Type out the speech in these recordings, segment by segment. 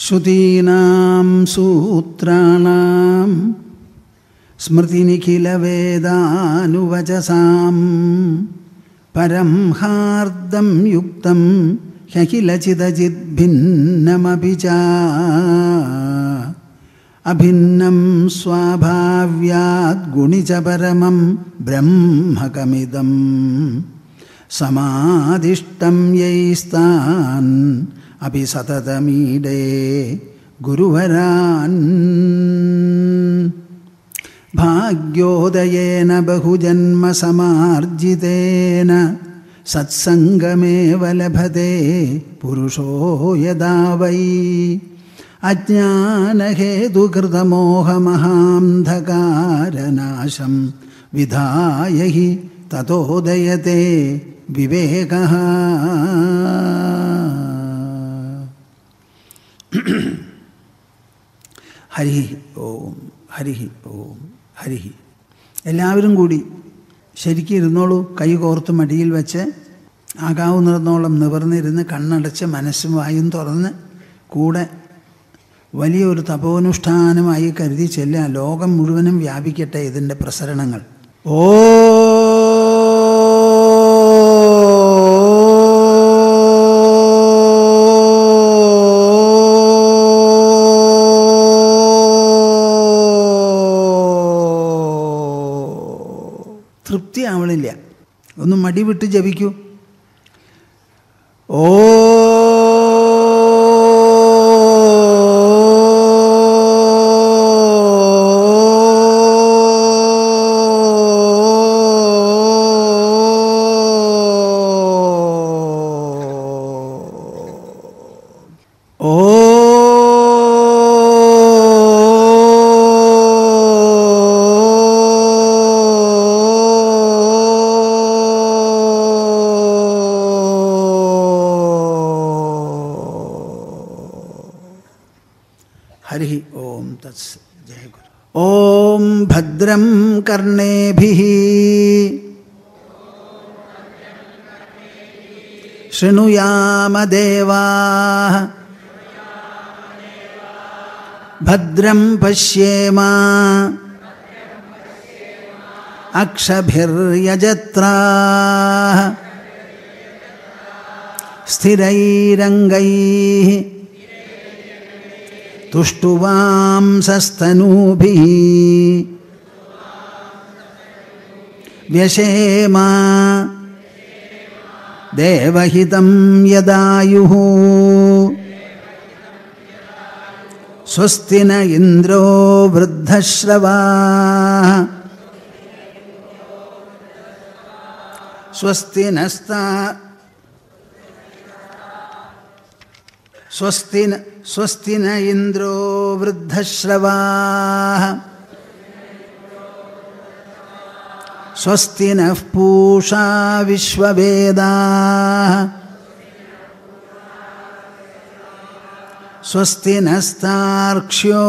ശ്രുതീനാം സൂത്രാണാം സ്മൃതിനിഖിലവേദാനുവചസാം പരം ഹാർദം യുക്തം ഹ്യഖിലചിദചിദ്ഭിന്നമപി ച അഭിന്നം സ്വാഭാവ്യാദ് ഗുണിച പരമം ബ്രഹ്മകമിദം സമാദിഷ്ടം യൈസ്താൻ അപി സതതമീഡേ ഗുരുവരാൻ ഭാഗ്യോദയേന ബഹുജന്മസമാർജിതേന സത്സംഗമേവ ലഭതേ പുരുഷോ യദാ വൈ അജ്ഞാനഹേതുകൃതമോഹമഹാന്ധകാരനാശം വിധായ ഹി തതോദയത്തെ വിവേകഃ. ഹരി ഓം ഹരി ഓം ഹരി. എല്ലാവരും കൂടി ശരിക്കും ഇരുന്നോളൂ. കൈ കോർത്ത് മടിയിൽ വെച്ച് ആകാവുന്നിടത്തോളം നിവർന്നിരുന്ന് കണ്ണടച്ച് മനസ്സും വായും തുറന്ന് കൂടെ വലിയൊരു തപോനുഷ്ഠാനമായി കരുതി ചെല്ലുക. ലോകം മുഴുവനും വ്യാപിക്കട്ടെ ഇതിൻ്റെ പ്രസരണങ്ങൾ. ഓ തൃപ്തി ആവണില്ല. ഒന്ന് മടി വിട്ട് ജപിക്കൂ. ഓ ഹരി ഓം തത്സ്. ജയ ഗുരു. ഓം ഭദ്രം കർണേഭിഃ ശൃണുയാമ ദേവാഃ ഭദ്രം പശ്യേമ അക്ഷഭിർയജത്രാഃ സ്ഥിരൈരംഗൈഃ തുഷ്ടുവാംസസ്തനൂഭിഃ വ്യശേമ ദേവഹിതം യദായുഃ സ്വസ്തി ന ഇന്ദ്രോ വൃദ്ധശ്രവാഃ സ്വസ്തി ന ഇന്ദ്രോ വൃദ്ധശ്രവാഃ സ്വസ്തി നഃ പൂഷാ വിശ്വവേദാഃ സ്വസ്തി നസ്താർക്ഷ്യോ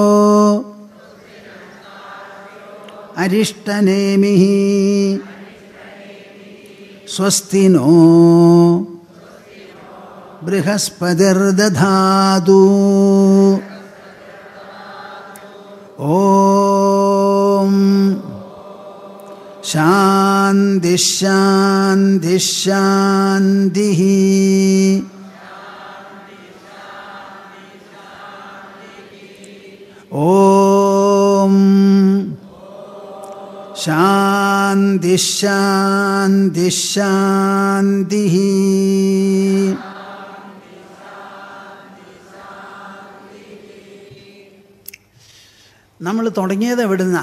അരിഷ്ടനേമിഃ സ്വസ്തി നോ ബൃഹസ്പതിർദധാതു. ഓം ശാന്തി ശാന്തി ശാന്തിഃ. ഓം ശാന്തി ശാന്തി ശാന്തിഃ. നമ്മൾ തുടങ്ങിയത് എവിടുന്ന?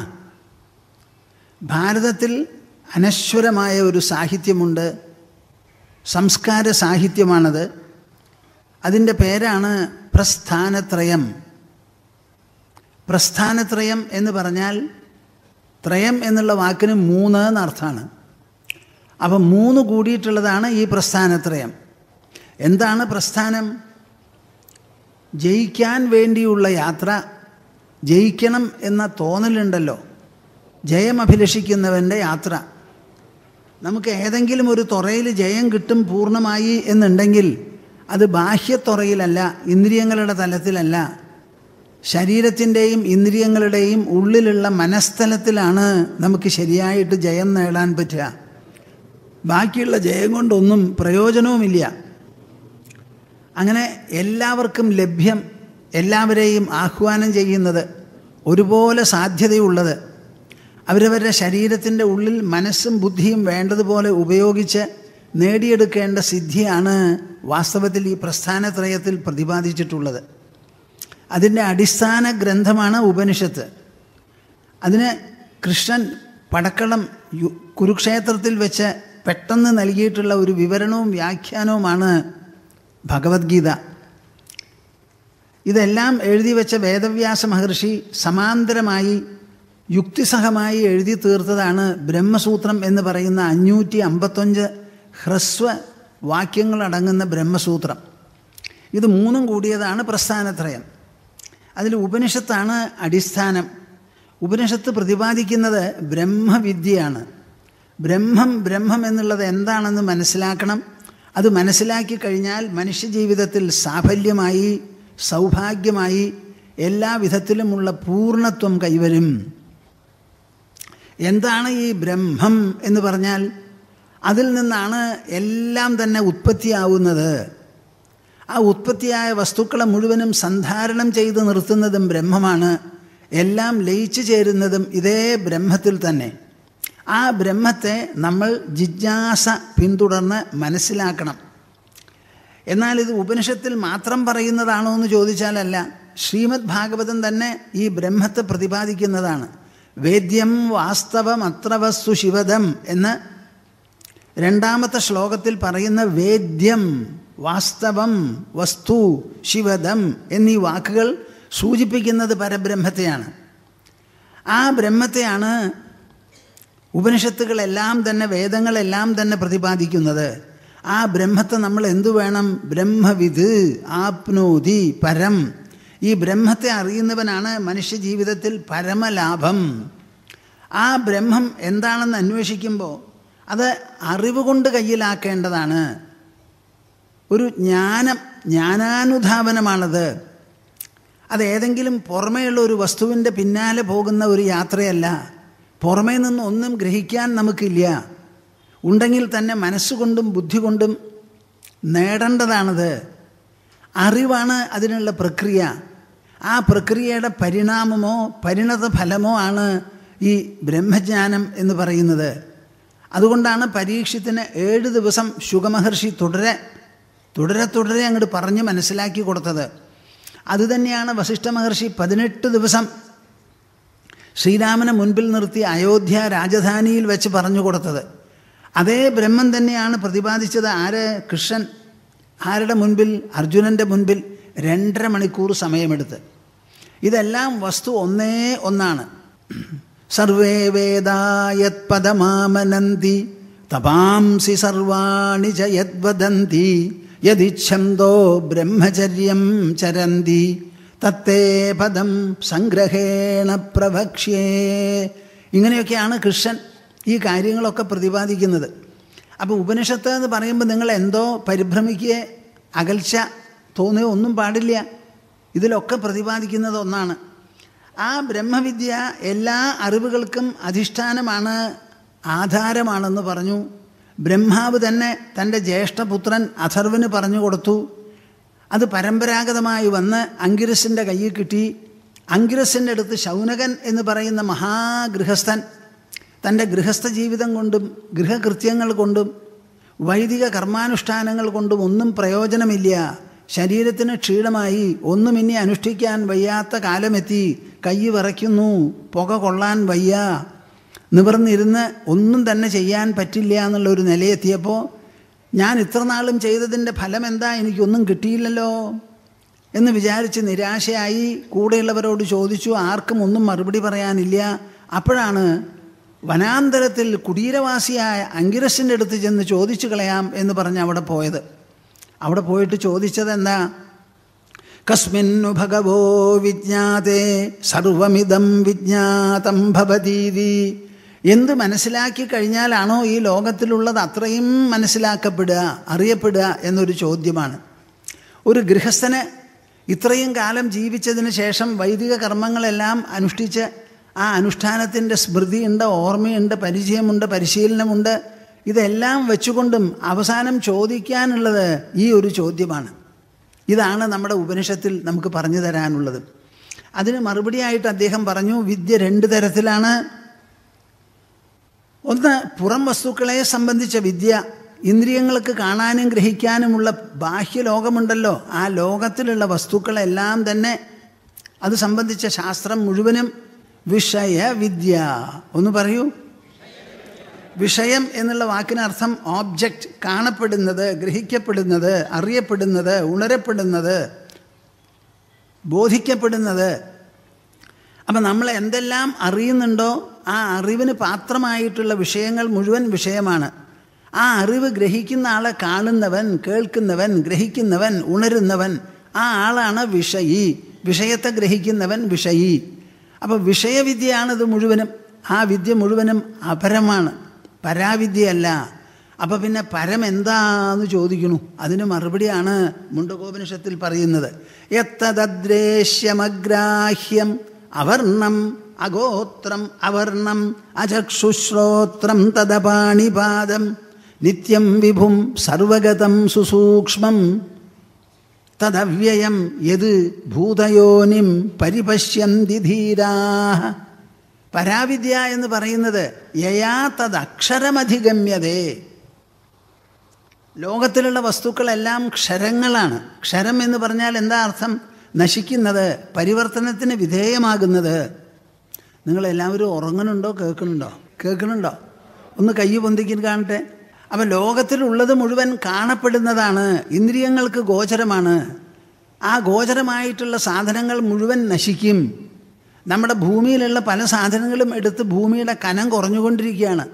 ഭാരതത്തിൽ അനശ്വരമായ ഒരു സാഹിത്യമുണ്ട്. സംസ്കാര സാഹിത്യമാണത്. അതിൻ്റെ പേരാണ് പ്രസ്ഥാനത്രയം. പ്രസ്ഥാനത്രയം എന്ന് പറഞ്ഞാൽ ത്രയം എന്നുള്ള വാക്കിന് 3 എന്നർത്ഥമാണ്. അപ്പം 3 കൂടിയിട്ടുള്ളതാണ് ഈ പ്രസ്ഥാനത്രയം. എന്താണ് പ്രസ്ഥാനം? ജയിക്കാൻ വേണ്ടിയുള്ള യാത്ര. ജയിക്കണം എന്ന തോന്നലുണ്ടല്ലോ, ജയമഭിലഷിക്കുന്നവൻ്റെ യാത്ര. നമുക്ക് ഏതെങ്കിലും ഒരു തുറയിൽ ജയം കിട്ടും പൂർണ്ണമായി എന്നുണ്ടെങ്കിൽ അത് ബാഹ്യത്തുറയിലല്ല, ഇന്ദ്രിയങ്ങളുടെ തലത്തിലല്ല, ശരീരത്തിൻ്റെയും ഇന്ദ്രിയങ്ങളുടെയും ഉള്ളിലുള്ള മനസ്ഥലത്തിലാണ് നമുക്ക് ശരിയായിട്ട് ജയം നേടാൻ പറ്റുക. ബാക്കിയുള്ള ജയം കൊണ്ടൊന്നും പ്രയോജനവുമില്ല. അങ്ങനെ എല്ലാവർക്കും ലഭ്യം, എല്ലാവരെയും ആഹ്വാനം ചെയ്യുന്നത്, ഒരുപോലെ സാധ്യതയുള്ളത്, അവരവരുടെ ശരീരത്തിൻ്റെ ഉള്ളിൽ മനസ്സും ബുദ്ധിയും വേണ്ടതുപോലെ ഉപയോഗിച്ച് നേടിയെടുക്കേണ്ട സിദ്ധിയാണ് വാസ്തവത്തിൽ ഈ പ്രസ്ഥാനത്രയത്തിൽ പ്രതിപാദിച്ചിട്ടുള്ളത്. അതിൻ്റെ അടിസ്ഥാന ഗ്രന്ഥമാണ് ഉപനിഷത്ത്. അതിന് കൃഷ്ണൻ പടക്കളം കുരുക്ഷേത്രത്തിൽ വെച്ച് പെട്ടെന്ന് നൽകിയിട്ടുള്ള ഒരു വിവരണവും വ്യാഖ്യാനവുമാണ് ഭഗവത്ഗീത. ഇതെല്ലാം എഴുതി വെച്ച വേദവ്യാസ മഹർഷി സമാന്തരമായി യുക്തിസഹമായി എഴുതി തീർത്തതാണ് ബ്രഹ്മസൂത്രം എന്ന് പറയുന്ന 555 ഹ്രസ്വ വാക്യങ്ങളടങ്ങുന്ന ബ്രഹ്മസൂത്രം. ഇത് മൂന്നും കൂടിയതാണ് പ്രസ്ഥാനത്രയം. അതിൽ ഉപനിഷത്താണ് അടിസ്ഥാനം. ഉപനിഷത്ത് പ്രതിപാദിക്കുന്നത് ബ്രഹ്മവിദ്യയാണ്. ബ്രഹ്മം എന്നുള്ളത് എന്താണെന്ന് മനസ്സിലാക്കണം. അത് മനസ്സിലാക്കി കഴിഞ്ഞാൽ മനുഷ്യജീവിതത്തിൽ സാഫല്യമായി, സൗഭാഗ്യമായി, എല്ലാ വിധത്തിലുമുള്ള പൂർണ്ണത്വം കൈവരും. എന്താണ് ഈ ബ്രഹ്മം എന്ന് പറഞ്ഞാൽ? അതിൽ നിന്നാണ് എല്ലാം തന്നെ ഉത്പത്തിയാവുന്നത്. ആ ഉത്പത്തിയായ വസ്തുക്കളെ മുഴുവനും സന്ധാരണം ചെയ്ത് നിർത്തുന്നതും ബ്രഹ്മമാണ്. എല്ലാം ലയിച്ചു ചേരുന്നതും ഇതേ ബ്രഹ്മത്തിൽ തന്നെ. ആ ബ്രഹ്മത്തെ നമ്മൾ ജിജ്ഞാസ പിന്തുടർന്ന് മനസ്സിലാക്കണം. എന്നാൽ ഇത് ഉപനിഷത്തിൽ മാത്രം പറയുന്നതാണോ എന്ന് ചോദിച്ചാലല്ല. ശ്രീമദ് ഭാഗവതം തന്നെ ഈ ബ്രഹ്മത്തെ പ്രതിപാദിക്കുന്നതാണ്. വേദ്യം വാസ്തവമത്ര വസ്തു ശിവദം എന്ന് 2ാമത്തെ ശ്ലോകത്തിൽ പറയുന്ന വേദ്യം, വാസ്തവം, വസ്തു, ശിവദം എന്നീ വാക്കുകൾ സൂചിപ്പിക്കുന്നത് പരബ്രഹ്മത്തെയാണ്. ആ ബ്രഹ്മത്തെയാണ് ഉപനിഷത്തുകളെല്ലാം തന്നെ, വേദങ്ങളെല്ലാം തന്നെ പ്രതിപാദിക്കുന്നത്. ആ ബ്രഹ്മത്തെ നമ്മൾ എന്തു വേണം? ബ്രഹ്മവിദ് ആപ്നോതി പരം. ഈ ബ്രഹ്മത്തെ അറിയുന്നവനാണ് മനുഷ്യജീവിതത്തിൽ പരമലാഭം. ആ ബ്രഹ്മം എന്താണെന്ന് അന്വേഷിക്കുമ്പോൾ അത് അറിവ് കൊണ്ട് കയ്യിലാക്കേണ്ടതാണ്. ഒരു ജ്ഞാനാനുധാവനമാണത്. അതേതെങ്കിലും പുറമേയുള്ള ഒരു വസ്തുവിൻ്റെ പിന്നാലെ പോകുന്ന ഒരു യാത്രയല്ല. പുറമേ നിന്ന് ഒന്നും ഗ്രഹിക്കാൻ നമുക്കില്ല. ഉണ്ടെങ്കിൽ തന്നെ മനസ്സുകൊണ്ടും ബുദ്ധി കൊണ്ടും നേടേണ്ടതാണത്. അറിവാണ് അതിനുള്ള പ്രക്രിയ. ആ പ്രക്രിയയുടെ പരിണാമമോ പരിണത ഫലമോ ആണ് ഈ ബ്രഹ്മജ്ഞാനം എന്ന് പറയുന്നത്. അതുകൊണ്ടാണ് പരീക്ഷത്തിന് 7 ദിവസം ശുഗമഹർഷി തുടരെ അങ്ങോട്ട് പറഞ്ഞ് മനസ്സിലാക്കി കൊടുത്തത്. അതുതന്നെയാണ് വസിഷ്ഠ മഹർഷി 18 ദിവസം ശ്രീരാമനെ മുൻപിൽ നിർത്തി അയോധ്യ രാജധാനിയിൽ വെച്ച് പറഞ്ഞു കൊടുത്തത്. അതേ ബ്രഹ്മം തന്നെയാണ് പ്രതിപാദിച്ചത് കൃഷ്ണൻ ആരുടെ മുൻപിൽ? അർജുനൻ്റെ മുൻപിൽ 2.5 മണിക്കൂർ സമയമെടുത്ത്. ഇതെല്ലാം വസ്തു ഒന്നാണ്. സർവേ വേദാ യത് പദമാമനന്തി തപാംസി സർവാണി ച യദ്വദന്തി യദിച്ഛന്തോ ബ്രഹ്മചര്യം ചരന്തി തത്തേ പദം സംഗ്രഹേണ പ്രഭക്ഷ്യേ. ഇങ്ങനെയൊക്കെയാണ് കൃഷ്ണൻ ഈ കാര്യങ്ങളൊക്കെ പ്രതിപാദിക്കുന്നത്. അപ്പോൾ ഉപനിഷത്ത് എന്ന് പറയുമ്പോൾ നിങ്ങൾ എന്തോ പരിഭ്രമിക്കുക, അകൽച്ച തോന്നുകയോ ഒന്നും പാടില്ല. ഇതിലൊക്കെ പ്രതിപാദിക്കുന്നത് ഒന്നാണ്. ആ ബ്രഹ്മവിദ്യ എല്ലാ അറിവുകൾക്കും അധിഷ്ഠാനമാണ്, ആധാരമാണെന്ന് പറഞ്ഞു. ബ്രഹ്മാവ് തന്നെ തൻ്റെ ജ്യേഷ്ഠപുത്രൻ അഥർവന് പറഞ്ഞു കൊടുത്തു. അത് പരമ്പരാഗതമായി വന്ന് അങ്കിരസിൻ്റെ കയ്യിൽ കിട്ടി. അങ്കിരസിൻ്റെ അടുത്ത് ശൗനകൻ എന്ന് പറയുന്ന മഹാഗൃഹസ്ഥൻ തൻ്റെ ഗൃഹസ്ഥ ജീവിതം കൊണ്ടും ഗൃഹകൃത്യങ്ങൾ കൊണ്ടും വൈദിക കർമാനുഷ്ഠാനങ്ങൾ കൊണ്ടും ഒന്നും പ്രയോജനമില്ല, ശരീരത്തിന് ക്ഷീണമായി, ഒന്നും ഇനി അനുഷ്ഠിക്കാൻ വയ്യാത്ത കാലമെത്തി, കൈ വിറയ്ക്കുന്നു, പുക കൊള്ളാൻ വയ്യ, നിവർന്നിരുന്ന് ഒന്നും തന്നെ ചെയ്യാൻ പറ്റില്ല എന്നുള്ളൊരു നിലയെത്തിയപ്പോൾ ഞാൻ ഇത്ര നാളും ചെയ്തതിൻ്റെ ഫലം എന്താ, എനിക്കൊന്നും കിട്ടിയില്ലല്ലോ എന്ന് വിചാരിച്ച് നിരാശയായി കൂടെയുള്ളവരോട് ചോദിച്ചു. ആർക്കും ഒന്നും മറുപടി പറയാനില്ല. അപ്പോഴാണ് വനാന്തരത്തിൽ കുടീരവാസിയായ അങ്കിരസിൻ്റെ അടുത്ത് ചെന്ന് ചോദിച്ചു കളയാം എന്ന് പറഞ്ഞ് അവിടെ പോയത്. അവിടെ പോയിട്ട് ചോദിച്ചതെന്താ? കസ്മിന്നു ഭഗവോ വിജ്ഞാതേ സർവമിദം വിജ്ഞാതം ഭവതീതി. എന്ത് മനസ്സിലാക്കി കഴിഞ്ഞാലാണോ ഈ ലോകത്തിലുള്ളത് അത്രയും മനസ്സിലാക്കപ്പെടുക, അറിയപ്പെടുക എന്നൊരു ചോദ്യമാണ്. ഒരു ഗൃഹസ്ഥന് ഇത്രയും കാലം ജീവിച്ചതിന് ശേഷം വൈദിക കർമ്മങ്ങളെല്ലാം അനുഷ്ഠിച്ച് ആ അനുഷ്ഠാനത്തിൻ്റെ സ്മൃതിയുണ്ട്, ഓർമ്മയുണ്ട്, പരിചയമുണ്ട്, പരിശീലനമുണ്ട്. ഇതെല്ലാം വെച്ചുകൊണ്ടും അവസാനം ചോദിക്കാനുള്ളത് ഈ ഒരു ചോദ്യമാണ്. ഇതാണ് നമ്മുടെ ഉപനിഷത്തിൽ നമുക്ക് പറഞ്ഞു തരാനുള്ളത്. അതിന് മറുപടിയായിട്ട് അദ്ദേഹം പറഞ്ഞു, വിദ്യ 2 തരത്തിലാണ്. ഒന്ന് പുറം വസ്തുക്കളെ സംബന്ധിച്ച വിദ്യ. ഇന്ദ്രിയങ്ങൾക്ക് കാണാനും ഗ്രഹിക്കാനുമുള്ള ബാഹ്യലോകമുണ്ടല്ലോ, ആ ലോകത്തിലുള്ള വസ്തുക്കളെല്ലാം തന്നെ അത് സംബന്ധിച്ച ശാസ്ത്രം മുഴുവനും വിഷയവിദ്യ. ഒന്ന് പറയൂ. വിഷയം എന്നുള്ള വാക്കിനർത്ഥം ഓബ്ജക്റ്റ്, കാണപ്പെടുന്നത്, ഗ്രഹിക്കപ്പെടുന്നത്, അറിയപ്പെടുന്നത്, ഉണരപ്പെടുന്നത്, ബോധിക്കപ്പെടുന്നത്. അപ്പം നമ്മൾ എന്തെല്ലാം അറിയുന്നുണ്ടോ ആ അറിവിന് പാത്രമായിട്ടുള്ള വിഷയങ്ങൾ മുഴുവൻ വിഷയമാണ്. ആ അറിവ് ഗ്രഹിക്കുന്ന ആളെ കാണുന്നവൻ, കേൾക്കുന്നവൻ, ഗ്രഹിക്കുന്നവൻ, ഉണരുന്നവൻ, ആ ആളാണ് വിഷയി. വിഷയത്തെ ഗ്രഹിക്കുന്നവൻ വിഷയി. അപ്പോൾ വിഷയവിദ്യയാണിത് മുഴുവനും. ആ വിദ്യ മുഴുവനും അപരമാണ്, പരാവിദ്യയല്ല. അപ്പോൾ പിന്നെ പരം എന്താന്ന് ചോദിക്കണു. അതിന് മറുപടിയാണ് മുണ്ടകോപനിഷത്തിൽ പറയുന്നത്. യത്തദ്രേശ്യമഗ്രാഹ്യം അവർണം അഗോത്രം അവർണം അചക്ഷുശ്രോത്രം തദപാണിപാദം നിത്യം വിഭും സർവഗതം സുസൂക്ഷ്മം തദവ്യയം യത് ഭൂതയോനിം പരിപശ്യന്തി ധീരാഃ. പരാവിദ്യ എന്ന് പറയുന്നത് യയാ തദക്ഷരമധിഗമ്യതേ. ലോകത്തിലുള്ള വസ്തുക്കളെല്ലാം ക്ഷരങ്ങളാണ്. ക്ഷരം എന്ന് പറഞ്ഞാൽ എന്താ അർത്ഥം? നശിക്കുന്നത്, പരിവർത്തനത്തിന് വിധേയമാകുന്നത്. നിങ്ങളെല്ലാവരും ഉറങ്ങുന്നുണ്ടോ, കേൾക്കുന്നുണ്ടോ? ഒന്ന് കൈ പൊന്തിക്കാൻ കാണട്ടെ. അപ്പം ലോകത്തിലുള്ളത് മുഴുവൻ കാണപ്പെടുന്നതാണ്, ഇന്ദ്രിയങ്ങൾക്ക് ഗോചരമാണ്. ആ ഗോചരമായിട്ടുള്ള സാധനങ്ങൾ മുഴുവൻ നശിക്കും. നമ്മുടെ ഭൂമിയിലുള്ള പല സാധനങ്ങളും എടുത്ത് ഭൂമിയുടെ കനം കുറഞ്ഞുകൊണ്ടിരിക്കുകയാണ്.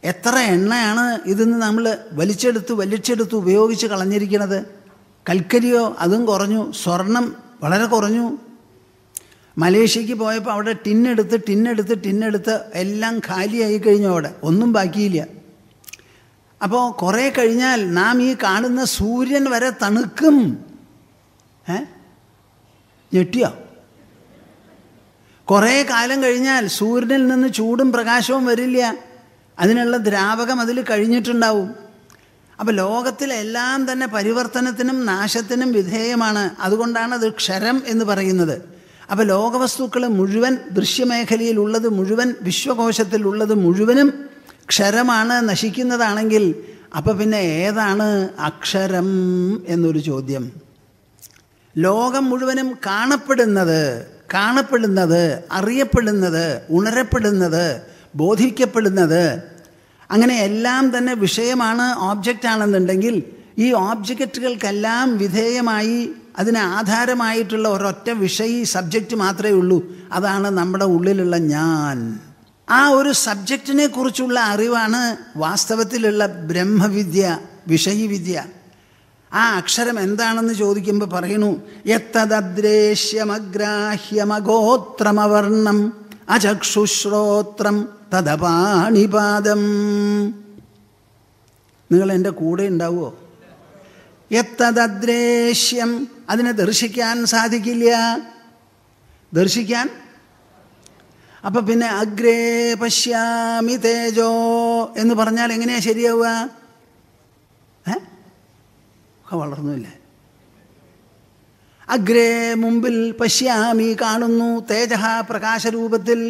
എത്ര എണ്ണയാണ് ഇതിന്ന് നമ്മൾ വലിച്ചെടുത്ത് ഉപയോഗിച്ച് കളഞ്ഞിരിക്കുന്നത്. കൽക്കരിയോ അതും കുറഞ്ഞു, സ്വർണം വളരെ കുറഞ്ഞു. മലേഷ്യക്ക് പോയപ്പോൾ അവിടെ ടിന്നെടുത്ത് എല്ലാം കാലിയായി കഴിഞ്ഞു. അവിടെ ഒന്നും ബാക്കിയില്ല. അപ്പോൾ കുറേ കഴിഞ്ഞാൽ നാം ഈ കാണുന്ന സൂര്യൻ വരെ തണുക്കും. ഞെട്ടിയോ? കുറേ കാലം കഴിഞ്ഞാൽ സൂര്യനിൽ നിന്ന് ചൂടും പ്രകാശവും വരില്ല. അതിനുള്ള ദ്രാവകം അതിൽ കഴിഞ്ഞിട്ടുണ്ടാവും. അപ്പോൾ ലോകത്തിലെല്ലാം തന്നെ പരിവർത്തനത്തിനും നാശത്തിനും വിധേയമാണ്. അതുകൊണ്ടാണ് അത് ക്ഷരം എന്ന് പറയുന്നത്. അപ്പോൾ ലോകവസ്തുക്കൾ മുഴുവൻ, ദൃശ്യമേഖലയിലുള്ളത് മുഴുവൻ, വിശ്വകോശത്തിലുള്ളത് മുഴുവനും ക്ഷരമാണ്, നശിക്കുന്നതാണെങ്കിൽ അപ്പോൾ പിന്നെ ഏതാണ് അക്ഷരം എന്നൊരു ചോദ്യം. ലോകം മുഴുവനും കാണപ്പെടുന്നത്, അറിയപ്പെടുന്നത്, ഉണരപ്പെടുന്നത്, ബോധിക്കപ്പെടുന്നത്, അങ്ങനെ എല്ലാം തന്നെ വിഷയമാണ്, ഓബ്ജക്റ്റ് ആണെന്നുണ്ടെങ്കിൽ ഈ ഓബ്ജക്റ്റുകൾക്കെല്ലാം വിധേയമായി അതിന് ആധാരമായിട്ടുള്ള ഒരൊറ്റ വിഷയി, സബ്ജക്റ്റ് മാത്രമേ ഉള്ളൂ. അതാണ് നമ്മുടെ ഉള്ളിലുള്ള ഞാൻ. ആ ഒരു സബ്ജക്റ്റിനെ കുറിച്ചുള്ള അറിവാണ് വാസ്തവത്തിലുള്ള ബ്രഹ്മവിദ്യ, വിഷയവിദ്യ. ആ അക്ഷരം എന്താണെന്ന് ചോദിക്കുമ്പോൾ പറയണു, യത്തദ്രേശ്യമഗ്രാഹ്യമഗോത്രമവർണം അചക്ഷുശ്രോത്രം തദപാണിപാദം. നിങ്ങൾ എൻ്റെ കൂടെ ഉണ്ടാവുമോ? യത്തദ്രേശ്യം, അതിനെ ദർശിക്കാൻ സാധിക്കില്ല. ദർശിക്കാൻ അപ്പം പിന്നെ അഗ്രേ പശ്യാമി തേജോ എന്ന് പറഞ്ഞാൽ എങ്ങനെയാണ് ശരിയാവുക? വളർന്നില്ലേ? അഗ്രേ മുമ്പിൽ, പശ്യാമി കാണുന്നു, തേജഃ പ്രകാശരൂപത്തിൽ.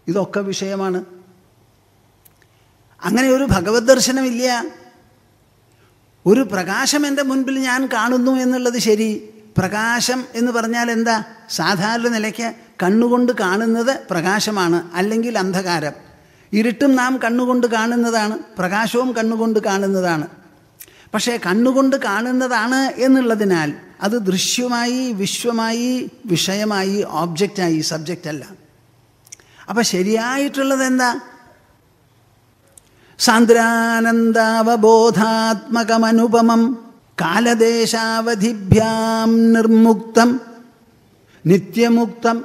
ഇതൊക്കെ വിഷയമാണ്. അങ്ങനെ ഒരു ഭഗവത് ദർശനമില്ല. ഒരു പ്രകാശം എൻ്റെ മുൻപിൽ ഞാൻ കാണുന്നു എന്നുള്ളത് ശരി. പ്രകാശം എന്ന് പറഞ്ഞാൽ എന്താ? സാധാരണ നിലയ്ക്ക് കണ്ണുകൊണ്ട് കാണുന്നത് പ്രകാശമാണ്, അല്ലെങ്കിൽ അന്ധകാരം. ഇരുട്ടും നാം കണ്ണുകൊണ്ട് കാണുന്നതാണ്, പ്രകാശവും കണ്ണുകൊണ്ട് കാണുന്നതാണ്. പക്ഷേ കണ്ണുകൊണ്ട് കാണുന്നതാണ് എന്നുള്ളതിനാൽ അത് ദൃശ്യമായി, വിശ്വമായി, വിഷയമായി, ഓബ്ജക്റ്റായി, സബ്ജക്റ്റ് അല്ല. അപ്പം ശരിയായിട്ടുള്ളത് എന്താ? സാന്ദ്രാനന്ദാവബോധാത്മകമനുപമം കാലദേശാവധിഭ്യാം നിർമുക്തം നിത്യമുക്തം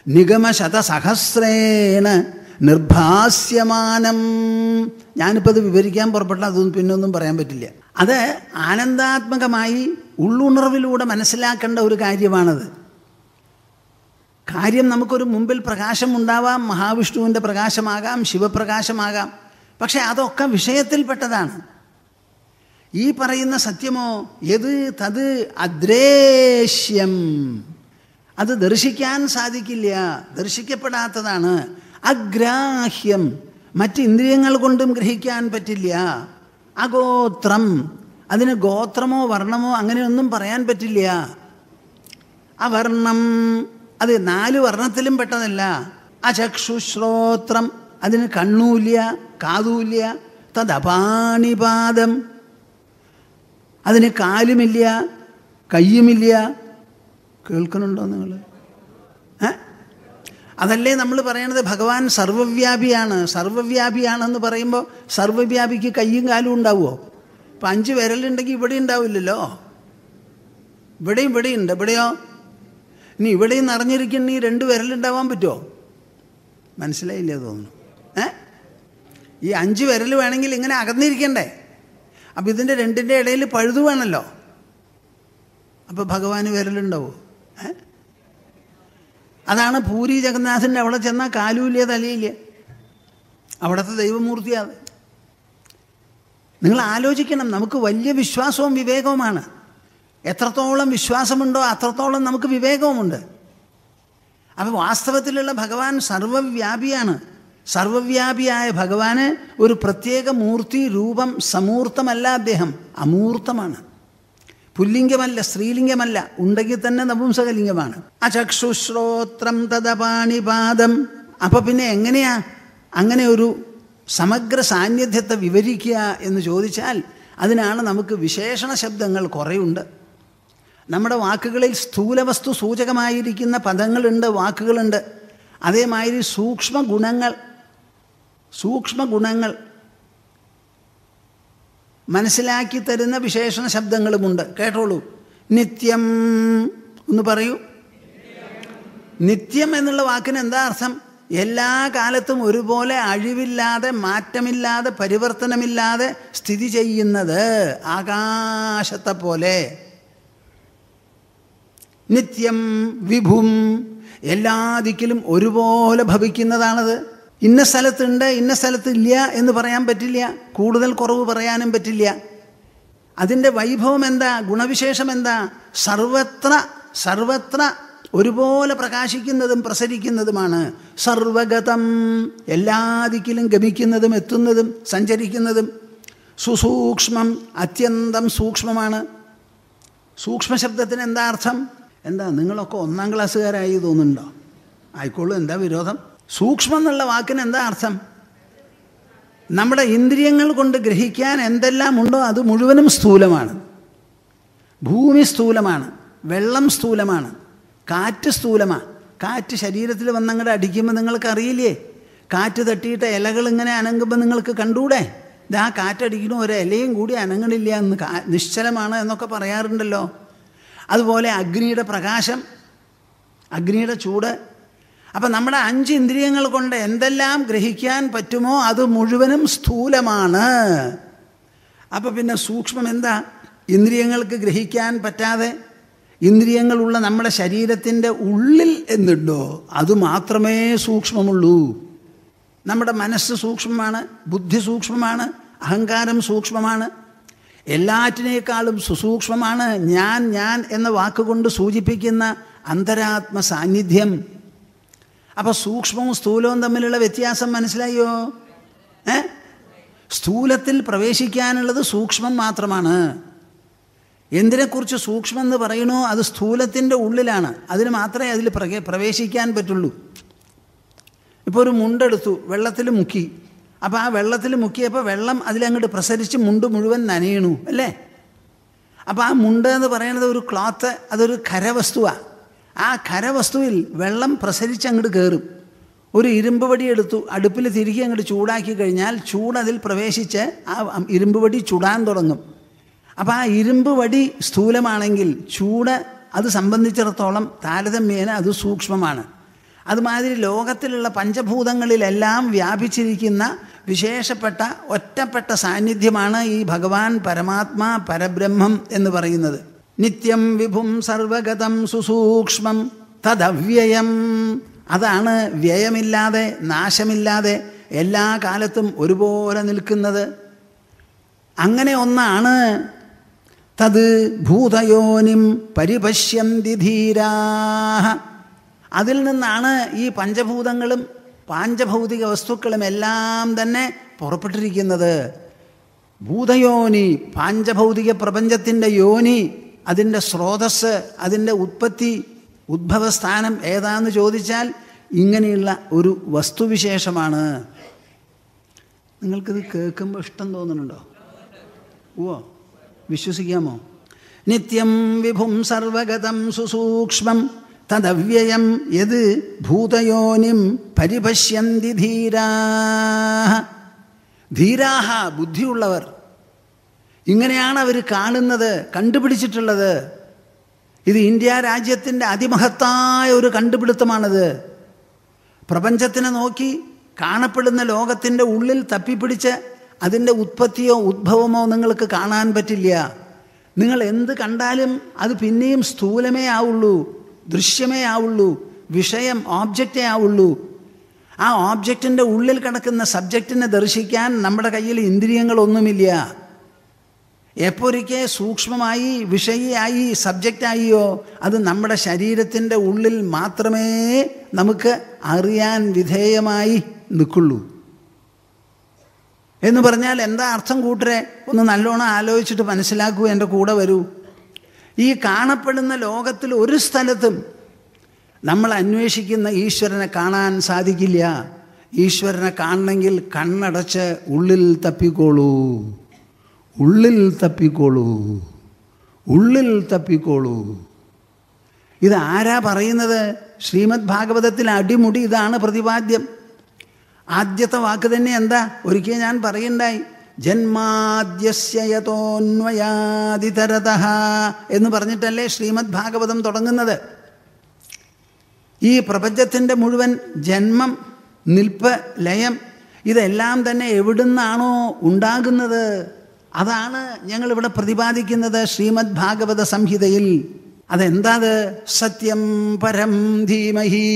നിഗമശതസഹസ്രേണ നിർഭാസ്യമാനം. ഞാനിപ്പോൾ അത് വിവരിക്കാൻ പുറപ്പെട്ടാൽ അതൊന്നും പിന്നൊന്നും പറയാൻ പറ്റില്ല. അത് ആനന്ദാത്മകമായി ഉള്ളുണർവിലൂടെ മനസ്സിലാക്കേണ്ട ഒരു കാര്യമാണത്. കാര്യം നമുക്കൊരു മുമ്പിൽ പ്രകാശമുണ്ടാവാം, മഹാവിഷ്ണുവിൻ്റെ പ്രകാശമാകാം, ശിവപ്രകാശമാകാം. പക്ഷെ അതൊക്കെ വിഷയത്തിൽപ്പെട്ടതാണ്. ഈ പറയുന്ന സത്യമോ യത് തത് അദ്രേശ്യം, അത് ദർശിക്കാൻ സാധിക്കില്ല, ദർശിക്കപ്പെടാത്തതാണ്. അഗ്രാഹ്യം, മറ്റ് ഇന്ദ്രിയങ്ങൾ കൊണ്ടും ഗ്രഹിക്കാൻ പറ്റില്ല. അഗോത്രം, അതിന് ഗോത്രമോ വർണ്ണമോ അങ്ങനെയൊന്നും പറയാൻ പറ്റില്ല. അവർണം, അത് 4 വർണ്ണത്തിലും പെട്ടതല്ല. അചക്ഷുശ്രോത്രം, അതിന് കണ്ണൂല്ല കാതൂല്ല. തദപാണിപാദം, അതിന് കാലുമില്ല കയ്യുമില്ല. കേൾക്കുന്നുണ്ടോ നിങ്ങൾ? അതല്ലേ നമ്മൾ പറയണത് ഭഗവാൻ സർവ്വവ്യാപിയാണ്. സർവ്വവ്യാപിയാണെന്ന് പറയുമ്പോൾ സർവ്വവ്യാപിക്ക് കയ്യും കാലും ഉണ്ടാവുമോ? ഇപ്പം 5 വിരലുണ്ടെങ്കിൽ ഇവിടെ ഉണ്ടാവില്ലല്ലോ. ഇവിടെ ഉണ്ട്. ഇവിടെയോ? ഇനി ഇവിടെയും നിറഞ്ഞിരിക്കുന്ന ഈ 2 വിരലുണ്ടാവാൻ പറ്റുമോ? മനസ്സിലായില്ലേ തോന്നുന്നു. ഈ 5 വിരൽ വേണമെങ്കിൽ ഇങ്ങനെ അകന്നിരിക്കണ്ടേ? അപ്പം ഇതിൻ്റെ 2ൻ്റെ ഇടയിൽ പഴുതു വേണമല്ലോ. അപ്പോൾ ഭഗവാന് വിരലുണ്ടാവോ? അതാണ് പൂരി ജഗന്നാഥൻ്റെ അവിടെ ചെന്നാൽ കാലുമില്ല തലയില്ല. അവിടുത്തെ ദൈവമൂർത്തിയാണ്. നിങ്ങൾ ആലോചിക്കണം, നമുക്ക് വലിയ വിശ്വാസവും വിവേകവുമാണ്. എത്രത്തോളം വിശ്വാസമുണ്ടോ അത്രത്തോളം നമുക്ക് വിവേകവുമുണ്ട്. അപ്പോൾ വാസ്തവത്തിലുള്ള ഭഗവാൻ സർവ്വവ്യാപിയാണ്. സർവ്വവ്യാപിയായ ഭഗവാന് ഒരു പ്രത്യേക മൂർത്തി രൂപം സമൂർത്തമല്ല. അദ്ദേഹം അമൂർത്തമാണ്. പുല്ലിംഗമല്ല, സ്ത്രീലിംഗമല്ല, ഉണ്ടെങ്കിൽ തന്നെ നപുംസകലിംഗമാണ്. അചക്ഷുശ്രോത്രം തദപാണിപാദം. അപ്പം പിന്നെ എങ്ങനെയാ അങ്ങനെ ഒരു സമഗ്ര സാന്നിധ്യത്തെ വിവരിക്കുക എന്ന് ചോദിച്ചാൽ അതിനാണ് നമുക്ക് വിശേഷണ ശബ്ദങ്ങൾ കുറേയുണ്ട്. നമ്മുടെ വാക്കുകളിൽ സ്ഥൂലവസ്തു സൂചകമായിരിക്കുന്ന പദങ്ങളുണ്ട്, വാക്കുകളുണ്ട്. അതേമാതിരി സൂക്ഷ്മ ഗുണങ്ങൾ മനസ്സിലാക്കി തരുന്ന വിശേഷണ ശബ്ദങ്ങളുമുണ്ട്. കേട്ടോളൂ. നിത്യം ഒന്ന് പറയൂ. നിത്യം എന്നുള്ള വാക്കിന് എന്താ അർത്ഥം? എല്ലാ കാലത്തും ഒരുപോലെ അഴിവില്ലാതെ മാറ്റമില്ലാതെ പരിവർത്തനമില്ലാതെ സ്ഥിതി ചെയ്യുന്നത്, ആകാശത്തെ പോലെ. നിത്യം വിഭും, എല്ലാ ദിക്കിലും ഒരുപോലെ ഭവിക്കുന്നതാണത്. ഇന്ന സ്ഥലത്തുണ്ട് ഇന്ന സ്ഥലത്തില്ല എന്ന് പറയാൻ പറ്റില്ല, കൂടുതൽ കുറവ് പറയാനും പറ്റില്ല. അതിൻ്റെ വൈഭവം എന്താ, ഗുണവിശേഷം എന്താ? സർവത്ര ഒരുപോലെ പ്രകാശിക്കുന്നതും പ്രസരിക്കുന്നതുമാണ്. സർവഗതം, എല്ലാ ദിക്കിലും ഗമിക്കുന്നതും എത്തുന്നതും സഞ്ചരിക്കുന്നതും. സുസൂക്ഷ്മം, അത്യന്തം സൂക്ഷ്മമാണ്. സൂക്ഷ്മശബ്ദത്തിന് എന്താ അർത്ഥം? എന്താ നിങ്ങളൊക്കെ 1ാം ക്ലാസ്സുകാരായി തോന്നുന്നുണ്ടോ? ആയിക്കോളൂ, എന്താ വിരോധം? സൂക്ഷ്മം എന്നുള്ള വാക്കിന് എന്താ അർത്ഥം? നമ്മുടെ ഇന്ദ്രിയങ്ങൾ കൊണ്ട് ഗ്രഹിക്കാൻ എന്തെല്ലാം ഉണ്ടോ അത് മുഴുവനും സ്ഥൂലമാണ്. ഭൂമി സ്ഥൂലമാണ്, വെള്ളം സ്ഥൂലമാണ്, കാറ്റ് സ്ഥൂലമാണ്. കാറ്റ് ശരീരത്തിൽ വന്നങ്ങടെ അടിക്കുമ്പോൾ നിങ്ങൾക്കറിയില്ലേ? കാറ്റ് തട്ടിയിട്ട് ഇലകൾ ഇങ്ങനെ അനങ്ങുമ്പോൾ നിങ്ങൾക്ക് കണ്ടൂടെ? ഇതാ കാറ്റടിക്കണു, ഒരു ഇലയും കൂടി അനങ്ങണില്ല എന്ന്, നിശ്ചലമാണ് എന്നൊക്കെ പറയാറുണ്ടല്ലോ. അതുപോലെ അഗ്നിയുടെ പ്രകാശം, അഗ്നിയുടെ ചൂട്. അപ്പം നമ്മുടെ 5 ഇന്ദ്രിയങ്ങൾ കൊണ്ട് എന്തെല്ലാം ഗ്രഹിക്കാൻ പറ്റുമോ അത് മുഴുവനും സ്ഥൂലമാണ്. അപ്പം പിന്നെ സൂക്ഷ്മം എന്താ? ഇന്ദ്രിയങ്ങൾക്ക് ഗ്രഹിക്കാൻ പറ്റാതെ ഇന്ദ്രിയങ്ങളുള്ള നമ്മുടെ ശരീരത്തിൻ്റെ ഉള്ളിൽ എന്തുണ്ടോ അത് മാത്രമേ സൂക്ഷ്മമുള്ളൂ. നമ്മുടെ മനസ്സ് സൂക്ഷ്മമാണ്, ബുദ്ധി സൂക്ഷ്മമാണ്, അഹങ്കാരം സൂക്ഷ്മമാണ്. എല്ലാറ്റിനേക്കാളും സുസൂക്ഷ്മമാണ് ഞാൻ എന്ന വാക്കുകൊണ്ട് സൂചിപ്പിക്കുന്ന അന്തരാത്മ സാന്നിധ്യം. അപ്പോൾ സൂക്ഷ്മവും സ്ഥൂലവും തമ്മിലുള്ള വ്യത്യാസം മനസ്സിലായോ? സ്ഥൂലത്തിൽ പ്രവേശിക്കാനുള്ളത് സൂക്ഷ്മം മാത്രമാണ്. എന്തിനെക്കുറിച്ച് സൂക്ഷ്മം എന്ന് പറയണോ അത് സ്ഥൂലത്തിൻ്റെ ഉള്ളിലാണ്. അതിന് മാത്രമേ അതിൽ പ്രവേശിക്കാൻ പറ്റുള്ളൂ. ഇപ്പോൾ ഒരു മുണ്ടെടുത്തു, വെള്ളത്തിൽ മുക്കി. അപ്പോൾ ആ വെള്ളത്തിൽ മുക്കിയപ്പോൾ വെള്ളം അതിലങ്ങോട്ട് പ്രസരിച്ച് മുണ്ട് മുഴുവൻ നനയണു അല്ലേ? അപ്പോൾ ആ മുണ്ട് എന്ന് പറയുന്നത് ഒരു ക്ലോത്ത്, അതൊരു ഖരവസ്തുവാണ്. ആ ഖരവസ്തുവിൽ വെള്ളം പ്രസരിച്ച് അങ്ങോട്ട് കയറും. ഒരു ഇരുമ്പ് വടി എടുത്തു, അടുപ്പിൽ തിരികെ അങ്ങോട്ട് ചൂടാക്കി കഴിഞ്ഞാൽ ചൂട് അതിൽ പ്രവേശിച്ച് ആ ഇരുമ്പ് വടി ചുടാൻ തുടങ്ങും. അപ്പോൾ ആ ഇരുമ്പ് വടി സ്ഥൂലമാണെങ്കിൽ ചൂട് അത് സംബന്ധിച്ചിടത്തോളം താരതമ്യേന അത് സൂക്ഷ്മമാണ്. അതുമാതിരി ലോകത്തിലുള്ള പഞ്ചഭൂതങ്ങളിലെല്ലാം വ്യാപിച്ചിരിക്കുന്ന വിശേഷപ്പെട്ട ഒറ്റപ്പെട്ട സാന്നിധ്യമാണ് ഈ ഭഗവാൻ പരമാത്മാ പരബ്രഹ്മം എന്ന് പറയുന്നത്. നിത്യം വിഭും സർവഗതം സുസൂക്ഷ്മം തദവ്യയം. അതാണ് വ്യയമില്ലാതെ നാശമില്ലാതെ എല്ലാ കാലത്തും ഒരുപോലെ നിൽക്കുന്നത്. അങ്ങനെ ഒന്നാണ്. തത് ഭൂതയോനിം പരിപശ്യന്തി ധീരാഃ. അതിൽ നിന്നാണ് ഈ പഞ്ചഭൂതങ്ങളും പാഞ്ചഭൗതിക വസ്തുക്കളും എല്ലാം തന്നെ പുറപ്പെട്ടിരിക്കുന്നത്. ഭൂതയോനി, പാഞ്ചഭൗതിക പ്രപഞ്ചത്തിൻ്റെ യോനി, അതിൻ്റെ സ്രോതസ്, അതിൻ്റെ ഉത്പത്തി, ഉദ്ഭവസ്ഥാനം ഏതാന്ന് ചോദിച്ചാൽ ഇങ്ങനെയുള്ള ഒരു വസ്തുവിശേഷമാണ്. നിങ്ങൾക്കിത് കേൾക്കുമ്പോൾ ഇഷ്ടം തോന്നുന്നുണ്ടോ? ഓ, വിശ്വസിക്കാമോ? നിത്യം വിഭും സർവഗതം സുസൂക്ഷ്മം തദവ്യയം യത് ഭൂതയോനിം പരിപശ്യന്തി ധീരാഃ. ധീരാഹ, ബുദ്ധിയുള്ളവർ. ഇങ്ങനെയാണ് അവർ കാണുന്നത്, കണ്ടുപിടിച്ചിട്ടുള്ളത്. ഇത് ഇന്ത്യ രാജ്യത്തിൻ്റെ അതിമഹത്തായ ഒരു കണ്ടുപിടുത്തമാണിത്. പ്രപഞ്ചത്തിനെ നോക്കി കാണപ്പെടുന്ന ലോകത്തിൻ്റെ ഉള്ളിൽ തപ്പിപ്പിടിച്ച് അതിൻ്റെ ഉത്പത്തിയോ ഉദ്ഭവമോ നിങ്ങൾക്ക് കാണാൻ പറ്റില്ല. നിങ്ങൾ എന്ത് കണ്ടാലും അത് പിന്നെയും സ്ഥൂലമേ ആവുള്ളൂ, ദൃശ്യമേ ആവുള്ളൂ, വിഷയം ഓബ്ജക്റ്റേ ആവുള്ളൂ. ആ ഓബ്ജക്റ്റിൻ്റെ ഉള്ളിൽ കിടക്കുന്ന സബ്ജക്റ്റിനെ ദർശിക്കാൻ നമ്മുടെ കയ്യിൽ ഇന്ദ്രിയങ്ങളൊന്നുമില്ല. എപ്പോഴൊക്കെ സൂക്ഷ്മമായി വിഷയിയായി സബ്ജക്റ്റായിയോ അത് നമ്മുടെ ശരീരത്തിൻ്റെ ഉള്ളിൽ മാത്രമേ നമുക്ക് അറിയാൻ വിധേയമായി നിൽക്കുള്ളൂ. എന്ന് പറഞ്ഞാൽ എന്താ അർത്ഥം കൂട്ടരെ? ഒന്ന് നല്ലോണം ആലോചിച്ചിട്ട് മനസ്സിലാക്കൂ, എൻ്റെ കൂടെ വരൂ. ഈ കാണപ്പെടുന്ന ലോകത്തിൽ ഒരു സ്ഥലത്തും നമ്മൾ അന്വേഷിക്കുന്ന ഈശ്വരനെ കാണാൻ സാധിക്കില്ല. ഈശ്വരനെ കാണണമെങ്കിൽ കണ്ണടച്ച് ഉള്ളിൽ തപ്പിക്കോളൂ, ഉള്ളിൽ തപ്പിക്കോളൂ, ഉള്ളിൽ തപ്പിക്കോളൂ. ഇത് ആരാ പറയുന്നത്? ശ്രീമദ് ഭാഗവതത്തിൽ അടിമുടി ഇതാണ് പ്രതിപാദ്യം. ആദ്യത്തെ വാക്ക് തന്നെ എന്താ? ഒരിക്കൽ ഞാൻ പറയുണ്ടായി, ജന്മാദ്യസ്യ യതോന്വയാദിതരതഃ എന്ന് പറഞ്ഞിട്ടല്ലേ ശ്രീമദ് ഭാഗവതം തുടങ്ങുന്നത്. ഈ പ്രപഞ്ചത്തിൻ്റെ മുഴുവൻ ജന്മം, നിൽപ്പ്, ലയം ഇതെല്ലാം തന്നെ എവിടുന്നാണോ ഉണ്ടാകുന്നത് അതാണ് ഞങ്ങളിവിടെ പ്രതിപാദിക്കുന്നത് ശ്രീമദ് ഭാഗവത സംഹിതയിൽ. അതെന്താത്? സത്യം പരം ധീമഹി.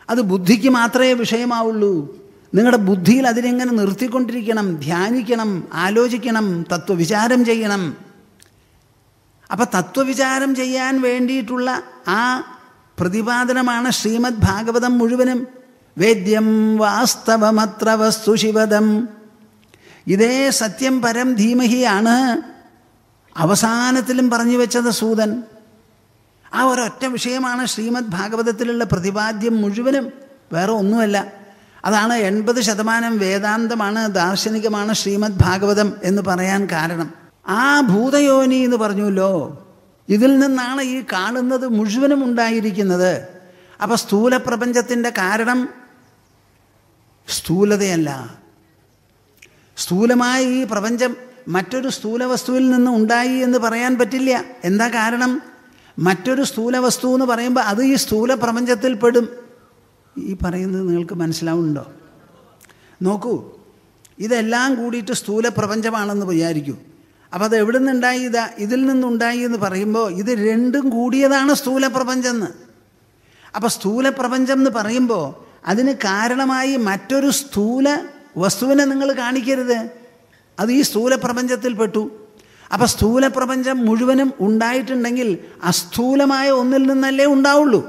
അത് ബുദ്ധിക്ക് മാത്രമേ വിഷയമാവുള്ളൂ. നിങ്ങളുടെ ബുദ്ധിയിൽ അതിനെങ്ങനെ നിർത്തിക്കൊണ്ടിരിക്കണം, ധ്യാനിക്കണം, ആലോചിക്കണം, തത്വവിചാരം ചെയ്യണം. അപ്പം തത്വവിചാരം ചെയ്യാൻ വേണ്ടിയിട്ടുള്ള ആ പ്രതിപാദനമാണ് ശ്രീമദ് ഭാഗവതം മുഴുവനും. വേദ്യം വാസ്തവമത്ര വസ്തു ശിവദം. ഇതേ സത്യം പരം ധീമഹിയാണ് അവസാനത്തിലും പറഞ്ഞു വെച്ചത് സൂതൻ. ആ ഒരൊറ്റ വിഷയമാണ് ശ്രീമദ് ഭാഗവതത്തിലുള്ള പ്രതിപാദ്യം മുഴുവനും, വേറെ ഒന്നുമല്ല. അതാണ് 80% വേദാന്തമാണ്, ദാർശനികമാണ് ശ്രീമദ് ഭാഗവതം എന്ന് പറയാൻ കാരണം. ആ ഭൂതയോനി എന്ന് പറഞ്ഞുല്ലോ, ഇതിൽ നിന്നാണ് ഈ കാണുന്നത് മുഴുവനും ഉണ്ടായിരിക്കുന്നത്. അപ്പം സ്ഥൂല പ്രപഞ്ചത്തിൻ്റെ കാരണം സ്ഥൂലതയല്ല. സ്ഥൂലമായ ഈ പ്രപഞ്ചം മറ്റൊരു സ്ഥൂല വസ്തുവിൽ നിന്ന് ഉണ്ടായി എന്ന് പറയാൻ പറ്റില്ല. എന്താ കാരണം? മറ്റൊരു സ്ഥൂല വസ്തു എന്ന് പറയുമ്പോൾ അത് ഈ സ്ഥൂല പ്രപഞ്ചത്തിൽ പെടും. ഈ പറയുന്നത് നിങ്ങൾക്ക് മനസ്സിലാവുന്നുണ്ടോ? നോക്കൂ, ഇതെല്ലാം കൂടിയിട്ട് സ്ഥൂല പ്രപഞ്ചമാണെന്ന് വിചാരിക്കൂ. അപ്പോൾ അത് എവിടെ നിന്നുണ്ടായി? ഇതിൽ നിന്നുണ്ടായി എന്ന് പറയുമ്പോൾ ഇത് രണ്ടും കൂടിയതാണ് സ്ഥൂല പ്രപഞ്ചം എന്ന്. അപ്പോൾ സ്ഥൂല പ്രപഞ്ചം എന്ന് പറയുമ്പോൾ അതിന് കാരണമായി മറ്റൊരു സ്ഥൂല വസ്തുവിനെ നിങ്ങൾ കാണിക്കരുത്. അത് ഈ സ്ഥൂല പ്രപഞ്ചത്തിൽ പെട്ടു. അപ്പം സ്ഥൂല പ്രപഞ്ചം മുഴുവനും ഉണ്ടായിട്ടുണ്ടെങ്കിൽ അസ്ഥൂലമായ ഒന്നിൽ നിന്നല്ലേ ഉണ്ടാവുള്ളൂ.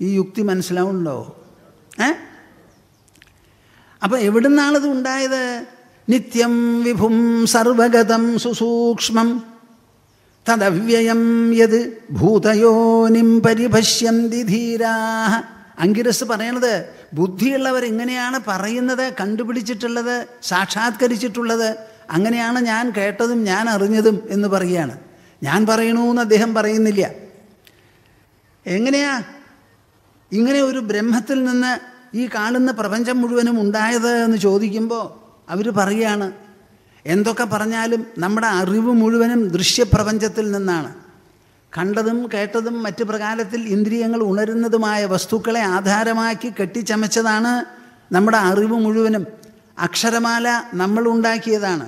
ഈ യുക്തി മനസ്സിലാവുന്നുണ്ടോ? അപ്പം എവിടുന്നാണിത് ഉണ്ടായത്? നിത്യം വിഭും സർവഗതം സുസൂക്ഷ്മം തദവ്യയം യത് ഭൂതയോനിം പരിപശ്യന്തി ധീരാഃ. അങ്കിരസ് പറയണത് ബുദ്ധിയുള്ളവർ ഇങ്ങനെയാണ് പറയുന്നത്, കണ്ടുപിടിച്ചിട്ടുള്ളത്, സാക്ഷാത്കരിച്ചിട്ടുള്ളത്. അങ്ങനെയാണ് ഞാൻ കേട്ടതും ഞാൻ അറിഞ്ഞതും എന്ന് പറയുകയാണ്. ഞാൻ പറയണമെന്ന് അദ്ദേഹം പറയുന്നില്ല. എങ്ങനെയാ ഇങ്ങനെ ഒരു ബ്രഹ്മത്തിൽ നിന്ന് ഈ കാണുന്ന പ്രപഞ്ചം മുഴുവനും ഉണ്ടായത് എന്ന് ചോദിക്കുമ്പോൾ അവർ പറയുകയാണ്, എന്തൊക്കെ പറഞ്ഞാലും നമ്മുടെ അറിവ് മുഴുവനും ദൃശ്യപ്രപഞ്ചത്തിൽ നിന്നാണ്. കണ്ടതും കേട്ടതും മറ്റ് പ്രകാരത്തിൽ ഇന്ദ്രിയങ്ങൾ ഉണരുന്നതുമായ വസ്തുക്കളെ ആധാരമാക്കി കെട്ടിച്ചമച്ചതാണ് നമ്മുടെ അറിവ് മുഴുവനും. അക്ഷരമാല നമ്മൾ ഉണ്ടാക്കിയതാണ്.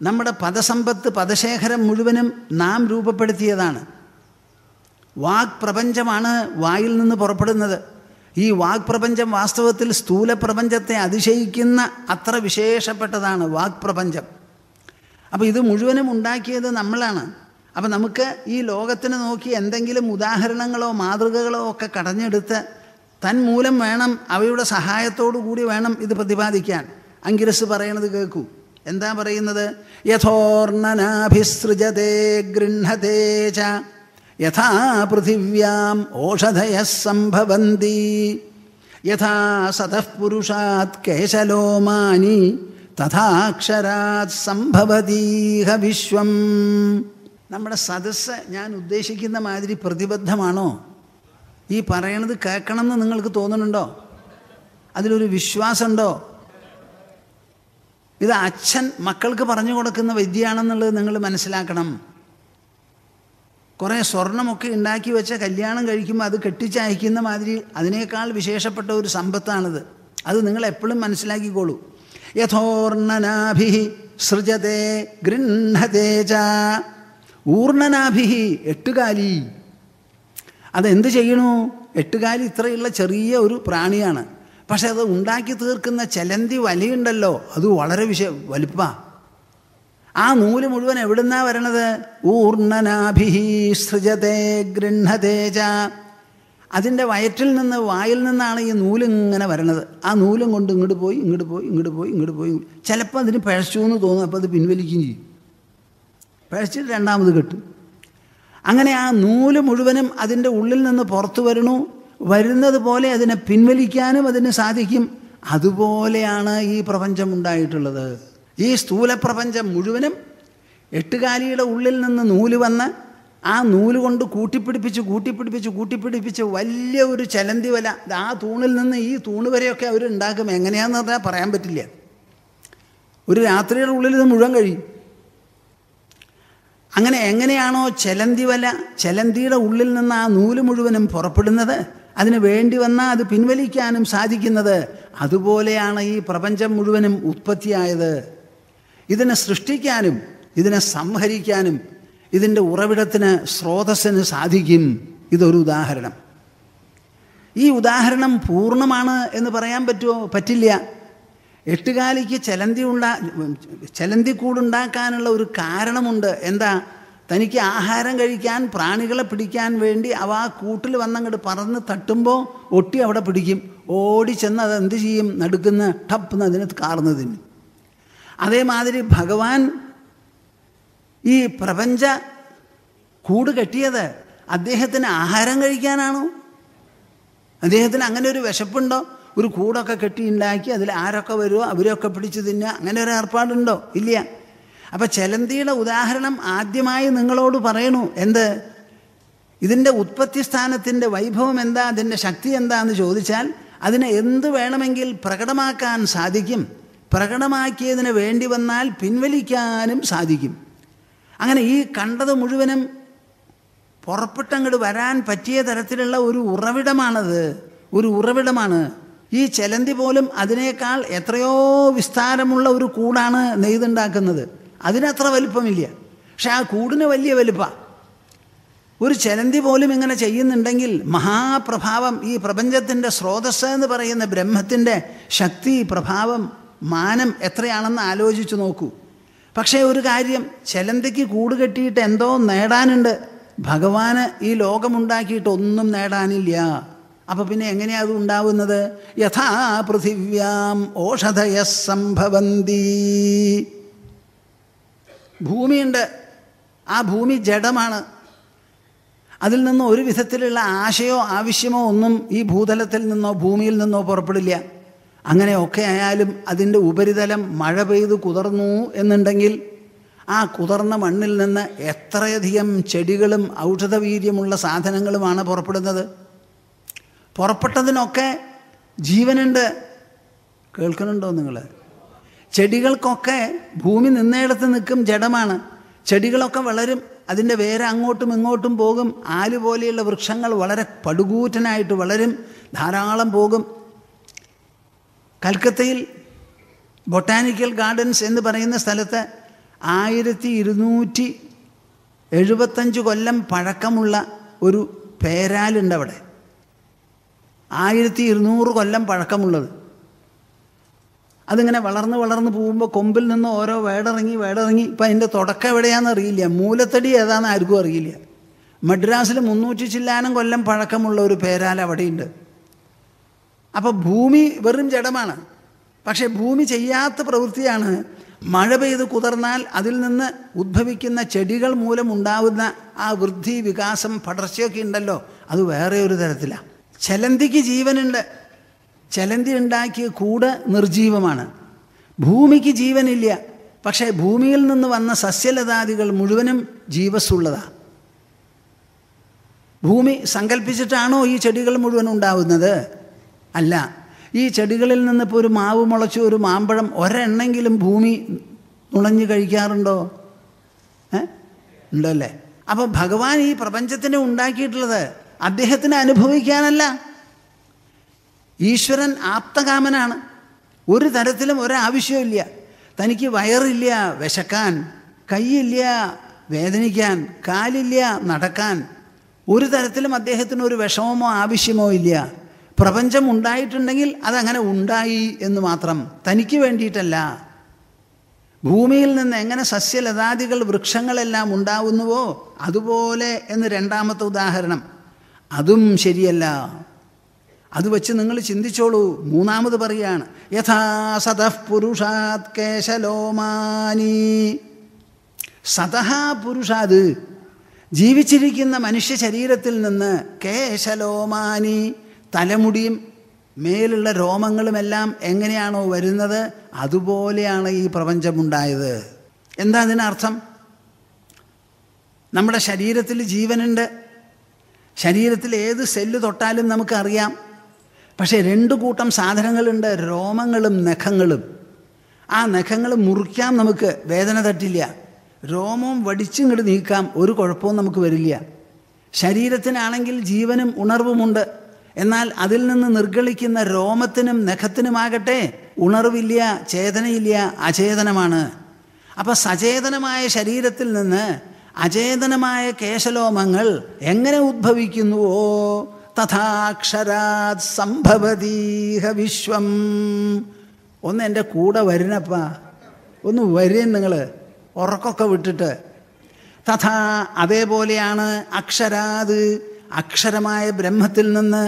നമ്മുടെ പദസമ്പത്ത്, പദശേഖരം മുഴുവനും നാം രൂപപ്പെടുത്തിയതാണ്. വാക് പ്രപഞ്ചമാണ് വായിൽ നിന്ന് പുറപ്പെടുന്നത്. ഈ വാക് പ്രപഞ്ചം വാസ്തവത്തിൽ സ്ഥൂല പ്രപഞ്ചത്തെ അതിശയിക്കുന്ന അത്ര വിശേഷപ്പെട്ടതാണ് വാക് പ്രപഞ്ചം. അപ്പോൾ ഇത് മുഴുവനും ഉണ്ടാക്കിയത് നമ്മളാണ്. അപ്പം നമുക്ക് ഈ ലോകത്തിന് നോക്കി എന്തെങ്കിലും ഉദാഹരണങ്ങളോ മാതൃകകളോ ഒക്കെ കടഞ്ഞെടുത്ത് തന്മൂലം വേണം, അവയുടെ സഹായത്തോടു കൂടി വേണം ഇത് പ്രതിപാദിക്കാൻ. അങ്കിരസ് പറയണത് കേൾക്കൂ. എന്താ പറയുന്നത്? യഥോർണനാഭിസൃജതേ ഗൃഹതേ ച യഥാ പൃഥിവ്യാം ഓഷധയഃ സംഭവന്തി യഥാ സതഃ പുരുഷാത് കേശലോമാനി തഥാക്ഷരാത് സംഭവതീഹ വിശ്വം. നമ്മുടെ സദസ്സ് ഞാൻ ഉദ്ദേശിക്കുന്ന മാതിരി പ്രതിബദ്ധമാണോ? ഈ പറയണത് കേൾക്കണമെന്ന് നിങ്ങൾക്ക് തോന്നുന്നുണ്ടോ? അതിലൊരു വിശ്വാസമുണ്ടോ? ഇത് അച്ഛൻ മക്കൾക്ക് പറഞ്ഞു കൊടുക്കുന്ന വിദ്യയാണെന്നുള്ളത് നിങ്ങൾ മനസ്സിലാക്കണം. കുറേ സ്വർണമൊക്കെ ഉണ്ടാക്കി വെച്ച കല്യാണം കഴിക്കുമ്പോൾ അത് കെട്ടിച്ചയക്കുന്ന മാതിരി അതിനേക്കാൾ വിശേഷപ്പെട്ട ഒരു സമ്പത്താണിത്. അത് നിങ്ങൾ എപ്പോഴും മനസ്സിലാക്കിക്കോളൂ. യഥോർണനാഭി സൃജതേ ഗൃഹതേ ച. ഊർണനാഭി, എട്ടുകാലി. അതെന്ത് ചെയ്യണു? എട്ടുകാലി ഇത്രയുള്ള ചെറിയ ഒരു പ്രാണിയാണ്. പക്ഷെ അത് ഉണ്ടാക്കി തീർക്കുന്ന ചെലന്തി വലയുണ്ടല്ലോ, അത് വളരെ വലിപ്പാണ്. ആ നൂല് മുഴുവൻ എവിടുന്നാ വരണത്? ഊർണനാഭി സൃജതേ ഗൃഹതേ ച. അതിൻ്റെ വയറ്റിൽ നിന്ന്, വായിൽ നിന്നാണ് ഈ നൂലിങ്ങനെ വരണത്. ആ നൂലും കൊണ്ട് ഇങ്ങോട്ട് പോയി ഇങ്ങോട്ട് പോയി ഇങ്ങോട്ട് പോയി ഇങ്ങോട്ട് പോയി. ചിലപ്പോൾ അതിന് പിഴച്ചു എന്ന് തോന്നും. അപ്പോൾ അത് പിൻവലിക്കുകയും ചെയ്യും. പിഴച്ചിട്ട് രണ്ടാമത് കെട്ടും. അങ്ങനെ ആ നൂല് മുഴുവനും അതിൻ്റെ ഉള്ളിൽ നിന്ന് പുറത്തു വരണു. വരുന്നത് പോലെ അതിനെ പിൻവലിക്കാനും അതിന് സാധിക്കും. അതുപോലെയാണ് ഈ പ്രപഞ്ചം ഉണ്ടായിട്ടുള്ളത്. ഈ സ്ഥൂല പ്രപഞ്ചം മുഴുവനും എട്ടുകാലിയുടെ ഉള്ളിൽ നിന്ന് നൂല് വന്ന് ആ നൂല് കൊണ്ട് കൂട്ടിപ്പിടിപ്പിച്ച് വലിയ ഒരു ചലന്തി വല, ആ തൂണിൽ നിന്ന് ഈ തൂണ് വരെയൊക്കെ അവർ ഉണ്ടാക്കും. എങ്ങനെയാണെന്ന് പറഞ്ഞാൽ പറയാൻ പറ്റില്ല. ഒരു രാത്രിയുടെ ഉള്ളിൽ ഇത് മുഴുവൻ കഴിയും. അങ്ങനെ എങ്ങനെയാണോ ചലന്തി വല, ചലന്തിയുടെ ഉള്ളിൽ നിന്ന് ആ നൂല് മുഴുവനും പുറപ്പെടുന്നത്, അതിന് വേണ്ടി വന്നാൽ അത് പിൻവലിക്കാനും സാധിക്കുന്നത്, അതുപോലെയാണ് ഈ പ്രപഞ്ചം മുഴുവനും ഉത്പത്തിയായത്. ഇതിനെ സൃഷ്ടിക്കാനും ഇതിനെ സംഹരിക്കാനും ഇതിൻ്റെ ഉറവിടത്തിന്, സ്രോതസ്സിന് സാധിക്കും. ഇതൊരു ഉദാഹരണം. ഈ ഉദാഹരണം പൂർണ്ണമാണ് എന്ന് പറയാൻ പറ്റുമോ? പറ്റില്ല. എട്ടുകാലിക്ക് ചലന്തിക്കൂടുണ്ടാക്കാനുള്ള ഒരു കാരണമുണ്ട്. എന്താ? തനിക്ക് ആഹാരം കഴിക്കാൻ, പ്രാണികളെ പിടിക്കാൻ വേണ്ടി അവ ആ കൂട്ടിൽ വന്നങ്ങോട്ട് പറന്ന് തട്ടുമ്പോൾ ഒട്ടി അവിടെ പിടിക്കും. ഓടിച്ചെന്ന് അത് എന്ത് ചെയ്യും? നടുക്കുന്ന ടപ്പെന്ന് അതിനെ കാർന്നതിന്. അതേമാതിരി ഭഗവാൻ ഈ പ്രപഞ്ച കൂട് കെട്ടിയത് അദ്ദേഹത്തിന് ആഹാരം കഴിക്കാനാണോ? അദ്ദേഹത്തിന് അങ്ങനെ ഒരു വിശപ്പുണ്ടോ? ഒരു കൂടൊക്കെ കെട്ടി ഉണ്ടാക്കി അതിൽ ആരൊക്കെ വരുമോ അവരൊക്കെ പിടിച്ച് തിന്നുക, അങ്ങനെ ഒരു ഏർപ്പാടുണ്ടോ? ഇല്ല. അപ്പം ചലന്തിയുടെ ഉദാഹരണം ആദ്യമായി നിങ്ങളോട് പറയണു. എന്ത്? ഇതിൻ്റെ ഉത്പത്തി സ്ഥാനത്തിൻ്റെ വൈഭവം എന്താ, അതിൻ്റെ ശക്തി എന്താന്ന് ചോദിച്ചാൽ അതിനെ എന്ത് വേണമെങ്കിൽ പ്രകടമാക്കാൻ സാധിക്കും. പ്രകടമാക്കിയതിന് വേണ്ടി വന്നാൽ പിൻവലിക്കാനും സാധിക്കും. അങ്ങനെ ഈ കണ്ടത് മുഴുവനും പുറപ്പെട്ടങ്ങോട്ട് വരാൻ പറ്റിയ തരത്തിലുള്ള ഒരു ഉറവിടമാണത്. ഒരു ഉറവിടമാണ്. ഈ ചലന്തി പോലും അതിനേക്കാൾ എത്രയോ വിസ്താരമുള്ള ഒരു കൂടാണ് നെയ്തുണ്ടാക്കുന്നത്. അതിനത്ര വലുപ്പമില്ല. പക്ഷെ ആ കൂടിന് വലിയ വലുപ്പമാണ്. ഒരു ചലന്തി പോലും ഇങ്ങനെ ചെയ്യുന്നുണ്ടെങ്കിൽ മഹാപ്രഭാവം, ഈ പ്രപഞ്ചത്തിൻ്റെ സ്രോതസ്സ് എന്ന് പറയുന്ന ബ്രഹ്മത്തിൻ്റെ ശക്തി, പ്രഭാവം, മാനം എത്രയാണെന്ന് ആലോചിച്ച് നോക്കൂ. പക്ഷേ ഒരു കാര്യം, ചലന്തിക്ക് കൂട് കെട്ടിയിട്ട് എന്തോ നേടാനുണ്ട്. ഭഗവാന് ഈ ലോകമുണ്ടാക്കിയിട്ട് ഒന്നും നേടാനില്ല. അപ്പം പിന്നെ എങ്ങനെയാണ് അത് ഉണ്ടാവുന്നത്? യഥാ പൃഥിവ്യാം ഓഷധയഃ സംഭവന്തി. ഭൂമിയുണ്ട്. ആ ഭൂമി ജഡമാണ്. അതിൽ നിന്ന് ഒരു വിധത്തിലുള്ള ആശയോ ആവശ്യമോ ഒന്നും ഈ ഭൂതലത്തിൽ നിന്നോ ഭൂമിയിൽ നിന്നോ പുറപ്പെടില്ല. അങ്ങനെയൊക്കെ ആയാലും അതിൻ്റെ ഉപരിതലം മഴ പെയ്ത് കുതിർന്നു എന്നുണ്ടെങ്കിൽ ആ കുതിർന്ന മണ്ണിൽ നിന്ന് എത്രയധികം ചെടികളും ഔഷധവീര്യമുള്ള സാധനങ്ങളുമാണ് പുറപ്പെടുന്നത്. പുറപ്പെട്ടതിനൊക്കെ ജീവനുണ്ട്. കേൾക്കുന്നുണ്ടോ നിങ്ങൾ? ചെടികൾക്കൊക്കെ ഭൂമി നിന്നയിടത്ത് നിൽക്കും, ജഡമാണ്. ചെടികളൊക്കെ വളരും. അതിൻ്റെ വേര് അങ്ങോട്ടും ഇങ്ങോട്ടും പോകും. ആല് പോലെയുള്ള വൃക്ഷങ്ങൾ വളരെ പടുകൂറ്റനായിട്ട് വളരും, ധാരാളം പോകും. കൽക്കത്തയിൽ ബൊട്ടാനിക്കൽ ഗാർഡൻസ് എന്ന് പറയുന്ന സ്ഥലത്ത് 1275 കൊല്ലം പഴക്കമുള്ള ഒരു പേരാലുണ്ട് അവിടെ. 1200 കൊല്ലം പഴക്കമുള്ളത്. അതിങ്ങനെ വളർന്ന് വളർന്ന് പോകുമ്പോൾ കൊമ്പിൽ നിന്ന് ഓരോ വേടിറങ്ങി. ഇപ്പം അതിൻ്റെ തുടക്കം എവിടെയാണെന്ന് അറിയില്ല, മൂലത്തടി ഏതാണെന്ന് ആർക്കും അറിയില്ല. മദ്രാസിൽ 300 ചില്ലാനം കൊല്ലം പഴക്കമുള്ള ഒരു പേരാൽ അവിടെയുണ്ട്. അപ്പോൾ ഭൂമി വെറും ജഡമാണ്. പക്ഷേ ഭൂമി ചെയ്യാത്ത പ്രവൃത്തിയാണ്. മഴ പെയ്ത് കുതിർന്നാൽ അതിൽ നിന്ന് ഉദ്ഭവിക്കുന്ന ചെടികൾ മൂലമുണ്ടാവുന്ന ആ വൃദ്ധി, വികാസം, പടർച്ചയൊക്കെ ഉണ്ടല്ലോ, അത് വേറെ ഒരു തരത്തിലാണ്. ചെലന്തിക്ക് ജീവനുണ്ട്. ചെലന്തി ഉണ്ടാക്കിയ കൂട് നിർജീവമാണ്. ഭൂമിക്ക് ജീവനില്ല. പക്ഷേ ഭൂമിയിൽ നിന്ന് വന്ന സസ്യലതാദികൾ മുഴുവനും ജീവസ്സുള്ളതാണ്. ഭൂമി സങ്കല്പിച്ചിട്ടാണോ ഈ ചെടികൾ മുഴുവൻ ഉണ്ടാവുന്നത്? അല്ല. ഈ ചെടികളിൽ നിന്നിപ്പോൾ ഒരു മാവ് മുളച്ചു, ഒരു മാമ്പഴം ഒരെണ്ണെങ്കിലും ഭൂമി നുണഞ്ഞു കഴിക്കാറുണ്ടോ? ഉണ്ടല്ലേ? അപ്പോൾ ഭഗവാൻ ഈ പ്രപഞ്ചത്തിനെ ഉണ്ടാക്കിയിട്ടുള്ളത് അദ്ദേഹത്തിന് അനുഭവിക്കാനല്ല. ഈശ്വരൻ ആപ്തകാമനാണ്. ഒരു തരത്തിലും ഒരാവശ്യമില്ല. തനിക്ക് വയറില്ല വിശക്കാൻ, കൈയില്ല വേദനിക്കാൻ, കാലില്ല നടക്കാൻ. ഒരു തരത്തിലും അദ്ദേഹത്തിന് ഒരു വിഷമമോ ആവശ്യമോ ഇല്ല. പ്രപഞ്ചം ഉണ്ടായിട്ടുണ്ടെങ്കിൽ അതങ്ങനെ ഉണ്ടായി എന്ന് മാത്രം, തനിക്ക് വേണ്ടിയിട്ടല്ല. ഭൂമിയിൽ നിന്ന് എങ്ങനെ സസ്യലതാദികൾ വൃക്ഷങ്ങളെല്ലാം ഉണ്ടാവുന്നുവോ അതുപോലെ എന്ന് രണ്ടാമത്തെ ഉദാഹരണം. അതും ശരിയല്ല. അത് വെച്ച് നിങ്ങൾ ചിന്തിച്ചോളൂ. മൂന്നാമത് പറയാണ്, യഥാ സതഃ പുരുഷാത് കേശലോമാനി. സതഃ പുരുഷാത്, ജീവിച്ചിരിക്കുന്ന മനുഷ്യ ശരീരത്തിൽ നിന്ന് കേശലോമാനി, തലമുടിയും മേലുള്ള രോമങ്ങളുമെല്ലാം എങ്ങനെയാണോ വരുന്നത് അതുപോലെയാണ് ഈ പ്രപഞ്ചമുണ്ടായത്. എന്താ അതിനർത്ഥം? നമ്മുടെ ശരീരത്തിൽ ജീവനുണ്ട്. ശരീരത്തിൽ ഏത് സെല്ല് തൊട്ടാലും നമുക്കറിയാം. പക്ഷേ 2 കൂട്ടം സാധനങ്ങളുണ്ട്, രോമങ്ങളും നഖങ്ങളും. ആ നഖങ്ങൾ മുറിക്കാം, നമുക്ക് വേദന തട്ടില്ല. രോമവും വടിച്ചിങ്ങോട്ട് നീക്കാം, ഒരു കുഴപ്പവും നമുക്ക് വരില്ല. ശരീരത്തിനാണെങ്കിൽ ജീവനും ഉണർവുമുണ്ട്. എന്നാൽ അതിൽ നിന്ന് നിർഗളിക്കുന്ന രോമത്തിനും നഖത്തിനുമാകട്ടെ ഉണർവില്ല, ചേതനയില്ല, അചേതനമാണ്. അപ്പം സചേതനമായ ശരീരത്തിൽ നിന്ന് അചേതനമായ കേശലോമങ്ങൾ എങ്ങനെ ഉദ്ഭവിക്കുന്നുവോ തഥാക്ഷരാത് സംഭവതീഹ വിശ്വം. ഒന്ന് എൻ്റെ കൂടെ വരുന്നപ്പാ, ഒന്ന് വരും നിങ്ങൾ ഉറക്കൊക്കെ വിട്ടിട്ട്. തഥാ, അതേപോലെയാണ് അക്ഷരാത്, അക്ഷരമായ ബ്രഹ്മത്തിൽ നിന്ന്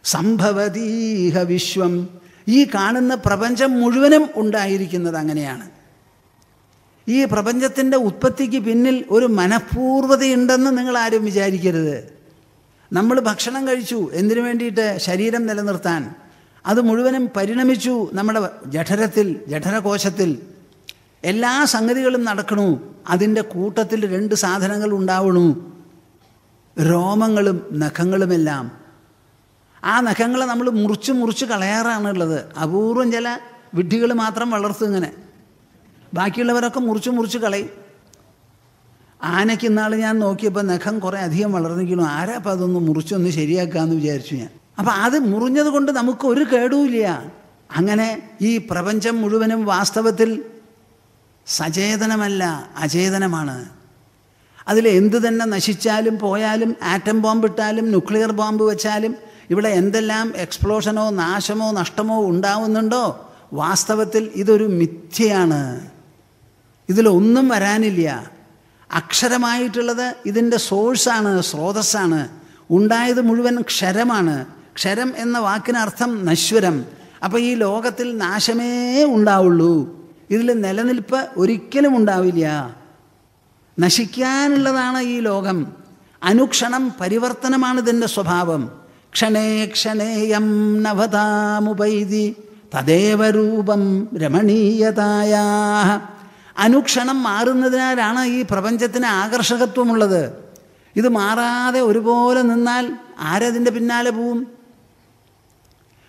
സംഭവതീഹ വിശ്വം, ഈ കാണുന്ന പ്രപഞ്ചം മുഴുവനും ഉണ്ടായിരിക്കുന്നത് അങ്ങനെയാണ്. ഈ പ്രപഞ്ചത്തിൻ്റെ ഉത്പത്തിക്ക് പിന്നിൽ ഒരു മനഃപൂർവ്വതയുണ്ടെന്ന് നിങ്ങൾ ആരും വിചാരിക്കരുത്. നമ്മൾ ഭക്ഷണം കഴിച്ചു എന്തിനു വേണ്ടിയിട്ട്? ശരീരം നിലനിർത്താൻ. അത് മുഴുവനും പരിണമിച്ചു നമ്മുടെ ജഠരത്തിൽ, ജഠരകോശത്തിൽ. എല്ലാ സംഗതികളും നടക്കണു. അതിൻ്റെ കൂട്ടത്തിൽ 2 സാധനങ്ങൾ ഉണ്ടാവണു, രോമങ്ങളും നഖങ്ങളുമെല്ലാം. ആ നഖങ്ങളെ നമ്മൾ മുറിച്ച് കളയാറാണുള്ളത്. അപൂർവം ചില വിഡ്ഢികൾ മാത്രം വളർത്തും ഇങ്ങനെ. ബാക്കിയുള്ളവരൊക്കെ മുറിച്ച് കളയും. ആനയ്ക്ക് ഇന്നാൾ ഞാൻ നോക്കിയപ്പോൾ നഖം കുറേ അധികം വളർന്നിരിക്കുന്നു. ആരാ അപ്പം അതൊന്ന് മുറിച്ചൊന്ന് ശരിയാക്കാമെന്ന് വിചാരിച്ചു ഞാൻ. അപ്പം അത് മുറിഞ്ഞത് കൊണ്ട് നമുക്കൊരു കേടുമില്ല. അങ്ങനെ ഈ പ്രപഞ്ചം മുഴുവനും വാസ്തവത്തിൽ സചേതനമല്ല, അചേതനമാണ്. അതിൽ എന്ത് തന്നെ നശിച്ചാലും പോയാലും, ആറ്റം ബോംബ് ഇട്ടാലും, ന്യൂക്ലിയർ ബോംബ് വെച്ചാലും, ഇവിടെ എന്തെല്ലാം എക്സ്പ്ലോഷനോ നാശമോ നഷ്ടമോ ഉണ്ടാവുന്നുണ്ടോ, വാസ്തവത്തിൽ ഇതൊരു മിഥ്യയാണ്. ഇതിലൊന്നും വരാനില്ല. അക്ഷരമായിട്ടുള്ളത് ഇതിൻ്റെ സോഴ്സാണ്, സ്രോതസ്സാണ്. ഉണ്ടായത് മുഴുവൻ ക്ഷരമാണ്. ക്ഷരം എന്ന വാക്കിനർത്ഥം നശ്വരം. അപ്പോൾ ഈ ലോകത്തിൽ നാശമേ ഉണ്ടാവുള്ളൂ. ഇതിൽ നിലനിൽപ്പ് ഒരിക്കലും ഉണ്ടാവില്ല. നശിക്കാനുള്ളതാണ് ഈ ലോകം. അനുക്ഷണം പരിവർത്തനമാണ് ഇതിൻ്റെ സ്വഭാവം. ക്ഷണേ ക്ഷണേയം നവതാമുപൈതി തദേവ രൂപം രമണീയതായാ. അനുക്ഷണം മാറുന്നതിനാലാണ് ഈ പ്രപഞ്ചത്തിന് ആകർഷകത്വമുള്ളത്. ഇത് മാറാതെ ഒരുപോലെ നിന്നാൽ ആരതിൻ്റെ പിന്നാലെ പോവും?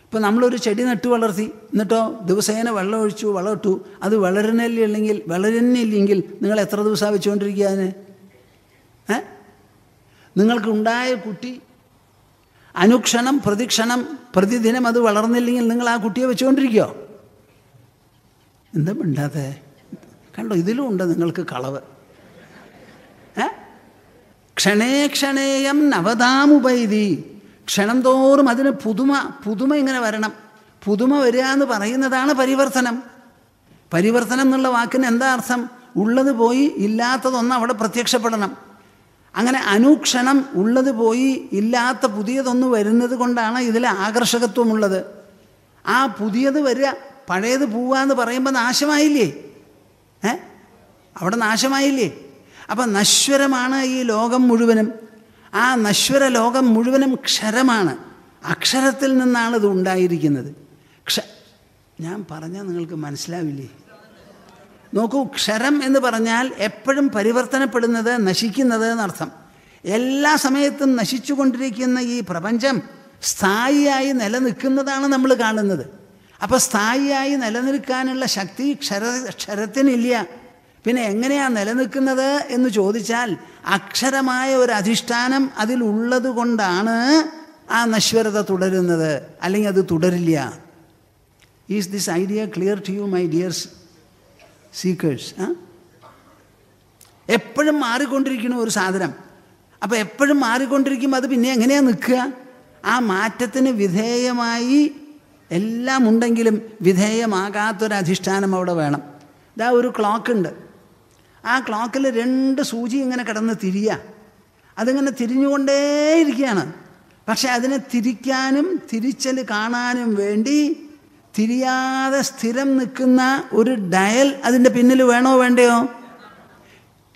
ഇപ്പം നമ്മളൊരു ചെടി നട്ടു വളർത്തി, എന്നിട്ടോ ദിവസേന വെള്ളം ഒഴിച്ചു, വളമിട്ടു, അത് വളരുന്നില്ലെങ്കിൽ നിങ്ങൾ എത്ര ദിവസമാണ് വെച്ചുകൊണ്ടിരിക്കുക? അതിന് നിങ്ങൾക്കുണ്ടായ കുട്ടി അനുക്ഷണം പ്രതിക്ഷണം പ്രതിദിനം അത് വളർന്നില്ലെങ്കിൽ നിങ്ങൾ ആ കുട്ടിയെ വെച്ചുകൊണ്ടിരിക്കുമോ? എന്താ മിണ്ടാതെ? കണ്ടോ, ഇതിലും ഉണ്ട് നിങ്ങൾക്ക് കളവ്. ക്ഷണേ ക്ഷണേയം നവതാമുപൈതി. ക്ഷണം തോറും അതിന് പുതുമ ഇങ്ങനെ വരണം. പുതുമ വരിക എന്ന് പറയുന്നതാണ് പരിവർത്തനം. പരിവർത്തനം എന്നുള്ള വാക്കിന് എന്താ അർത്ഥം? ഉള്ളത് പോയി ഇല്ലാത്തതൊന്ന് അവിടെ പ്രത്യക്ഷപ്പെടണം. അങ്ങനെ അനുക്ഷണം ഉള്ളത് പോയി ഇല്ലാത്ത പുതിയതൊന്ന് വരുന്നത് കൊണ്ടാണ് ഇതിൽ ആകർഷകത്വമുള്ളത്. ആ പുതിയത് വരിക, പഴയത് പോവുക എന്ന് പറയുമ്പോൾ നാശമായില്ലേ? അവിടെ നാശമായില്ലേ? അപ്പം നശ്വരമാണ് ഈ ലോകം മുഴുവനും. ആ നശ്വര ലോകം മുഴുവനും ക്ഷരമാണ്. അക്ഷരത്തിൽ നിന്നാണ് ഇത് ഉണ്ടായിരിക്കുന്നത്. ഞാൻ പറഞ്ഞാൽ നിങ്ങൾക്ക് മനസ്സിലാവില്ലേ? നോക്കൂ, ക്ഷരം എന്ന് പറഞ്ഞാൽ എപ്പോഴും പരിവർത്തനപ്പെടുന്നത്, നശിക്കുന്നത് എന്നർത്ഥം. എല്ലാ സമയത്തും നശിച്ചുകൊണ്ടിരിക്കുന്ന ഈ പ്രപഞ്ചം സ്ഥായിയായി നിലനിൽക്കുന്നതാണ് നമ്മൾ കാണുന്നത്. അപ്പോൾ സ്ഥായിയായി നിലനിൽക്കാനുള്ള ശക്തി ക്ഷരത്തിനില്ല. പിന്നെ എങ്ങനെയാണ് നിലനിൽക്കുന്നത് എന്ന് ചോദിച്ചാൽ അക്ഷരമായ ഒരു അധിഷ്ഠാനം അതിലുള്ളത് കൊണ്ടാണ് ആ നശ്വരത തുടരുന്നത്. അല്ലെങ്കിൽ അത് തുടരില്ല. Is this idea clear to you my dear seekers? എപ്പോഴും മാറിക്കൊണ്ടിരിക്കുന്ന ഒരു സാധനം. അപ്പോൾ എപ്പോഴും മാറിക്കൊണ്ടിരിക്കുമ്പോൾ അത് പിന്നെ എങ്ങനെയാണ് നിൽക്കുക? ആ മാറ്റത്തിന് വിധേയമായി എല്ലാം ഉണ്ടെങ്കിലും വിധേയമാകാത്തൊരധിഷ്ഠാനം അവിടെ വേണം. ഇതാ ഒരു ക്ലോക്കുണ്ട്. ആ ക്ലോക്കിൽ 2 സൂചി ഇങ്ങനെ കിടന്ന് തിരിയുക. അതിങ്ങനെ തിരിഞ്ഞുകൊണ്ടേയിരിക്കുകയാണ്. പക്ഷെ അതിനെ തിരിക്കാനും തിരിച്ചൽ കാണാനും വേണ്ടി തിരിയാതെ സ്ഥിരം നിൽക്കുന്ന ഒരു ഡയൽ അതിൻ്റെ പിന്നിൽ വേണോ വേണ്ടയോ?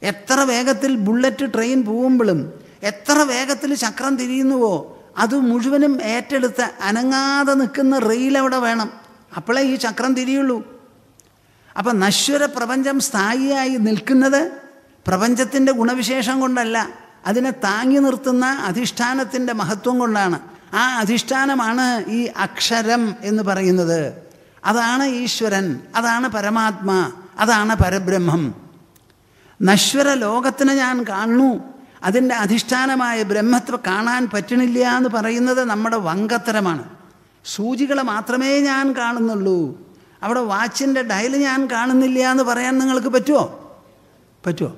എത്ര വേഗത്തിൽ ബുള്ളറ്റ് ട്രെയിൻ പോകുമ്പോഴും എത്ര വേഗത്തിൽ ചക്രം തിരിയുന്നുവോ അത് മുഴുവനും ഏറ്റെടുത്ത് അനങ്ങാതെ നിൽക്കുന്ന റെയിൽ അവിടെ വേണം. അപ്പോഴേ ഈ ചക്രം തിരിയുള്ളൂ. അപ്പം നശ്വര പ്രപഞ്ചം സ്ഥായിയായി നിൽക്കുന്നത് പ്രപഞ്ചത്തിൻ്റെ ഗുണവിശേഷം കൊണ്ടല്ല, അതിനെ താങ്ങി നിർത്തുന്ന അധിഷ്ഠാനത്തിൻ്റെ മഹത്വം കൊണ്ടാണ്. ആ അധിഷ്ഠാനമാണ് ഈ അക്ഷരം എന്ന് പറയുന്നത്. അതാണ് ഈശ്വരൻ, അതാണ് പരമാത്മാ, അതാണ് പരബ്രഹ്മം. നശ്വര ലോകത്തിനെ ഞാൻ കാണുന്നു, അതിൻ്റെ അധിഷ്ഠാനമായ ബ്രഹ്മത്തെ കാണാൻ പറ്റണില്ല എന്ന് പറയുന്നത് നമ്മുടെ വങ്കത്തരമാണ്. സൂചികളെ മാത്രമേ ഞാൻ കാണുന്നുള്ളൂ, അവിടെ വാച്ചിൻ്റെ ഡയൽ ഞാൻ കാണുന്നില്ല എന്ന് പറയാൻ നിങ്ങൾക്ക് പറ്റുമോ? പറ്റുമോ?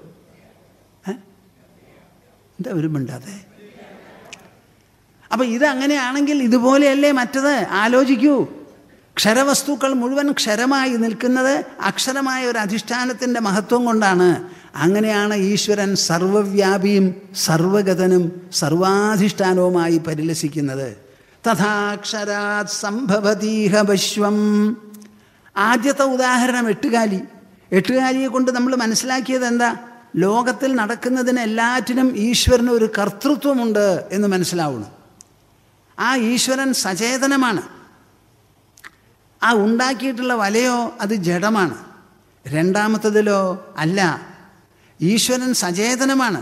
എന്താ ഒരു മിണ്ടാതെ? അപ്പം ഇതങ്ങനെയാണെങ്കിൽ ഇതുപോലെയല്ലേ മറ്റത്? ആലോചിക്കൂ. ക്ഷരവസ്തുക്കൾ മുഴുവൻ ക്ഷരമായി നിൽക്കുന്നത് അക്ഷരമായ ഒരു അധിഷ്ഠാനത്തിൻ്റെ മഹത്വം കൊണ്ടാണ്. അങ്ങനെയാണ് ഈശ്വരൻ സർവവ്യാപിയും സർവഗതനും സർവാധിഷ്ഠാനവുമായി പരിലസിക്കുന്നത്. തഥാക്ഷരാത് സംഭവതീഹ വിശ്വം. ആദ്യത്തെ ഉദാഹരണം എട്ടുകാലിയെ കൊണ്ട് നമ്മൾ മനസ്സിലാക്കിയത് എന്താ? ലോകത്തിൽ നടക്കുന്നതിന് എല്ലാറ്റിനും ഈശ്വരന് ഒരു കർത്തൃത്വമുണ്ട് എന്ന് മനസ്സിലാവുന്നു. ആ ഈശ്വരൻ സചേതനമാണ്. ആ ഉണ്ടാക്കിയിട്ടുള്ള വലയോ അത് ജഡമാണ്. രണ്ടാമത്തതിലോ അല്ല, ഈശ്വരൻ സചേതനമാണ്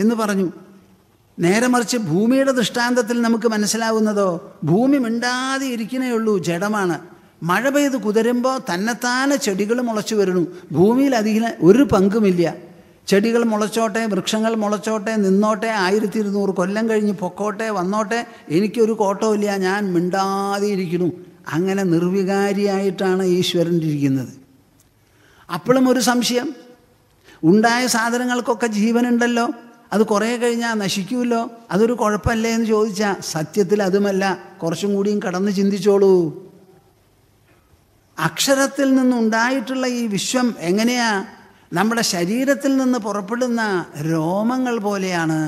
എന്ന് പറഞ്ഞു. നേരെ മറിച്ച് ഭൂമിയുടെ ദൃഷ്ടാന്തത്തിൽ നമുക്ക് മനസ്സിലാവുന്നതോ ഭൂമി മിണ്ടാതെ ഇരിക്കുന്നേ ഉള്ളൂ, ജഡമാണ്. മഴ പെയ്ത് കുതിരുമ്പോൾ തന്നെത്താനെ ചെടികൾ മുളച്ചു വരുന്നു. ഭൂമിയിൽ അധികം ഒരു പങ്കുമില്ല. ചെടികൾ മുളച്ചോട്ടെ, വൃക്ഷങ്ങൾ മുളച്ചോട്ടെ, നിന്നോട്ടെ, 1200 കൊല്ലം കഴിഞ്ഞ് പൊക്കോട്ടെ, വന്നോട്ടെ, എനിക്കൊരു കോട്ടമില്ല, ഞാൻ മിണ്ടാതെ ഇരിക്കുന്നു. അങ്ങനെ നിർവികാരിയായിട്ടാണ് ഈശ്വരൻ ഇരിക്കുന്നത്. അപ്പോഴും ഒരു സംശയം, ഉണ്ടായ സാധനങ്ങൾക്കൊക്കെ ജീവനുണ്ടല്ലോ, അത് കുറേ കഴിഞ്ഞാൽ നശിക്കുമല്ലോ, അതൊരു കുഴപ്പമല്ലേ എന്ന് ചോദിച്ചാൽ സത്യത്തിൽ അതുമല്ല. കുറച്ചും കൂടിയും കടന്ന് ചിന്തിച്ചോളൂ. അക്ഷരത്തിൽ നിന്നുണ്ടായിട്ടുള്ള ഈ വിശ്വം എങ്ങനെയാ? നമ്മുടെ ശരീരത്തിൽ നിന്ന് പുറപ്പെടുന്ന രോമങ്ങൾ പോലെയാണ്.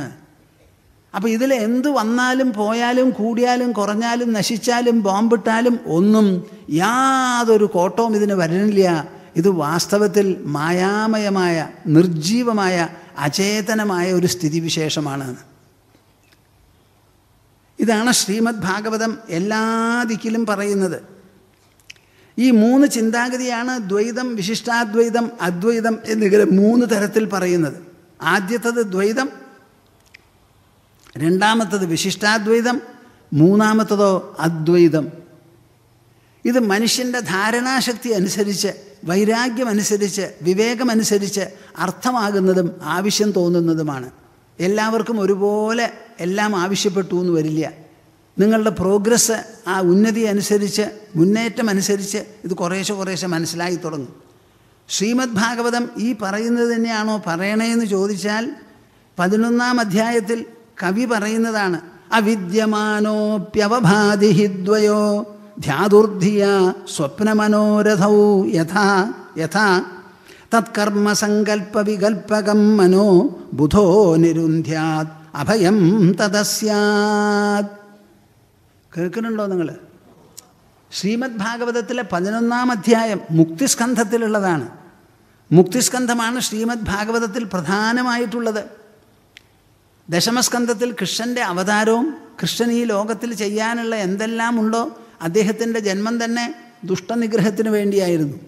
അപ്പോൾ ഇതിൽ എന്ത് വന്നാലും പോയാലും കൂടിയാലും കുറഞ്ഞാലും നശിച്ചാലും ബോംബിട്ടാലും ഒന്നും യാതൊരു കോട്ടവും ഇതിന് വരണില്ല. ഇത് വാസ്തവത്തിൽ മായാമയമായ നിർജീവമായ അചേതനമായ ഒരു സ്ഥിതിവിശേഷമാണ്. ഇതാണ് ശ്രീമദ് ഭാഗവതം എല്ലാ ദിക്കിലും പറയുന്നത്. ഈ 3 ചിന്താഗതിയാണ് ദ്വൈതം, വിശിഷ്ടാദ്വൈതം, അദ്വൈതം എന്നിങ്ങനെ 3 തരത്തിൽ പറയുന്നത്. ആദ്യത്തത് ദ്വൈതം, രണ്ടാമത്തത് വിശിഷ്ടാദ്വൈതം, മൂന്നാമത്തതോ അദ്വൈതം. ഇത് മനുഷ്യൻ്റെ ധാരണാശക്തി അനുസരിച്ച്, വൈരാഗ്യമനുസരിച്ച്, വിവേകമനുസരിച്ച് അർത്ഥമാകുന്നതും ആവശ്യം തോന്നുന്നതുമാണ്. എല്ലാവർക്കും ഒരുപോലെ എല്ലാം ആവശ്യപ്പെട്ടു എന്ന് വരില്ല. നിങ്ങളുടെ പ്രോഗ്രസ്, ആ ഉന്നതി അനുസരിച്ച്, മുന്നേറ്റം അനുസരിച്ച് ഇത് കുറേശ്ശെ മനസ്സിലായി തുടങ്ങും. ശ്രീമദ് ഭാഗവതം ഈ പറയുന്നത് തന്നെയാണോ പറയണേന്ന് ചോദിച്ചാൽ 11-ാം അധ്യായത്തിൽ കവി പറയുന്നതാണ്. അവിദ്യമാനോപ്യവഭാതി ദ്വയോ ധ്യാതുർധിയ സ്വപ്നമനോരഥൗ യഥാ യഥാ തത്കർമ്മ സങ്കൽപ്പ വികൽപ്പകം മനോ ബുധോ നിരുന്ധ്യാത് അഭയം തദസ്യാത്. കേൾക്കുന്നുണ്ടോ നിങ്ങൾ? ശ്രീമദ് ഭാഗവതത്തിലെ 11-ാം അധ്യായം മുക്തിസ്കന്ധത്തിലുള്ളതാണ്. മുക്തിസ്കന്ധമാണ് ശ്രീമദ് ഭാഗവതത്തിൽ പ്രധാനമായിട്ടുള്ളത്. ദശമസ്കന്ധത്തിൽ കൃഷ്ണൻ്റെ അവതാരവും കൃഷ്ണൻ ഈ ലോകത്തിൽ ചെയ്യാനുള്ള എന്തെല്ലാം ഉണ്ടോ, അദ്ദേഹത്തിൻ്റെ ജന്മം തന്നെ ദുഷ്ടനിഗ്രഹത്തിന് വേണ്ടിയായിരുന്നു.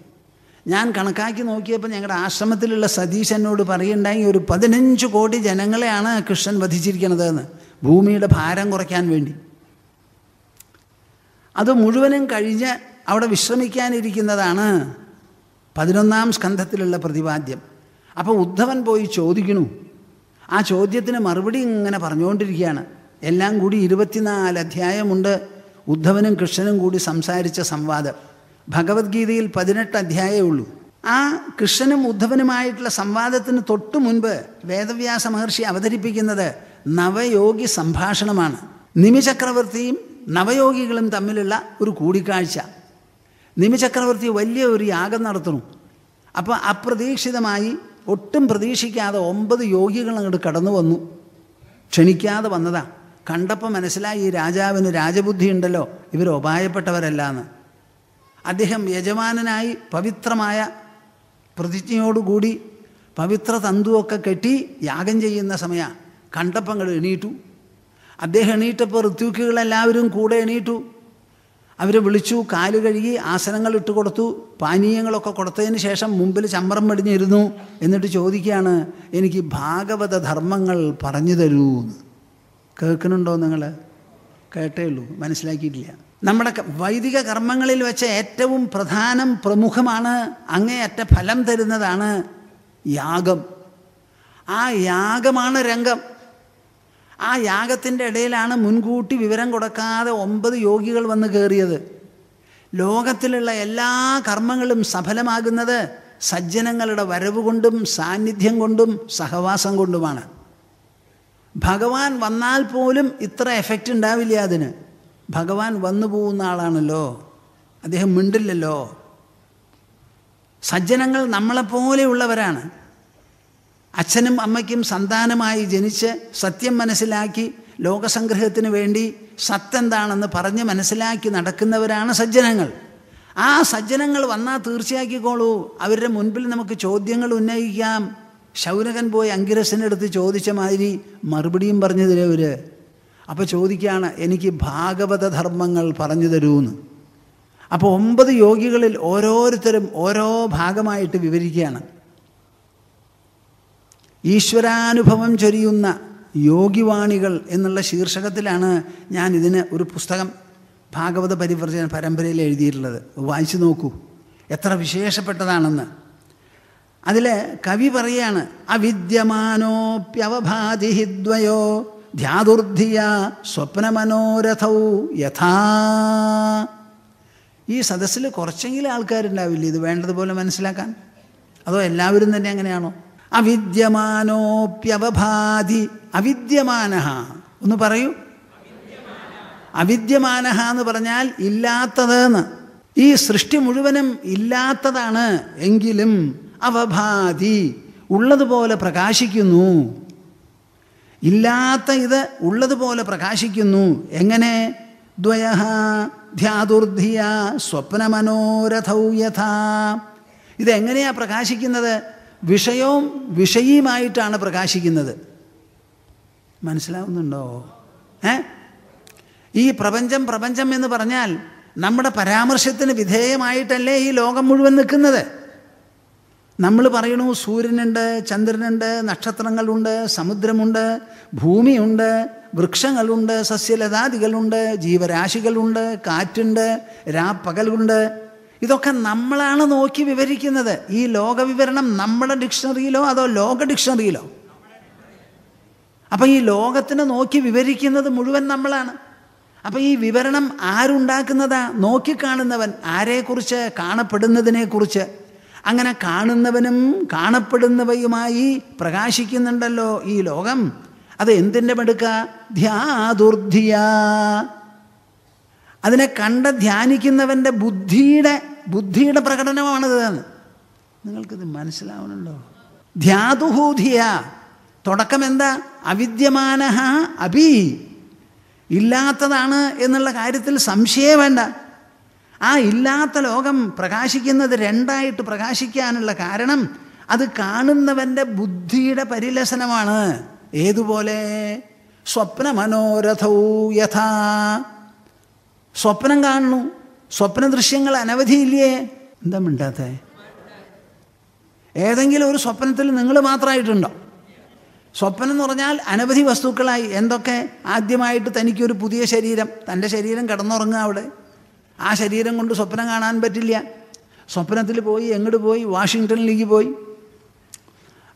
ഞാൻ കണക്കാക്കി നോക്കിയപ്പോൾ ഞങ്ങളുടെ ആശ്രമത്തിലുള്ള സതീശ് എന്നോട് പറയുണ്ടായി, ഒരു 15 കോടി ജനങ്ങളെയാണ് കൃഷ്ണൻ വധിച്ചിരിക്കണതെന്ന്, ഭൂമിയുടെ ഭാരം കുറയ്ക്കാൻ വേണ്ടി. അത് മുഴുവനും കഴിഞ്ഞ് അവിടെ വിശ്രമിക്കാനിരിക്കുന്നതാണ് 11-ാം സ്കന്ധത്തിലുള്ള പ്രതിപാദ്യം. അപ്പോൾ ഉദ്ധവൻ പോയി ചോദിക്കണു. ആ ചോദ്യത്തിന് മറുപടി ഇങ്ങനെ പറഞ്ഞുകൊണ്ടിരിക്കുകയാണ്. എല്ലാം കൂടി 24 അധ്യായമുണ്ട്. ഉദ്ധവനും കൃഷ്ണനും കൂടി സംസാരിച്ച സംവാദം. ഭഗവത്ഗീതയിൽ 18 അധ്യായമേ ഉള്ളൂ. ആ കൃഷ്ണനും ഉദ്ധവനുമായിട്ടുള്ള സംവാദത്തിന് തൊട്ടു മുൻപ് വേദവ്യാസ മഹർഷി അവതരിപ്പിക്കുന്നത് നവയോഗി സംഭാഷണമാണ്. നിമിചക്രവർത്തിയും നവയോഗികളും തമ്മിലുള്ള ഒരു കൂടിക്കാഴ്ച. നിമിചക്രവർത്തി വലിയ ഒരു യാഗം നടത്തുന്നു. അപ്പോൾ അപ്രതീക്ഷിതമായി, ഒട്ടും പ്രതീക്ഷിക്കാതെ 9 യോഗികൾ അങ്ങോട്ട് കടന്നു വന്നു. ക്ഷണിക്കാതെ വന്നതാ. കണ്ടപ്പോൾ മനസ്സിലായി ഈ രാജാവിന് രാജബുദ്ധി ഉണ്ടല്ലോ, ഇവർ ഉപായപ്പെട്ടവരല്ലാന്ന്. അദ്ദേഹം യജമാനനായി പവിത്രമായ പ്രതിജ്ഞയോടുകൂടി പവിത്ര തന്തുവൊക്കെ കെട്ടി യാഗം ചെയ്യുന്ന സമയമാണ്. കണ്ടപ്പം അങ്ങോട്ട് എണീറ്റു. അദ്ദേഹം എണീറ്റപ്പോൾ ഋത്വിക്കുകളെല്ലാവരും കൂടെ എണീറ്റു. അവരെ വിളിച്ചു, കാല് കഴുകി ആസനങ്ങൾ ഇട്ട് കൊടുത്തു, പാനീയങ്ങളൊക്കെ കൊടുത്തതിന് ശേഷം മുമ്പിൽ ചമ്പരം പടിഞ്ഞിരുന്നു. എന്നിട്ട് ചോദിക്കുകയാണ്, എനിക്ക് ഭാഗവത ധർമ്മങ്ങൾ പറഞ്ഞു തരൂ. കേൾക്കുന്നുണ്ടോ നിങ്ങൾ? കേട്ടേ ഉള്ളൂ, മനസ്സിലാക്കിയിട്ടില്ല. നമ്മുടെ വൈദിക കർമ്മങ്ങളിൽ വെച്ച് ഏറ്റവും പ്രമുഖമാണ്, അങ്ങേയറ്റ ഫലം തരുന്നതാണ് യാഗം. ആ യാഗമാണ് രംഗം. ആ യാഗത്തിൻ്റെ ഇടയിലാണ് മുൻകൂട്ടി വിവരം കൊടുക്കാതെ 9 യോഗികൾ വന്ന് കയറിയത്. ലോകത്തിലുള്ള എല്ലാ കർമ്മങ്ങളും സഫലമാകുന്നത് സജ്ജനങ്ങളുടെ വരവ് കൊണ്ടും സാന്നിധ്യം കൊണ്ടും സഹവാസം കൊണ്ടുമാണ്. ഭഗവാൻ വന്നാൽ പോലും ഇത്ര എഫക്റ്റ് ഉണ്ടാവില്ല അതിന്. ഭഗവാൻ വന്നു പോകുന്ന ആളാണല്ലോ, അദ്ദേഹം മിണ്ടില്ലല്ലോ. സജ്ജനങ്ങൾ നമ്മളെപ്പോലെയുള്ളവരാണ്. അച്ഛനും അമ്മയ്ക്കും സന്താനമായി ജനിച്ച് സത്യം മനസ്സിലാക്കി ലോകസംഗ്രഹത്തിന് വേണ്ടി സത്തെന്താണെന്ന് പറഞ്ഞ് മനസ്സിലാക്കി നടക്കുന്നവരാണ് സജ്ജനങ്ങൾ. ആ സജ്ജനങ്ങൾ വന്നാൽ തീർച്ചയാക്കിക്കോളൂ, അവരുടെ മുൻപിൽ നമുക്ക് ചോദ്യങ്ങൾ ഉന്നയിക്കാം. ശൗനകൻ പോയി അങ്കിരസനെടുത്ത് ചോദിച്ച മാതിരി മറുപടിയും പറഞ്ഞു തരവർ. അപ്പോൾ ചോദിക്കുകയാണ്, എനിക്ക് ഭാഗവത ധർമ്മങ്ങൾ പറഞ്ഞു തരൂന്ന്. അപ്പോൾ 9 യോഗികളിൽ ഓരോരുത്തരും ഓരോ ഭാഗമായിട്ട് വിവരിക്കുകയാണ്. ഈശ്വരാനുഭവം ചൊരിയുന്ന യോഗിവാണികൾ എന്നുള്ള ശീർഷകത്തിലാണ് ഞാൻ ഇതിന് ഒരു പുസ്തകം ഭാഗവത പരിവർജന പരമ്പരയിൽ എഴുതിയിട്ടുള്ളത്. വായിച്ചു നോക്കൂ എത്ര വിശേഷപ്പെട്ടതാണെന്ന്. അതിൽ കവി പറയാണ്, അവിദ്യമാനോപ്യവഭാതി ദ്വയോ ധ്യാതുർധിയ സ്വപ്നമനോരഥൗ യഥാ. ഈ സദസ്സിൽ കുറച്ചെങ്കിലും ആൾക്കാരുണ്ടാവില്ലേ ഇത് വേണ്ടതുപോലെ മനസ്സിലാക്കാൻ? അതോ എല്ലാവരും തന്നെ അങ്ങനെയാണോ? അവിദ്യമാനോപ്യവഭാതി. അവിദ്യമാനഃ ഒന്ന് പറയൂ. അവിദ്യമാനഃ എന്ന് പറഞ്ഞാൽ ഇല്ലാത്തതെന്ന്. ഈ സൃഷ്ടി മുഴുവനും ഇല്ലാത്തതാണ്, എങ്കിലും അവഭാതി ഉള്ളതുപോലെ പ്രകാശിക്കുന്നു. ഇല്ലാത്ത ഇത് ഉള്ളതുപോലെ പ്രകാശിക്കുന്നു. എങ്ങനെ? ദ്വയഃ ധ്യാതുർധിയ സ്വപ്നമനോരഥൗ യഥാ. ഇതെങ്ങനെയാണ് പ്രകാശിക്കുന്നത്? വിഷയവും വിഷയിയുമായിട്ടാണ് പ്രകാശിക്കുന്നത്. മനസ്സിലാവുന്നുണ്ടോ? ഈ പ്രപഞ്ചം എന്ന് പറഞ്ഞാൽ നമ്മുടെ പരാമർശത്തിന് വിധേയമായിട്ടല്ലേ ഈ ലോകം മുഴുവൻ നിൽക്കുന്നത്. നമ്മൾ പറയണു സൂര്യനുണ്ട്, ചന്ദ്രനുണ്ട്, നക്ഷത്രങ്ങളുണ്ട്, സമുദ്രമുണ്ട്, ഭൂമിയുണ്ട്, വൃക്ഷങ്ങളുണ്ട്, സസ്യലതാദികളുണ്ട്, ജീവരാശികളുണ്ട്, കാറ്റുണ്ട്, രാപ്പകലുണ്ട്. ഇതൊക്കെ നമ്മളാണ് നോക്കി വിവരിക്കുന്നത്. ഈ ലോകവിവരണം നമ്മുടെ ഡിക്ഷണറിയിലോ അതോ ലോക ഡിക്ഷണറിയിലോ? അപ്പം ഈ ലോകത്തിനെ നോക്കി വിവരിക്കുന്നത് മുഴുവൻ നമ്മളാണ്. അപ്പം ഈ വിവരണം ആരുണ്ടാക്കുന്നതാ? നോക്കിക്കാണുന്നവൻ. ആരെക്കുറിച്ച്? കാണപ്പെടുന്നതിനെക്കുറിച്ച്. അങ്ങനെ കാണുന്നവനും കാണപ്പെടുന്നവയുമായി പ്രകാശിക്കുന്നുണ്ടല്ലോ ഈ ലോകം. അത് എന്തിൻ്റെ മെടുക്ക? ധ്യാതുർധിയ. അതിനെ കണ്ട് ധ്യാനിക്കുന്നവൻ്റെ ബുദ്ധിയുടെ പ്രകടനമാണിത്. നിങ്ങൾക്കിത് മനസ്സിലാവണല്ലോ. ധ്യാതുഹൂധിയ. തുടക്കം എന്താ? അവിദ്യമാനഃ അപി. ഇല്ലാത്തതാണ് എന്നുള്ള കാര്യത്തിൽ സംശയം വേണ്ട. ആ ഇല്ലാത്ത ലോകം പ്രകാശിക്കുന്നത് രണ്ടായിട്ട് പ്രകാശിക്കാനുള്ള കാരണം അത് കാണുന്നവൻ്റെ ബുദ്ധിയുടെ പരിലസനമാണ്. ഏതുപോലെ? സ്വപ്ന മനോരഥൗ യഥാ. സ്വപ്നം കാണുന്നു. സ്വപ്ന ദൃശ്യങ്ങൾ അനവധിയില്ലേ? എന്താ മിണ്ടാത്തേ? ഏതെങ്കിലും ഒരു സ്വപ്നത്തിൽ നിങ്ങൾ മാത്രമായിട്ടുണ്ടോ? സ്വപ്നം എന്ന് പറഞ്ഞാൽ അനവധി വസ്തുക്കളായി. എന്തൊക്കെ? ആദ്യമായിട്ട് തനിക്കൊരു പുതിയ ശരീരം, തൻ്റെ ശരീരം കിടന്നുറങ്ങുക അവിടെ. ആ ശരീരം കൊണ്ട് സ്വപ്നം കാണാൻ പറ്റില്ല. സ്വപ്നത്തിൽ പോയി. എങ്ങോട്ട് പോയി? വാഷിങ്ടണിലേക്ക് പോയി.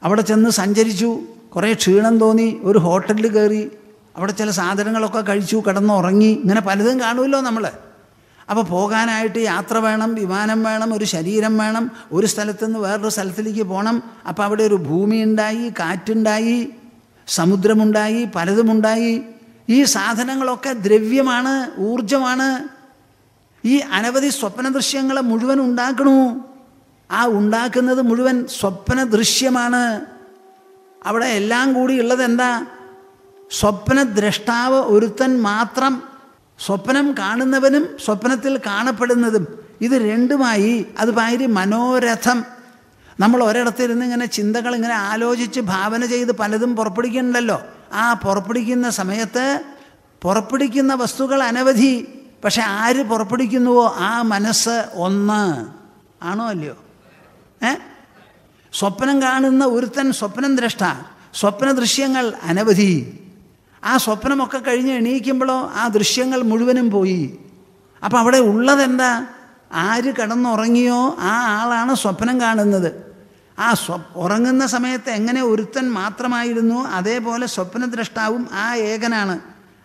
അവിടെ ചെന്ന് സഞ്ചരിച്ചു. കുറേ ക്ഷീണം തോന്നി. ഒരു ഹോട്ടലിൽ കയറി. അവിടെ ചില സാധനങ്ങളൊക്കെ കഴിച്ചു, കിടന്നുറങ്ങി. ഇങ്ങനെ പലതും കാണുമല്ലോ നമ്മൾ. അപ്പോൾ പോകാനായിട്ട് യാത്ര വേണം, വിമാനം വേണം, ഒരു ശരീരം വേണം, ഒരു സ്ഥലത്തു നിന്ന് വേറൊരു സ്ഥലത്തിലേക്ക് പോകണം. അപ്പോൾ അവിടെ ഒരു ഭൂമി ഉണ്ടായി, കാറ്റുണ്ടായി, സമുദ്രമുണ്ടായി, പലതുമുണ്ടായി. ഈ സാധനങ്ങളൊക്കെ ദ്രവ്യമാണ്, ഊർജമാണ്. ഈ അനവധി സ്വപ്ന ദൃശ്യങ്ങളെ മുഴുവൻ ഉണ്ടാക്കണു. ആ ഉണ്ടാക്കുന്നത് മുഴുവൻ സ്വപ്ന ദൃശ്യമാണ്. അവിടെ എല്ലാം കൂടി ഉള്ളത് എന്താ? സ്വപ്നദ്രഷ്ടാവ് ഒരുത്തൻ മാത്രം. സ്വപ്നം കാണുന്നവനും സ്വപ്നത്തിൽ കാണപ്പെടുന്നതും ഇത് രണ്ടുമായി. അത് പാരി മനോരഥം. നമ്മൾ ഒരിടത്തിരുന്ന് ഇങ്ങനെ ചിന്തകൾ ഇങ്ങനെ ആലോചിച്ച് ഭാവന ചെയ്ത് പലതും പുറപ്പെടുക്കുന്നുണ്ടല്ലോ. ആ പുറപ്പെടുക്കുന്ന സമയത്ത് പുറപ്പെടുക്കുന്ന വസ്തുക്കൾ അനവധി. പക്ഷെ ആര് പുറപ്പെടുക്കുന്നുവോ ആ മനസ്സ് ഒന്ന്. ആണോ അല്ലയോ? സ്വപ്നം കാണുന്ന ഒരുത്തൻ സ്വപ്നം ദ്രഷ്ട. സ്വപ്ന ദൃശ്യങ്ങൾ അനവധി. ആ സ്വപ്നമൊക്കെ കഴിഞ്ഞ് എണീക്കുമ്പോഴോ ആ ദൃശ്യങ്ങൾ മുഴുവനും പോയി. അപ്പം അവിടെ ഉള്ളതെന്താ? ആര് കിടന്നുറങ്ങിയോ ആ ആളാണ് സ്വപ്നം കാണുന്നത്. ആ ഉറങ്ങുന്ന സമയത്ത് എങ്ങനെ ഒരുത്തൻ മാത്രമായിരുന്നു അതേപോലെ സ്വപ്നദ്രഷ്ടാവും ആ ഏകനാണ്.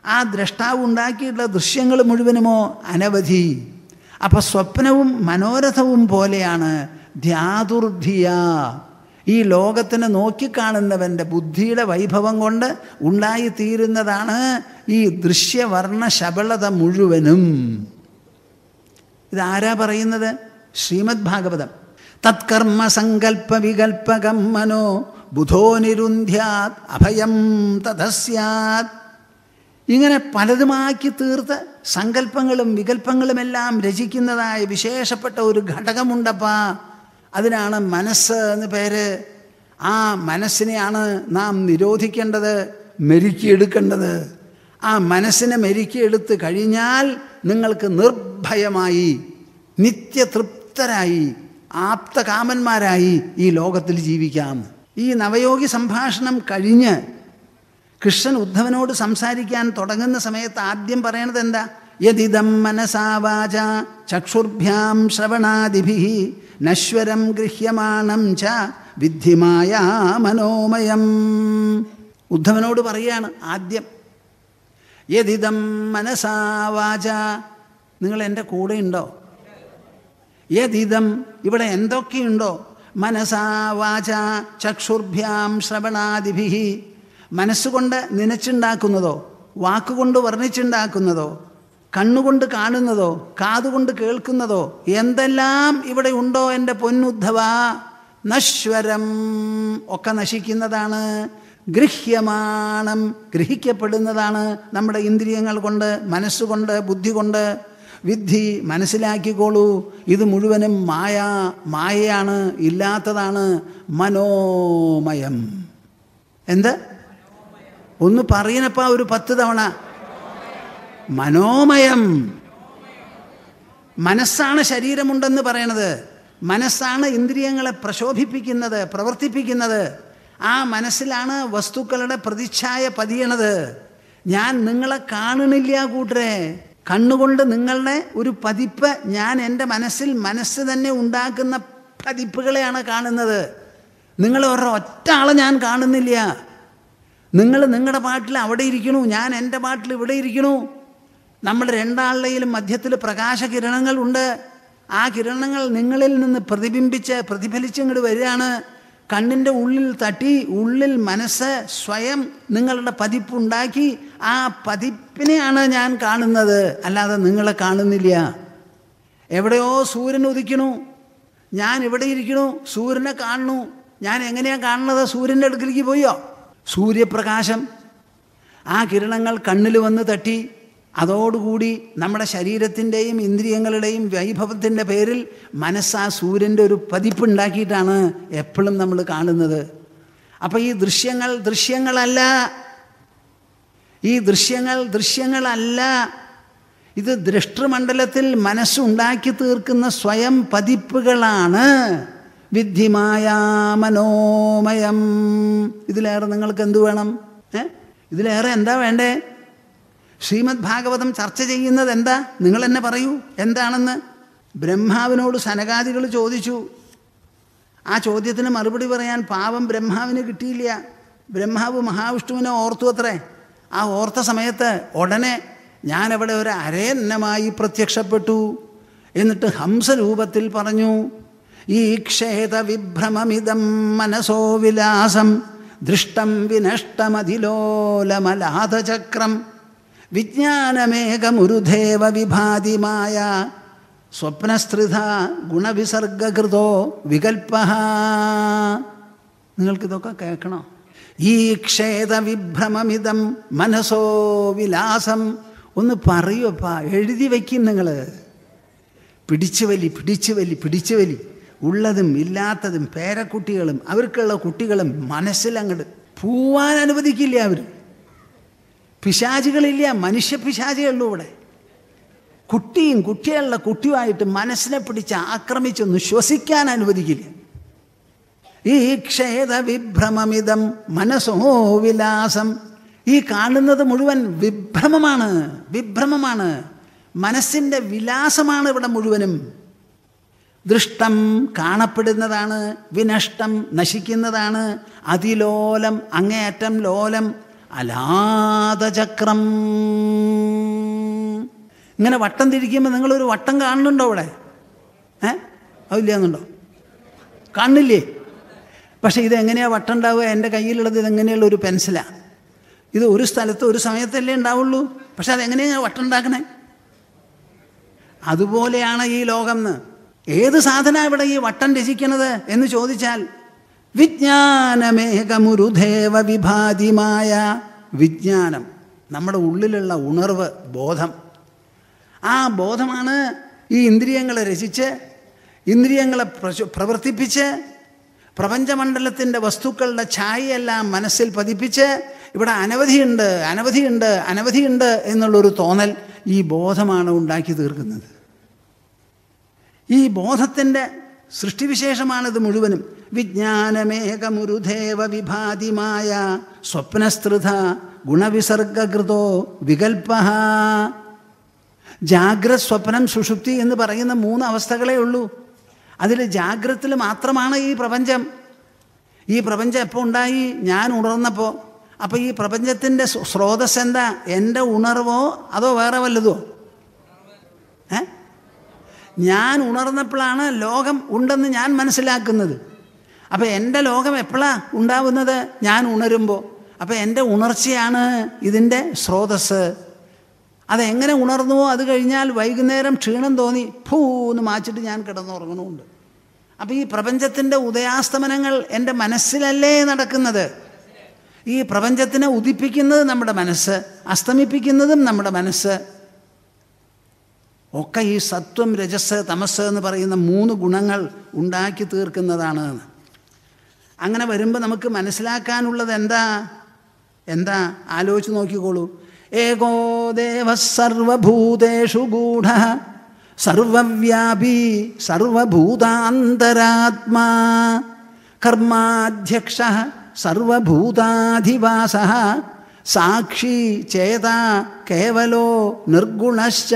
ആ ദ്രഷ്ടാവ് ഉണ്ടാക്കിയിട്ടുള്ള ദൃശ്യങ്ങൾ മുഴുവനുമോ അനവധി. അപ്പം സ്വപ്നവും മനോരഥവും പോലെയാണ് ധ്യാതുർധിയ. ഈ ലോകത്തിനെ നോക്കിക്കാണുന്നവൻ്റെ ബുദ്ധിയുടെ വൈഭവം കൊണ്ട് ഉണ്ടായിത്തീരുന്നതാണ് ഈ ദൃശ്യവർണ്ണ ശബളത മുഴുവനും. ഇതാരാ പറയുന്നത്? ശ്രീമദ് ഭാഗവതം. തത്കർമ്മ സങ്കൽപ്പ വികൽപ്പകം മനോ ബുധോ നിരുന്ധ്യാത് അഭയം തതസ്യാത്. ഇങ്ങനെ പലതുമാക്കി തീർത്ത് സങ്കല്പങ്ങളും വികല്പങ്ങളുമെല്ലാം രചിക്കുന്നതായ വിശേഷപ്പെട്ട ഒരു ഘടകമുണ്ടപ്പാ. അതിനാണ് മനസ്സ് എന്ന് പേര്. ആ മനസ്സിനെയാണ് നാം നിരോധിക്കേണ്ടത്, മെരുക്കിയെടുക്കേണ്ടത്. ആ മനസ്സിനെ മെരുക്കിയെടുത്ത് കഴിഞ്ഞാൽ നിങ്ങൾക്ക് നിർഭയമായി, നിത്യതൃപ്തരായി, ആപ്തകാമന്മാരായി ഈ ലോകത്തിൽ ജീവിക്കാം. ഈ നവയോഗി സംഭാഷണം കഴിഞ്ഞ് കൃഷ്ണൻ ഉദ്ധവനോട് സംസാരിക്കാൻ തുടങ്ങുന്ന സമയത്ത് ആദ്യം പറയണത് എന്താ? യദിദം മനസാ വാച ചക്ഷുർഭ്യാം ശ്രവണാദിഭിഃ നശ്വരം ഗൃഹ്യമാണം ച വിദ്ധിമായ മനോമയം. ഉദ്ധവനോട് പറയാണ് ആദ്യം. യദിദം മനസാ വാച. നിങ്ങൾ എൻ്റെ കൂടെ ഉണ്ടോ? യദിദം ഇവിടെ എന്തൊക്കെയുണ്ടോ? മനസാ വാച ചക്ഷുർഭ്യാം ശ്രവണാദിഭിഃ. മനസ്സുകൊണ്ട് നനച്ചുണ്ടാക്കുന്നതോ, വാക്കുകൊണ്ട് വർണ്ണിച്ചുണ്ടാക്കുന്നതോ, കണ്ണുകൊണ്ട് കാണുന്നതോ, കാതുകൊണ്ട് കേൾക്കുന്നതോ എന്തെല്ലാം ഇവിടെ ഉണ്ടോ എൻ്റെ പൊന്നുദ്ധവ, നശ്വരം ഒക്കെ നശിക്കുന്നതാണ്. ഗൃഹ്യമാണം ഗ്രഹിക്കപ്പെടുന്നതാണ് നമ്മുടെ ഇന്ദ്രിയങ്ങൾ കൊണ്ട്, മനസ്സുകൊണ്ട്, ബുദ്ധി കൊണ്ട്. വിദ്ധി മനസ്സിലാക്കിക്കോളൂ, ഇത് മുഴുവനും മായയാണ്, ഇല്ലാത്തതാണ്. മനോമയം. എന്ത്? ഒന്ന് പറയുന്നപ്പാ ഒരു 10 തവണ. മനോമയം. മനസ്സാണ് ശരീരമുണ്ടെന്ന് പറയണത്. മനസ്സാണ് ഇന്ദ്രിയങ്ങളെ പ്രശോഭിപ്പിക്കുന്നത്, പ്രവർത്തിപ്പിക്കുന്നത്. ആ മനസ്സിലാണ് വസ്തുക്കളുടെ പ്രതിച്ഛായ പതിയണത്. ഞാൻ നിങ്ങളെ കാണണില്ല കൂട്ടരെ. കണ്ണുകൊണ്ട് നിങ്ങളുടെ ഒരു പതിപ്പ് ഞാൻ എൻ്റെ മനസ്സ് തന്നെ ഉണ്ടാക്കുന്ന പതിപ്പുകളെയാണ് കാണുന്നത്. നിങ്ങളെ ഒരൊറ്റ ആളെ ഞാൻ കാണുന്നില്ല. നിങ്ങൾ നിങ്ങളുടെ പാട്ടിൽ അവിടെ ഇരിക്കണു, ഞാൻ എൻ്റെ പാട്ടിൽ ഇവിടെ ഇരിക്കണു. നമ്മൾ രണ്ടാളുടെയിലും മധ്യത്തിൽ പ്രകാശകിരണങ്ങളുണ്ട്. ആ കിരണങ്ങൾ നിങ്ങളിൽ നിന്ന് പ്രതിഫലിച്ചിങ്ങോട്ട് വരികയാണ്. കണ്ണിൻ്റെ ഉള്ളിൽ തട്ടി, ഉള്ളിൽ മനസ്സ് സ്വയം നിങ്ങളുടെ പതിപ്പുണ്ടാക്കി. ആ പതിപ്പിനെയാണ് ഞാൻ കാണുന്നത്, അല്ലാതെ നിങ്ങളെ കാണുന്നില്ല. എവിടെയോ സൂര്യൻ ഉദിക്കണു, ഞാൻ ഇവിടെ ഇരിക്കണു, സൂര്യനെ കാണുന്നു. ഞാൻ എങ്ങനെയാണ് കാണുന്നത്? സൂര്യൻ്റെ അടുക്കിലേക്ക് പോയോ? സൂര്യപ്രകാശം, ആ കിരണങ്ങൾ കണ്ണിൽ വന്ന് തട്ടി. അതോടുകൂടി നമ്മുടെ ശരീരത്തിൻ്റെയും ഇന്ദ്രിയങ്ങളുടെയും വൈഭവത്തിൻ്റെ പേരിൽ മനസ്സ് ആ സൂര്യൻ്റെ ഒരു പതിപ്പുണ്ടാക്കിയിട്ടാണ് എപ്പോഴും നമ്മൾ കാണുന്നത്. അപ്പം ഈ ദൃശ്യങ്ങൾ ദൃശ്യങ്ങളല്ല, ഈ ദൃശ്യങ്ങൾ ദൃശ്യങ്ങളല്ല. ഇത് ദൃഷ്ടമണ്ഡലത്തിൽ മനസ്സുണ്ടാക്കി തീർക്കുന്ന സ്വയം പതിപ്പുകളാണ്. വിദ്ധിമായാ മനോമയം. ഇതിലേറെ നിങ്ങൾക്ക് എന്തു വേണം? ഇതിലേറെ എന്താ വേണ്ടേ? ശ്രീമദ് ഭാഗവതം ചർച്ച ചെയ്യുന്നത് എന്താ? നിങ്ങൾ തന്നെ പറയൂ എന്താണെന്ന്. ബ്രഹ്മാവിനോട് സനകാദികൾ ചോദിച്ചു. ആ ചോദ്യത്തിന് മറുപടി പറയാൻ പാവം ബ്രഹ്മാവിന് കിട്ടിയില്ല. ബ്രഹ്മാവ് മഹാവിഷ്ണുവിനെ ഓർത്തു അത്രേ. ആ ഓർത്ത സമയത്ത് ഉടനെ ഞാനവിടെ ഒരു അരയന്നമായി പ്രത്യക്ഷപ്പെട്ടു. എന്നിട്ട് ഹംസരൂപത്തിൽ പറഞ്ഞു, ഈ ക്ഷേത വിഭ്രമമിതം മനസോ വിലാസം ദൃഷ്ടം വിനഷ്ടമതിലോലമലാതചക്രം വിജ്ഞാനമേകമുരുധേവ വിഭാതിമായ സ്വപ്നസ്ത്രിധ ഗുണവിസർഗകൃതോ വികൽപ്പ. നിങ്ങൾക്കിതൊക്കെ കേൾക്കണോ? ഈ ക്ഷേത വിഭ്രമമിതം മനസോ വിലാസം. ഒന്ന് പറയൂപ്പാ, എഴുതി വയ്ക്കും നിങ്ങൾ. പിടിച്ചു വലി ഉള്ളതും ഇല്ലാത്തതും പേരക്കുട്ടികളും അവർക്കുള്ള കുട്ടികളും മനസ്സിലങ്ങോട്ട് പോവാൻ അനുവദിക്കില്ല. അവർ പിശാചുകളില്ല, മനുഷ്യ പിശാചുകളുള്ളൂ ഇവിടെ. കുട്ടികളുടെ കുട്ടിയുമായിട്ട് മനസ്സിനെ പിടിച്ച് ആക്രമിച്ചൊന്ന് ശ്വസിക്കാൻ അനുവദിക്കില്ല. ഈ ക്ഷേത വിഭ്രമമിതം മനസ്സോ വിലാസം. ഈ കാണുന്നത് മുഴുവൻ വിഭ്രമമാണ്. മനസ്സിൻ്റെ വിലാസമാണ് ഇവിടെ മുഴുവനും. ദൃഷ്ടം കാണപ്പെടുന്നതാണ്, വിനഷ്ടം നശിക്കുന്നതാണ്, അതിലോലം അങ്ങേയറ്റം ലോലം, അലാതചക്രം. ഇങ്ങനെ വട്ടം തിരിക്കുമ്പോൾ നിങ്ങളൊരു വട്ടം കാണുന്നുണ്ടോ ഇവിടെ? അതില്ലാന്നുണ്ടോ? കാണുന്നില്ലേ? പക്ഷേ ഇതെങ്ങനെയാണ് വട്ടം ഉണ്ടാവുക? എൻ്റെ കയ്യിലുള്ളത് ഇതെങ്ങനെയുള്ള ഒരു പെൻസിലാണ്. ഇത് ഒരു സ്ഥലത്ത് ഒരു സമയത്തല്ലേ ഉണ്ടാവുള്ളൂ. പക്ഷെ അതെങ്ങനെയാണ് വട്ടം ഉണ്ടാക്കണേ? അതുപോലെയാണ് ഈ ലോകം. ഏത് സാധന ഇവിടെ ഈ വട്ടം രചിക്കണത് എന്ന് ചോദിച്ചാൽ, വിജ്ഞാനമേകമുരുധേവ വിഭാതിമായ. വിജ്ഞാനം, നമ്മുടെ ഉള്ളിലുള്ള ഉണർവ്, ബോധം. ആ ബോധമാണ് ഈ ഇന്ദ്രിയങ്ങളെ രചിച്ച്, ഇന്ദ്രിയങ്ങളെ പ്രവർത്തിപ്പിച്ച്, പ്രപഞ്ചമണ്ഡലത്തിൻ്റെ വസ്തുക്കളുടെ ഛായയെല്ലാം മനസ്സിൽ പതിപ്പിച്ച്, ഇവിടെ അനവധിയുണ്ട് എന്നുള്ളൊരു തോന്നൽ ഈ ബോധമാണ് ഉണ്ടാക്കി തീർക്കുന്നത്. ഈ ബോധത്തിൻ്റെ സൃഷ്ടിവിശേഷമാണിത് മുഴുവനും. വിജ്ഞാനമേകമുരുധേവ വിഭാതിമായ സ്വപ്നസ്ത്രിധ ഗുണവിസർഗകൃതോ വികൽപ്പ. ജാഗ്രത്, സ്വപ്നം, സുഷുപ്തി എന്ന് പറയുന്ന 3 അവസ്ഥകളേ ഉള്ളൂ. അതിൽ ജാഗ്രത്തിൽ മാത്രമാണ് ഈ പ്രപഞ്ചം. ഈ പ്രപഞ്ചം എപ്പോൾ ഉണ്ടായി? ഞാൻ ഉണർന്നപ്പോൾ. അപ്പോൾ ഈ പ്രപഞ്ചത്തിൻ്റെ സ്രോതസ് എന്താ? എൻ്റെ ഉണർവോ അതോ വേറെ വല്ലതോ? ഞാൻ ഉണർന്നപ്പോഴാണ് ലോകം ഉണ്ടെന്ന് ഞാൻ മനസ്സിലാക്കുന്നത്. അപ്പോൾ എൻ്റെ ലോകം എപ്പോഴാണ് ഉണ്ടാവുന്നത്? ഞാൻ ഉണരുമ്പോൾ. അപ്പോൾ എൻ്റെ ഉണർച്ചയാണ് ഇതിൻ്റെ സ്രോതസ്. അതെങ്ങനെ ഉണർന്നുവോ അത് കഴിഞ്ഞാൽ വൈകുന്നേരം ക്ഷീണം തോന്നി എന്ന് മാച്ചിട്ട് ഞാൻ കിടന്നുറങ്ങണമുണ്ട്. അപ്പോൾ ഈ പ്രപഞ്ചത്തിൻ്റെ ഉദയാസ്തമനങ്ങൾ എൻ്റെ മനസ്സിലല്ലേ നടക്കുന്നത്? ഈ പ്രപഞ്ചത്തിനെ ഉദിപ്പിക്കുന്നത് നമ്മുടെ മനസ്സ്, അസ്തമിപ്പിക്കുന്നതും നമ്മുടെ മനസ്സ്. ഒക്കെ ഈ സത്വം, രജസ്, തമസ് എന്ന് പറയുന്ന 3 ഗുണങ്ങൾ ഉണ്ടാക്കി തീർക്കുന്നതാണ്. അങ്ങനെ വരുമ്പോൾ നമുക്ക് മനസ്സിലാക്കാനുള്ളത് എന്താ ആലോചിച്ച് നോക്കിക്കോളൂ. ഏകോ ദേവ സർവഭൂതേഷു ഗൂഢ സർവവ്യാപി സർവഭൂതാന്തരാത്മാ കർമാധ്യക്ഷ സർവഭൂതാധിവാസ സാക്ഷി ചേത കേവലോ നിർഗുണശ്ച.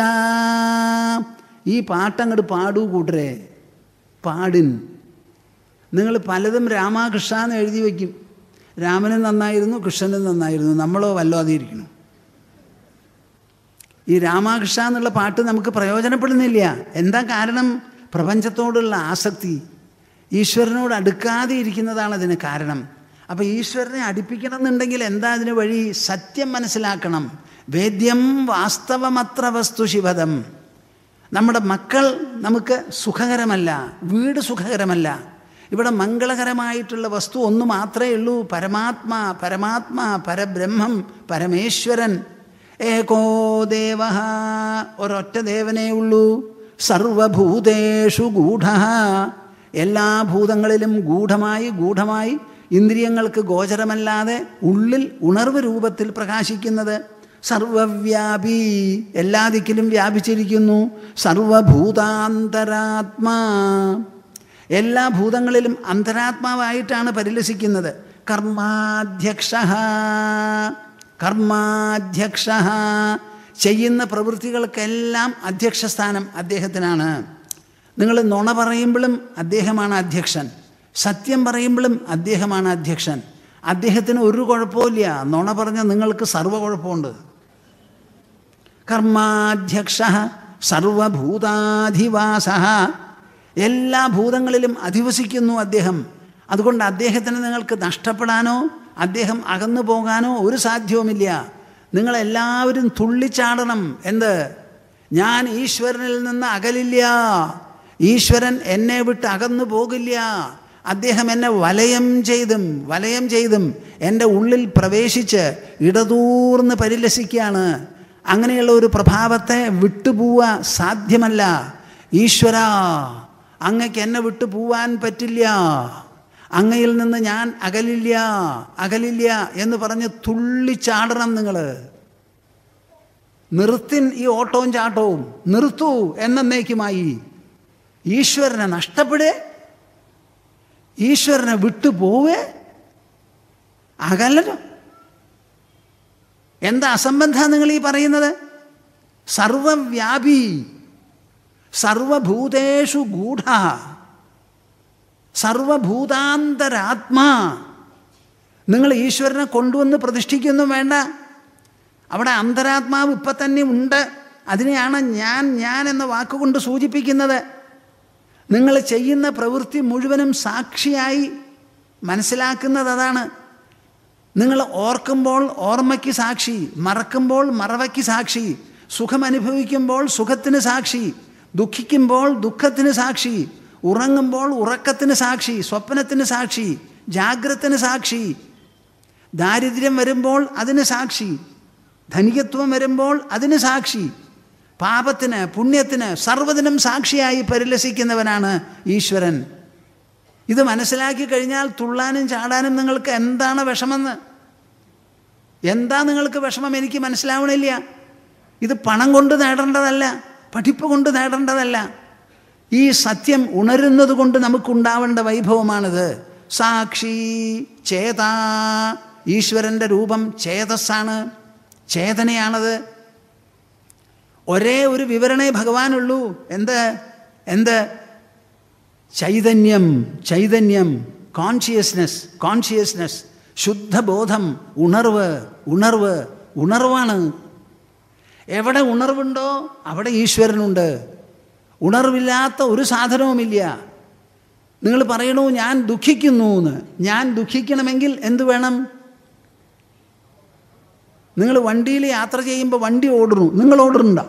ഈ പാട്ടങ്ങോട്ട് പാടൂ കൂട്ടരെ, പാടിൻ. നിങ്ങൾ പലതും രാമകൃഷ്ണ എന്ന് എഴുതി വയ്ക്കും. രാമനും നന്നായിരുന്നു, കൃഷ്ണനും നന്നായിരുന്നു, നമ്മളോ വല്ലാതിരിക്കുന്നു. ഈ രാമകൃഷ്ണ എന്നുള്ള പാട്ട് നമുക്ക് പ്രയോജനപ്പെടുന്നില്ല. എന്താ കാരണം? പ്രപഞ്ചത്തോടുള്ള ആസക്തി, ഈശ്വരനോട് അടുക്കാതെ ഇരിക്കുന്നതാണ് അതിന് കാരണം. അപ്പോൾ ഈശ്വരനെ അടുപ്പിക്കണം എന്നുണ്ടെങ്കിൽ എന്താ അതിന് വഴി? സത്യം മനസ്സിലാക്കണം. വേദ്യം വാസ്തവമത്ര വസ്തു ശിവദം. നമ്മുടെ മക്കൾ നമുക്ക് സുഖകരമല്ല, വീട് സുഖകരമല്ല. ഇവിടെ മംഗളകരമായിട്ടുള്ള വസ്തു ഒന്ന് മാത്രമേ ഉള്ളൂ, പരമാത്മാ. പരമാത്മാ, പരബ്രഹ്മം, പരമേശ്വരൻ. ഏകോ ദേവ, ഒരൊറ്റ ദേവനേ ഉള്ളൂ. സർവഭൂതേഷു ഗൂഢ, എല്ലാ ഭൂതങ്ങളിലും ഗൂഢമായി ഇന്ദ്രിയങ്ങൾക്ക് ഗോചരമല്ലാതെ ഉള്ളിൽ ഉണർവ് രൂപത്തിൽ പ്രകാശിക്കുന്നത്. സർവവ്യാപി, എല്ലാ ദിക്കിലും വ്യാപിച്ചിരിക്കുന്നു. സർവഭൂതാന്തരാത്മാ, എല്ലാ ഭൂതങ്ങളിലും അന്തരാത്മാവായിട്ടാണ് പരിലസിക്കുന്നത്. കർമാധ്യക്ഷ, ചെയ്യുന്ന പ്രവൃത്തികൾക്കെല്ലാം അധ്യക്ഷസ്ഥാനം അദ്ദേഹത്തിനാണ്. നിങ്ങൾ നുണ പറയുമ്പോഴും അദ്ദേഹമാണ് അധ്യക്ഷൻ, സത്യം പറയുമ്പോഴും അദ്ദേഹമാണ് അധ്യക്ഷൻ. അദ്ദേഹത്തിന് ഒരു കുഴപ്പമില്ല, നുണ പറഞ്ഞാൽ നിങ്ങൾക്ക് സർവ്വ കുഴപ്പമുണ്ട്. കർമാധ്യക്ഷ സർവഭൂതാധിവാസ, എല്ലാ ഭൂതങ്ങളിലും അധിവസിക്കുന്നു അദ്ദേഹം. അതുകൊണ്ട് അദ്ദേഹത്തിന് നിങ്ങൾക്ക് നഷ്ടപ്പെടാനോ അദ്ദേഹം അകന്നു പോകാനോ ഒരു സാധ്യവുമില്ല. നിങ്ങളെല്ലാവരും തുള്ളിച്ചാടണം. എന്ത്? ഞാൻ ഈശ്വരനിൽ നിന്ന് അകലില്ല, ഈശ്വരൻ എന്നെ വിട്ട് അകന്നു പോകില്ല. അദ്ദേഹം എന്നെ വലയം ചെയ്തും എൻ്റെ ഉള്ളിൽ പ്രവേശിച്ച് ഇടതൂർന്ന് പരിലസിക്കുകയാണ്. അങ്ങനെയുള്ള ഒരു പ്രഭാവത്തെ വിട്ടുപോവാൻ സാധ്യമല്ല. ഈശ്വര, അങ്ങയ്ക്ക് എന്നെ വിട്ടു പോവാൻ പറ്റില്ല, അങ്ങയിൽ നിന്ന് ഞാൻ അകലില്ല എന്ന് പറഞ്ഞ് തുള്ളിച്ചാടണം. നിങ്ങൾ നിർത്തിൻ ഈ ഓട്ടവും ചാട്ടവും, നിർത്തൂ എന്നേക്കുമായി. ഈശ്വരനെ നഷ്ടപ്പെടേ, ഈശ്വരനെ വിട്ടുപോവേ, അകലോ. എന്താ അസംബന്ധ നിങ്ങൾ ഈ പറയുന്നത്? സർവവ്യാപി, സർവഭൂതേഷു ഗൂഢ, സർവഭൂതാന്തരാത്മാ. നിങ്ങൾ ഈശ്വരനെ കൊണ്ടുവന്ന് പ്രതിഷ്ഠിക്കൊന്നും വേണ്ട. അവിടെ അന്തരാത്മാവ് ഇപ്പം തന്നെ ഉണ്ട്. അതിനെയാണ് ഞാൻ എന്ന വാക്കുകൊണ്ട് സൂചിപ്പിക്കുന്നത്. നിങ്ങൾ ചെയ്യുന്ന പ്രവൃത്തി മുഴുവനും സാക്ഷിയായി മനസ്സിലാക്കുന്നത് അതാണ്. നിങ്ങൾ ഓർക്കുമ്പോൾ ഓർമ്മയ്ക്ക് സാക്ഷി, മറക്കുമ്പോൾ മറവയ്ക്ക് സാക്ഷി, സുഖമനുഭവിക്കുമ്പോൾ സുഖത്തിന് സാക്ഷി, ദുഃഖിക്കുമ്പോൾ ദുഃഖത്തിന് സാക്ഷി, ഉറങ്ങുമ്പോൾ ഉറക്കത്തിന് സാക്ഷി, സ്വപ്നത്തിന് സാക്ഷി, ജാഗ്രതത്തിന് സാക്ഷി, ദാരിദ്ര്യം വരുമ്പോൾ അതിന് സാക്ഷി, ധനികത്വം വരുമ്പോൾ അതിന് സാക്ഷി, പാപത്തിന് പുണ്യത്തിന് സർവ്വതിനും സാക്ഷിയായി പരിലസിക്കുന്നവനാണ് ഈശ്വരൻ. ഇത് മനസ്സിലാക്കി കഴിഞ്ഞാൽ തുള്ളാനും ചാടാനും നിങ്ങൾക്ക് എന്താണ് വിഷമെന്ന്, എന്താ നിങ്ങൾക്ക് വിഷമം എനിക്ക് മനസ്സിലാവണില്ല. ഇത് പണം കൊണ്ട് നേടേണ്ടതല്ല, പഠിപ്പ് കൊണ്ട് നേടേണ്ടതല്ല. ഈ സത്യം ഉണരുന്നത് കൊണ്ട് നമുക്കുണ്ടാവേണ്ട വൈഭവമാണിത്. സാക്ഷി ചേത, ഈശ്വരൻ്റെ രൂപം ചേതസ്സാണ്, ചേതനയാണത്. ഒരേ ഒരു വിവരണേ ഭഗവാനുള്ളൂ. എന്ത്? ചൈതന്യം, കോൺഷ്യസ്നെസ്, ശുദ്ധബോധം, ഉണർവാണ്. എവിടെ ഉണർവുണ്ടോ അവിടെ ഈശ്വരനുണ്ട്. ഉണർവില്ലാത്ത ഒരു സാധനവുമില്ല. നിങ്ങൾ പറയണു ഞാൻ ദുഃഖിക്കുന്നു എന്ന്. ഞാൻ ദുഃഖിക്കണമെങ്കിൽ എന്ത് വേണം? നിങ്ങൾ വണ്ടിയിൽ യാത്ര ചെയ്യുമ്പോൾ വണ്ടി ഓടുന്നു, നിങ്ങൾ ഓടുന്നുണ്ടോ?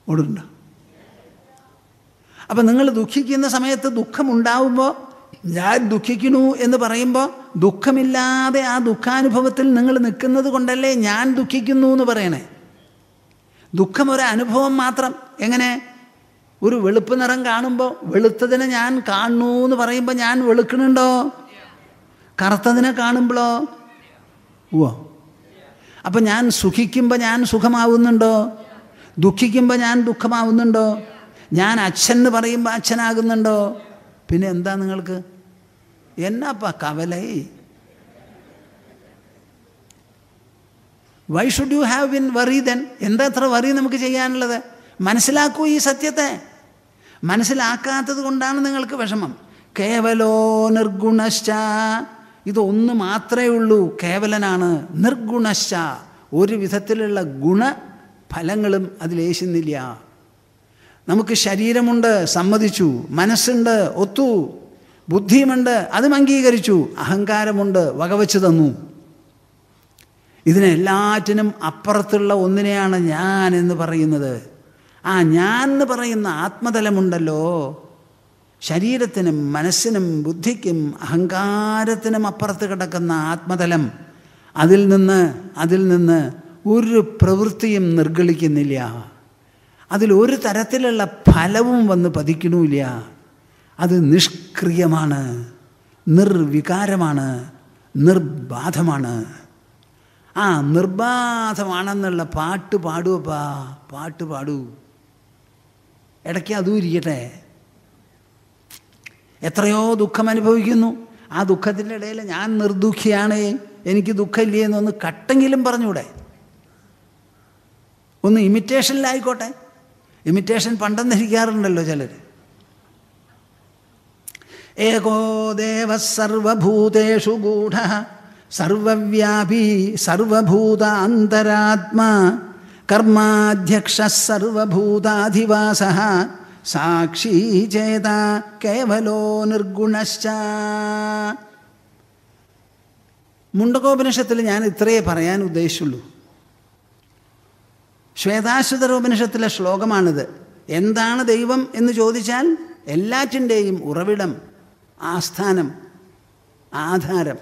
ഓടുന്നുണ്ടോ? അപ്പം നിങ്ങൾ ദുഃഖിക്കുന്ന സമയത്ത് ദുഃഖമുണ്ടാവുമ്പോൾ ഞാൻ ദുഃഖിക്കുന്നു എന്ന് പറയുമ്പോൾ ദുഃഖമില്ലാതെ ആ ദുഃഖാനുഭവത്തിൽ നിങ്ങൾ നിൽക്കുന്നത് കൊണ്ടല്ലേ ഞാൻ ദുഃഖിക്കുന്നു എന്ന് പറയണേ. ദുഃഖം ഒരു അനുഭവം മാത്രം. എങ്ങനെ? ഒരു വെളുപ്പ് നിറം കാണുമ്പോൾ വെളുത്തതിനെ ഞാൻ കാണുന്നു എന്ന് പറയുമ്പോൾ ഞാൻ വെളുക്കണുണ്ടോ? കറുത്തതിനെ കാണുമ്പോഴോ? അപ്പം ഞാൻ സുഖിക്കുമ്പോൾ ഞാൻ സുഖമാവുന്നുണ്ടോ? ദുഃഖിക്കുമ്പോൾ ഞാൻ ദുഃഖമാവുന്നുണ്ടോ? ഞാൻ അച്ഛൻ എന്ന് പറയുമ്പോൾ അച്ഛനാകുന്നുണ്ടോ? പിന്നെ എന്താ നിങ്ങൾക്ക്? എന്നാപ്പാ കവലൈ? Why should you have been worry then? എന്താ അത്ര വറി നമുക്ക് ചെയ്യാനുള്ളത്? മനസ്സിലാക്കൂ ഈ സത്യത്തെ. മനസ്സിലാക്കാത്തത് കൊണ്ടാണ് നിങ്ങൾക്ക് വിഷമം. കേവലോ നിർഗുണശ്ച ഇതൊന്ന് മാത്രമേ ഉള്ളൂ, കേവലനാണ്. നിർഗുണശ്ച, ഒരു വിധത്തിലുള്ള ഗുണഫലങ്ങളും അതിലേശുന്നില്ല. നമുക്ക് ശരീരമുണ്ട്, സമ്മതിച്ചു. മനസ്സുണ്ട്, ഒത്തു. ബുദ്ധിയുമുണ്ട്, അതും അംഗീകരിച്ചു. അഹങ്കാരമുണ്ട്, വകവച്ചു തന്നു. ഇതിനെല്ലാറ്റിനും അപ്പുറത്തുള്ള ഒന്നിനെയാണ് ഞാൻ എന്ന് പറയുന്നത്. ആ ഞാൻ എന്ന് പറയുന്ന ആത്മതലമുണ്ടല്ലോ, ശരീരത്തിനും മനസ്സിനും ബുദ്ധിക്കും അഹങ്കാരത്തിനും അപ്പുറത്ത് കിടക്കുന്ന ആത്മതലം, അതിൽ നിന്ന് ഒരു പ്രവൃത്തിയും നിർഗളിക്കുന്നില്ല. അതിലൊരു തരത്തിലുള്ള ഫലവും വന്ന് പതിക്കണമില്ല. അത് നിഷ്ക്രിയമാണ്, നിർവികാരമാണ്, നിർബാധമാണ്. ആ നിർബാധമാണെന്നുള്ള പാട്ട് പാടുവപ്പാ, പാട്ട് പാടൂ. ഇടയ്ക്ക് അതും ഇരിക്കട്ടെ. എത്രയോ ദുഃഖം അനുഭവിക്കുന്നു. ആ ദുഃഖത്തിൻ്റെ ഇടയിൽ ഞാൻ നിർദുഃഖിയാണ്, എനിക്ക് ദുഃഖമില്ലേ എന്നൊന്ന് കട്ടെങ്കിലും പറഞ്ഞൂടെ? ഒന്ന് ഇമിറ്റേഷനിലായിക്കോട്ടെ. ഇമിറ്റേഷൻ പണ്ടെന്നിരിക്കാറുണ്ടല്ലോ ചിലർ. ഏകോ ദേവ സർവഭൂതേഷു ഗൂഢ സർവവ്യാപി സർവഭൂത അന്തരാത്മാ കർമാധ്യക്ഷ സർവഭൂതാധിവാസ സാക്ഷി ചേത കേവലോ നിർഗുണശ്ച. മുണ്ടകോപനിഷത്തിൽ ഞാൻ ഇത്രയേ പറയാൻ ഉദ്ദേശിച്ചുള്ളൂ. ശ്വേതാശ്വതരോപനിഷത്തിലെ ശ്ലോകമാണിത്. എന്താണ് ദൈവം എന്ന് ചോദിച്ചാൽ എല്ലാറ്റിൻ്റെയും ഉറവിടം, ആസ്ഥാനം, ആധാരം.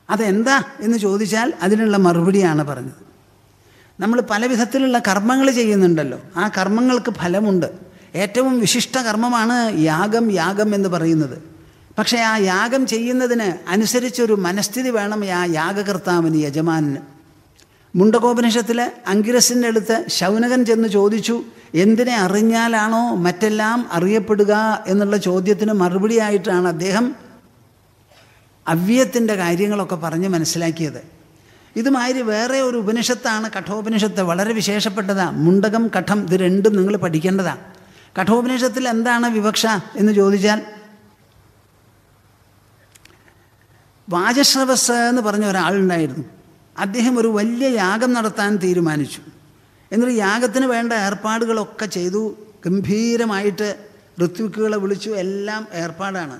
അതെന്താ എന്ന് ചോദിച്ചാൽ അതിനുള്ള മറുപടിയാണ് പറഞ്ഞത്. നമ്മൾ പല വിധത്തിലുള്ള കർമ്മങ്ങൾ ചെയ്യുന്നുണ്ടല്ലോ, ആ കർമ്മങ്ങൾക്ക് ഫലമുണ്ട്. ഏറ്റവും വിശിഷ്ട കർമ്മമാണ് യാഗം എന്ന് പറയുന്നത്. പക്ഷേ ആ യാഗം ചെയ്യുന്നതിന് അനുസരിച്ചൊരു മനസ്ഥിതി വേണം ആ യാഗകർത്താവിന്, യജമാനന്. മുണ്ടകോപനിഷത്തിൽ അങ്കിരസിൻ്റെ അടുത്ത് ശൗനകൻ ചെന്ന് ചോദിച്ചു, എന്തിനെ അറിഞ്ഞാലാണോ മറ്റെല്ലാം അറിയപ്പെടുക എന്നുള്ള ചോദ്യത്തിന് മറുപടിയായിട്ടാണ് അദ്ദേഹം അവ്യയത്തിൻ്റെ കാര്യങ്ങളൊക്കെ പറഞ്ഞ് മനസ്സിലാക്കിയത്. ഇതുമാതിരി വേറെ ഒരു ഉപനിഷത്താണ് കഠോപനിഷത്ത്. വളരെ വിശേഷപ്പെട്ടതാണ്. മുണ്ടകം, കഠം ഇത് രണ്ടും നിങ്ങൾ പഠിക്കേണ്ടതാണ്. കഠോപനിഷത്തിൽ എന്താണ് വിവക്ഷ എന്ന് ചോദിച്ചാൽ, വാജശ്രവസ് എന്ന് പറഞ്ഞ ഒരാളുണ്ടായിരുന്നു. അദ്ദേഹം ഒരു വലിയ യാഗം നടത്താൻ തീരുമാനിച്ചു. എന്നിട്ട് യാഗത്തിന് വേണ്ട ഏർപ്പാടുകളൊക്കെ ചെയ്തു. ഗംഭീരമായിട്ട് ഋത്വിക്കുകളെ വിളിച്ചു. എല്ലാം ഏർപ്പാടാണ്.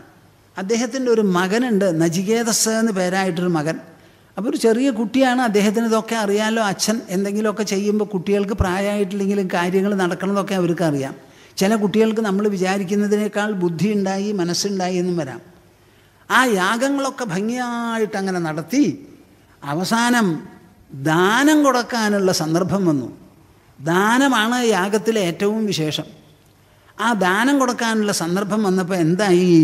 അദ്ദേഹത്തിൻ്റെ ഒരു മകനുണ്ട്, നചികേതസ് എന്ന് പേരായിട്ടൊരു മകൻ. അപ്പോൾ ഒരു ചെറിയ കുട്ടിയാണ്. അദ്ദേഹത്തിന് ഇതൊക്കെ അറിയാമല്ലോ. അച്ഛൻ എന്തെങ്കിലുമൊക്കെ ചെയ്യുമ്പോൾ കുട്ടികൾക്ക് പ്രായമായിട്ടില്ലെങ്കിലും കാര്യങ്ങൾ നടക്കണതൊക്കെ അവർക്ക് അറിയാം. ചില കുട്ടികൾക്ക് നമ്മൾ വിചാരിക്കുന്നതിനേക്കാൾ ബുദ്ധി ഉണ്ടായി, മനസ്സുണ്ടായി എന്നും വരാം. ആ യാഗങ്ങളൊക്കെ ഭംഗിയായിട്ട് അങ്ങനെ നടത്തി അവസാനം ദാനം കൊടുക്കാനുള്ള സന്ദർഭം വന്നു. ദാനമാണ് യാഗത്തിലെ ഏറ്റവും വിശേഷം. ആ ദാനം കൊടുക്കാനുള്ള സന്ദർഭം വന്നപ്പോൾ എന്തായി?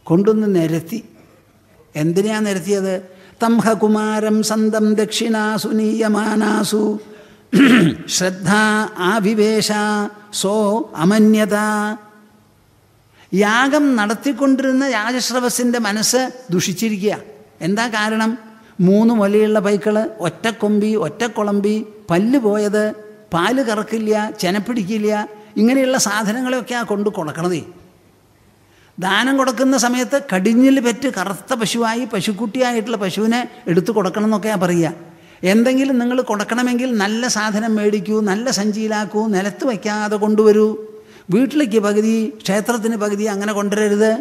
കൊണ്ടുവന്ന് നിരത്തി. എന്തിനാ നിരത്തിയത്? തംഹകുമാരം സന്തം ദക്ഷിണാസു നീയമാനാസു ശ്രദ്ധ ആവിവേശ സോ അമന്യത. യാഗം നടത്തിക്കൊണ്ടിരുന്ന യാജശ്രവസിൻ്റെ മനസ്സ് ദുഷിച്ചിരിക്കുക. എന്താ കാരണം? 3 മുലയുള്ള പൈക്കൾ, ഒറ്റക്കൊമ്പി, ഒറ്റക്കുളമ്പി, പല്ല് പോയത്, പാല് കറക്കില്ല, ചെനപ്പിടിക്കില്ല, ഇങ്ങനെയുള്ള സാധനങ്ങളെയൊക്കെ കൊണ്ട് കൊടുക്കണതേ. ദാനം കൊടുക്കുന്ന സമയത്ത് കടിഞ്ഞിൽ പെറ്റ് കറുത്ത പശുവായി പശുക്കുട്ടിയായിട്ടുള്ള പശുവിനെ എടുത്തു കൊടുക്കണം എന്നൊക്കെയാണ് പറയുക. എന്തെങ്കിലും നിങ്ങൾ കൊടുക്കണമെങ്കിൽ നല്ല സാധനം മേടിക്കൂ, നല്ല സഞ്ചിയിലാക്കൂ, നിലത്ത് വയ്ക്കാതെ കൊണ്ടുവരൂ. വീട്ടിലേക്ക് പകുതി, ക്ഷേത്രത്തിന് പകുതി, അങ്ങനെ കൊണ്ടുവരരുത്.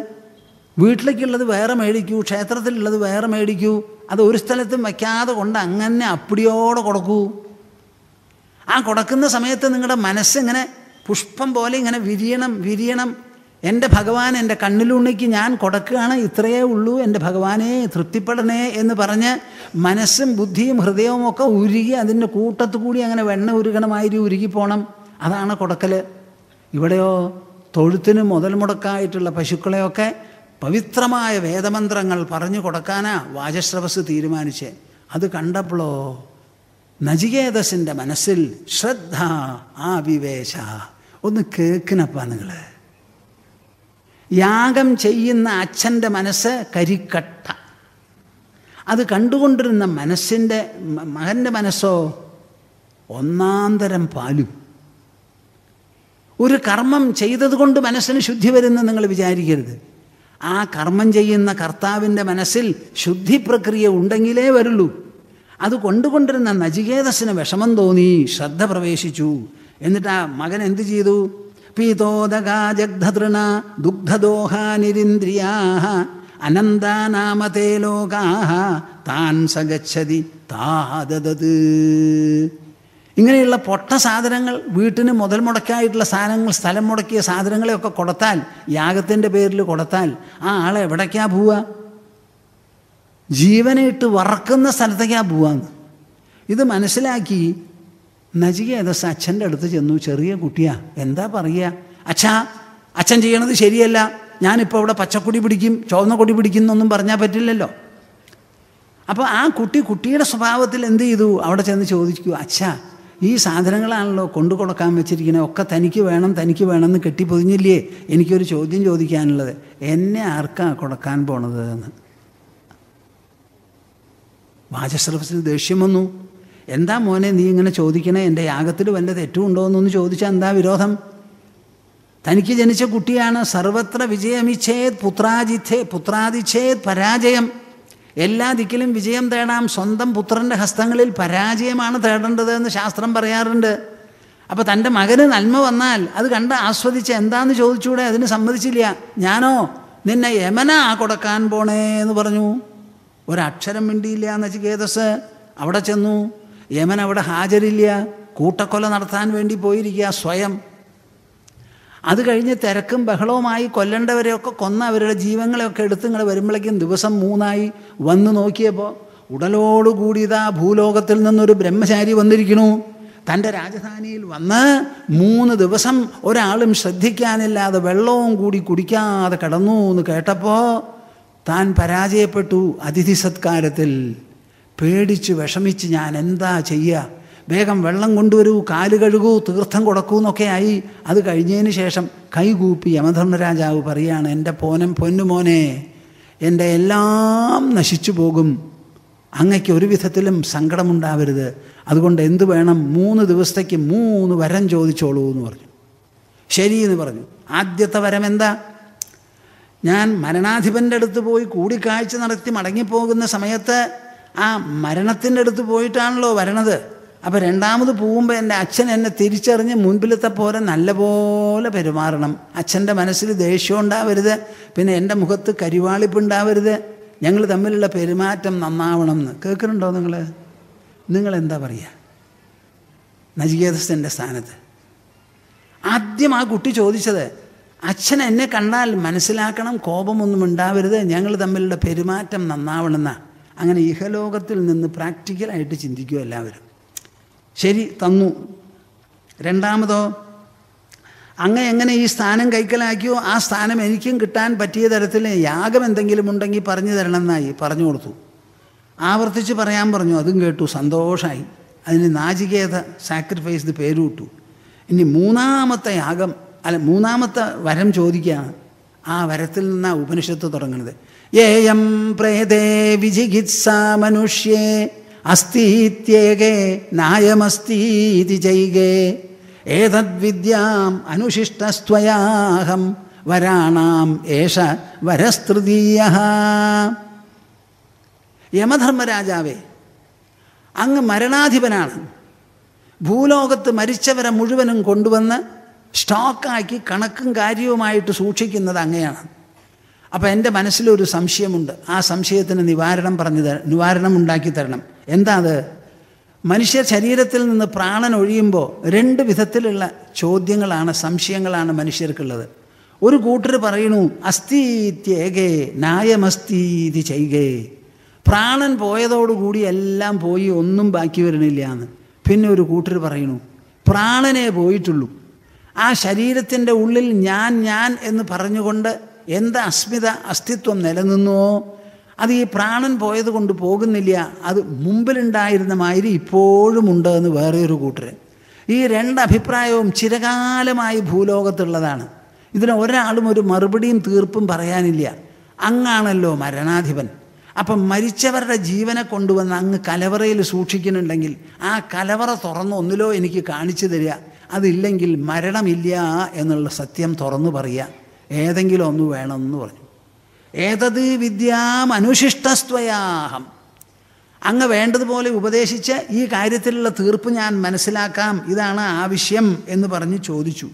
വീട്ടിലേക്കുള്ളത് വേറെ മേടിക്കൂ, ക്ഷേത്രത്തിലുള്ളത് വേറെ മേടിക്കൂ. അത് ഒരു സ്ഥലത്തും വയ്ക്കാതെ കൊണ്ട് അങ്ങനെ അപ്പിടിയോടെ കൊടുക്കൂ. ആ കൊടുക്കുന്ന സമയത്ത് നിങ്ങളുടെ മനസ്സിങ്ങനെ പുഷ്പം പോലെ ഇങ്ങനെ വിരിയണം. എൻ്റെ ഭഗവാൻ എൻ്റെ കണ്ണിലുണ്ണിക്ക് ഞാൻ കൊടുക്കുകയാണ്, ഇത്രയേ ഉള്ളൂ, എൻ്റെ ഭഗവാനെ തൃപ്തിപ്പെടണേ എന്ന് പറഞ്ഞ് മനസ്സും ബുദ്ധിയും ഹൃദയവും ഒക്കെ ഉരുകി അതിൻ്റെ കൂട്ടത്തു കൂടി അങ്ങനെ വെണ്ണ ഉരുകണമാതിരി ഉരുകിപ്പോണം. അതാണ് കൊടുക്കൽ. ഇവിടെയോ തൊഴുത്തിന് മുതൽ മുടക്കായിട്ടുള്ള പശുക്കളെയൊക്കെ പവിത്രമായ വേദമന്ത്രങ്ങൾ പറഞ്ഞു കൊടുക്കാനാ വാജശ്രവസ് തീരുമാനിച്ചേ. അത് കണ്ടപ്പോഴോ നചികേതസിൻ്റെ മനസ്സിൽ ശ്രദ്ധ ആവിവേശ. ഒന്ന് കേൾക്കണപ്പാ നിങ്ങൾ. യാഗം ചെയ്യുന്ന അച്ഛൻ്റെ മനസ്സ് കരിക്കട്ട. അത് കണ്ടുകൊണ്ടിരുന്ന മകൻ്റെ മനസ്സോ ഒന്നാന്തരം പാലും. ഒരു കർമ്മം ചെയ്തതുകൊണ്ട് മനസ്സിന് ശുദ്ധി വരുന്ന നിങ്ങൾ വിചാരിക്കരുത്. ആ കർമ്മം ചെയ്യുന്ന കർത്താവിൻ്റെ മനസ്സിൽ ശുദ്ധി പ്രക്രിയ ഉണ്ടെങ്കിലേ വരുള്ളൂ. അത് കൊണ്ടുകൊണ്ടിരുന്ന നചികേതസിന് വിഷമം തോന്നി, ശ്രദ്ധ പ്രവേശിച്ചു. എന്നിട്ട് ആ മകൻ എന്തു ചെയ്തു? പീതോദകാജഗ്ധതൃണ ദുഗ്ധദോഹാനിരിന്ദ്രിയാഃ അനന്താനാമതേ ലോകാഃ താൻ സഗച്ഛതി താദദത്. ഇങ്ങനെയുള്ള പൊട്ട സാധനങ്ങൾ, വീട്ടിന് മുതൽ മുടക്കായിട്ടുള്ള സാധനങ്ങൾ, സ്ഥലം മുടക്കിയ സാധനങ്ങളെയൊക്കെ കൊടുത്താൽ, യാഗത്തിൻ്റെ പേരിൽ കൊടുത്താൽ ആ ആളെ എവിടേക്കാ പോവുക? ജീവനെ ഇട്ട് വറക്കുന്ന സ്ഥലത്തേക്കാണ് പോവാന്ന്. ഇത് മനസ്സിലാക്കി നചികേതസ് അച്ഛൻ്റെ അടുത്ത് ചെന്നു. ചെറിയ കുട്ടിയാ, എന്താ പറയുക? അച്ഛാ, അച്ഛൻ ചെയ്യണത് ശരിയല്ല, ഞാനിപ്പോൾ ഇവിടെ പച്ചക്കൊടി പിടിക്കും, ചുവന്ന കൊടി പിടിക്കും എന്നൊന്നും പറഞ്ഞാൽ പറ്റില്ലല്ലോ. അപ്പോൾ ആ കുട്ടിയുടെ സ്വഭാവത്തിൽ എന്ത് ചെയ്തു? അവിടെ ചെന്ന് ചോദിക്കൂ, അച്ഛാ ഈ സാധനങ്ങളാണല്ലോ കൊണ്ടു കൊടുക്കാൻ വെച്ചിരിക്കുന്നത്, ഒക്കെ തനിക്ക് വേണം എന്ന് കെട്ടിപ്പൊതിഞ്ഞില്ലേ? എനിക്കൊരു ചോദ്യം ചോദിക്കാനുള്ളത്, എന്നെ ആർക്കാ കൊടുക്കാൻ പോണത് എന്ന്. വാചസ്രവത്തിൽ ദേഷ്യം വന്നു. എന്താ മോനെ നീ ഇങ്ങനെ ചോദിക്കണേ? എൻ്റെ യാഗത്തിൽ വല്ല തെറ്റുമുണ്ടോ എന്നൊന്ന് ചോദിച്ചാൽ എന്താ വിരോധം? തനിക്ക് ജനിച്ച കുട്ടിയാണ്. സർവത്ര വിജയമിച്ഛേത് പുത്രാദിച്ഛേത് പരാജയം. എല്ലാ ദിക്കിലും വിജയം തേടാം, സ്വന്തം പുത്രൻ്റെ ഹസ്തങ്ങളിൽ പരാജയമാണ് തേടേണ്ടത് എന്ന് ശാസ്ത്രം പറയാറുണ്ട്. അപ്പോൾ തൻ്റെ മകന് നന്മ വന്നാൽ അത് കണ്ട് ആസ്വദിച്ച് എന്താന്ന് ചോദിച്ചൂടെ? അതിന് സമ്മതിച്ചില്ല. ഞാനോ നിന്നെ യമനാ കൊടുക്കാൻ പോണേ എന്ന് പറഞ്ഞു. ഒരക്ഷരം മിണ്ടിയില്ല നചികേതസ്. അവിടെ ചെന്നു. യമൻ അവിടെ ഹാജരില്ല, കൂട്ടക്കൊല നടത്താൻ വേണ്ടി പോയിരിക്കുക സ്വയം. അത് കഴിഞ്ഞ് തിരക്കും ബഹളവുമായി കൊല്ലേണ്ടവരെയൊക്കെ കൊന്ന അവരുടെ ജീവങ്ങളെയൊക്കെ എടുത്ത് ഇങ്ങനെ വരുമ്പോഴേക്കും ദിവസം 3 വന്നു നോക്കിയപ്പോൾ ഉടലോടുകൂടി ഇതാ ഭൂലോകത്തിൽ നിന്നൊരു ബ്രഹ്മചാരി വന്നിരിക്കണു. തൻ്റെ രാജധാനിയിൽ വന്ന് 3 ദിവസം ഒരാളും ശ്രദ്ധിക്കാനില്ലാതെ വെള്ളവും കൂടി കുടിക്കാതെ കിടന്നു എന്ന് കേട്ടപ്പോൾ താൻ പരാജയപ്പെട്ടു അതിഥി സത്കാരത്തിൽ. പേടിച്ച് വിഷമിച്ച് ഞാൻ എന്താ ചെയ്യുക? വേഗം വെള്ളം കൊണ്ടുവരൂ, കാല് കഴുകൂ, തീർത്ഥം കൊടുക്കൂ എന്നൊക്കെ ആയി. അത് കഴിഞ്ഞതിന് ശേഷം കൈകൂപ്പി യമധർമ്മരാജാവ് പറയാണ്, എൻ്റെ പൊന്നുമോനെ, എൻ്റെ എല്ലാം നശിച്ചു പോകും, അങ്ങയ്ക്ക് ഒരു വിധത്തിലും സങ്കടമുണ്ടാവരുത്. അതുകൊണ്ട് എന്തു വേണം? 3 ദിവസത്തേക്ക് 3 വരം ചോദിച്ചോളൂ എന്ന് പറഞ്ഞു. ശരിയെന്ന് പറഞ്ഞു. ആദ്യത്തെ വരം എന്താ? ഞാൻ മരണാധിപൻ്റെ അടുത്ത് പോയി കൂടിക്കാഴ്ച നടത്തി മടങ്ങിപ്പോകുന്ന സമയത്ത് ആ മരണത്തിൻ്റെ അടുത്ത് പോയിട്ടാണല്ലോ വരണത്. അപ്പോൾ 2ാമത് പോകുമ്പോൾ എൻ്റെ അച്ഛൻ എന്നെ തിരിച്ചറിഞ്ഞ് മുൻപിലത്തെ പോലെ നല്ലപോലെ പെരുമാറണം. അച്ഛൻ്റെ മനസ്സിൽ ദേഷ്യം ഉണ്ടാവരുത്, പിന്നെ എൻ്റെ മുഖത്ത് കരിവാളിപ്പുണ്ടാവരുത്. ഞങ്ങൾ തമ്മിലുള്ള പെരുമാറ്റം നന്നാവണം എന്ന്. കേൾക്കുന്നുണ്ടോ നിങ്ങളെന്താ പറയുക? നചികേതസിൻ്റെ സ്ഥാനത്ത് ആദ്യം ആ കുട്ടി ചോദിച്ചത്, അച്ഛൻ എന്നെ കണ്ടാൽ മനസ്സിലാക്കണം, കോപമൊന്നും ഉണ്ടാവരുത്, ഞങ്ങൾ തമ്മിലുള്ള പെരുമാറ്റം നന്നാവണമെന്നാണ്. അങ്ങനെ ഇഹലോകത്തിൽ നിന്ന് പ്രാക്ടിക്കലായിട്ട് ചിന്തിക്കുക എല്ലാവരും. ശരി, തന്നു. 2ാമതോ, അങ്ങ് എങ്ങനെ ഈ സ്ഥാനം കൈക്കലാക്കിയോ ആ സ്ഥാനം എനിക്കും കിട്ടാൻ പറ്റിയ തരത്തിൽ യാഗം എന്തെങ്കിലും ഉണ്ടെങ്കിൽ പറഞ്ഞു തരണമെന്നായി പറഞ്ഞു കൊടുത്തു. ആവർത്തിച്ച് പറയാൻ പറഞ്ഞു. അതും കേട്ടു, സന്തോഷമായി. അതിന് നാചികേത സാക്രിഫൈസ് പേര് വിട്ടു. ഇനി 3ാമത്തെ യാഗം, 3ാമത്തെ വരം ചോദിക്കുകയാണ്. ആ വരത്തിൽ നിന്നാണ് ഉപനിഷത്ത് തുടങ്ങുന്നത്. യേയം പ്രേതേ വിജിഗിത്സാ മനുഷ്യേ അസ്തീത്യേകേ നായമസ്തീതി ചൈകേ ഏതദ്വിദ്യാം അനുശിഷ്ടസ്ത്വയാഹം വരാണാം ഏഷ വരസ്തൃതീയഃ. യമധർമ്മരാജാവേ, അങ്ങ് മരണാധിപനാണ്. ഭൂലോകത്ത് മരിച്ചവരെ മുഴുവനും കൊണ്ടുവന്ന് സ്റ്റോക്കാക്കി കണക്കും കാര്യവുമായിട്ട് സൂക്ഷിക്കുന്നത് അങ്ങയാണ്. അപ്പോൾ എൻ്റെ മനസ്സിലൊരു സംശയമുണ്ട്. ആ സംശയത്തിന് നിവാരണം ഉണ്ടാക്കി തരണം. എന്താ അത്? മനുഷ്യ ശരീരത്തിൽ നിന്ന് പ്രാണൻ ഒഴിയുമ്പോൾ 2 വിധത്തിലുള്ള ചോദ്യങ്ങളാണ്, സംശയങ്ങളാണ് മനുഷ്യർക്കുള്ളത്. ഒരു കൂട്ടർ പറയണു, അസ്ഥീത്യേകേ നായമസ്തീതി ചൈകേ, പ്രാണൻ പോയതോടുകൂടി എല്ലാം പോയി, ഒന്നും ബാക്കി വരണില്ല എന്ന്. പിന്നെ ഒരു കൂട്ടർ പറയണു, പ്രാണനേ പോയിട്ടുള്ളൂ, ആ ശരീരത്തിൻ്റെ ഉള്ളിൽ ഞാൻ എന്ന് പറഞ്ഞുകൊണ്ട് എന്ത് അസ്തിത്വം നിലനിന്നുവോ അത് ഈ പ്രാണൻ പോയത് കൊണ്ട് പോകുന്നില്ല, അത് മുമ്പിലുണ്ടായിരുന്ന മാതിരി ഇപ്പോഴും ഉണ്ട് എന്ന് വേറെ ഒരു കൂട്ടർ. ഈ 2 അഭിപ്രായവും ചിരകാലമായി ഭൂലോകത്തുള്ളതാണ്. ഇതിന് ഒരാളും ഒരു മറുപടിയും തീർപ്പും പറയാനില്ല. അങ്ങാണല്ലോ മരണാധിപൻ. അപ്പം മരിച്ചവരുടെ ജീവനെ കൊണ്ടുവന്ന് അങ്ങ് കലവറയിൽ സൂക്ഷിക്കുന്നുണ്ടെങ്കിൽ ആ കലവറ തുറന്ന് ഒന്നിലോ എനിക്ക് കാണിച്ചു തരിക, അതില്ലെങ്കിൽ മരണമില്ല എന്നുള്ള സത്യം തുറന്നു പറയുക, ഏതെങ്കിലും ഒന്ന് വേണമെന്ന് പറഞ്ഞു. ഏതത് വിദ്യാം അനുശിഷ്ടസ്ത്വയാഹം. അങ്ങ് വേണ്ടതുപോലെ ഉപദേശിച്ച് ഈ കാര്യത്തിലുള്ള തീർപ്പ് ഞാൻ മനസ്സിലാക്കാം, ഇതാണ് ആവശ്യം എന്ന് പറഞ്ഞ് ചോദിച്ചു.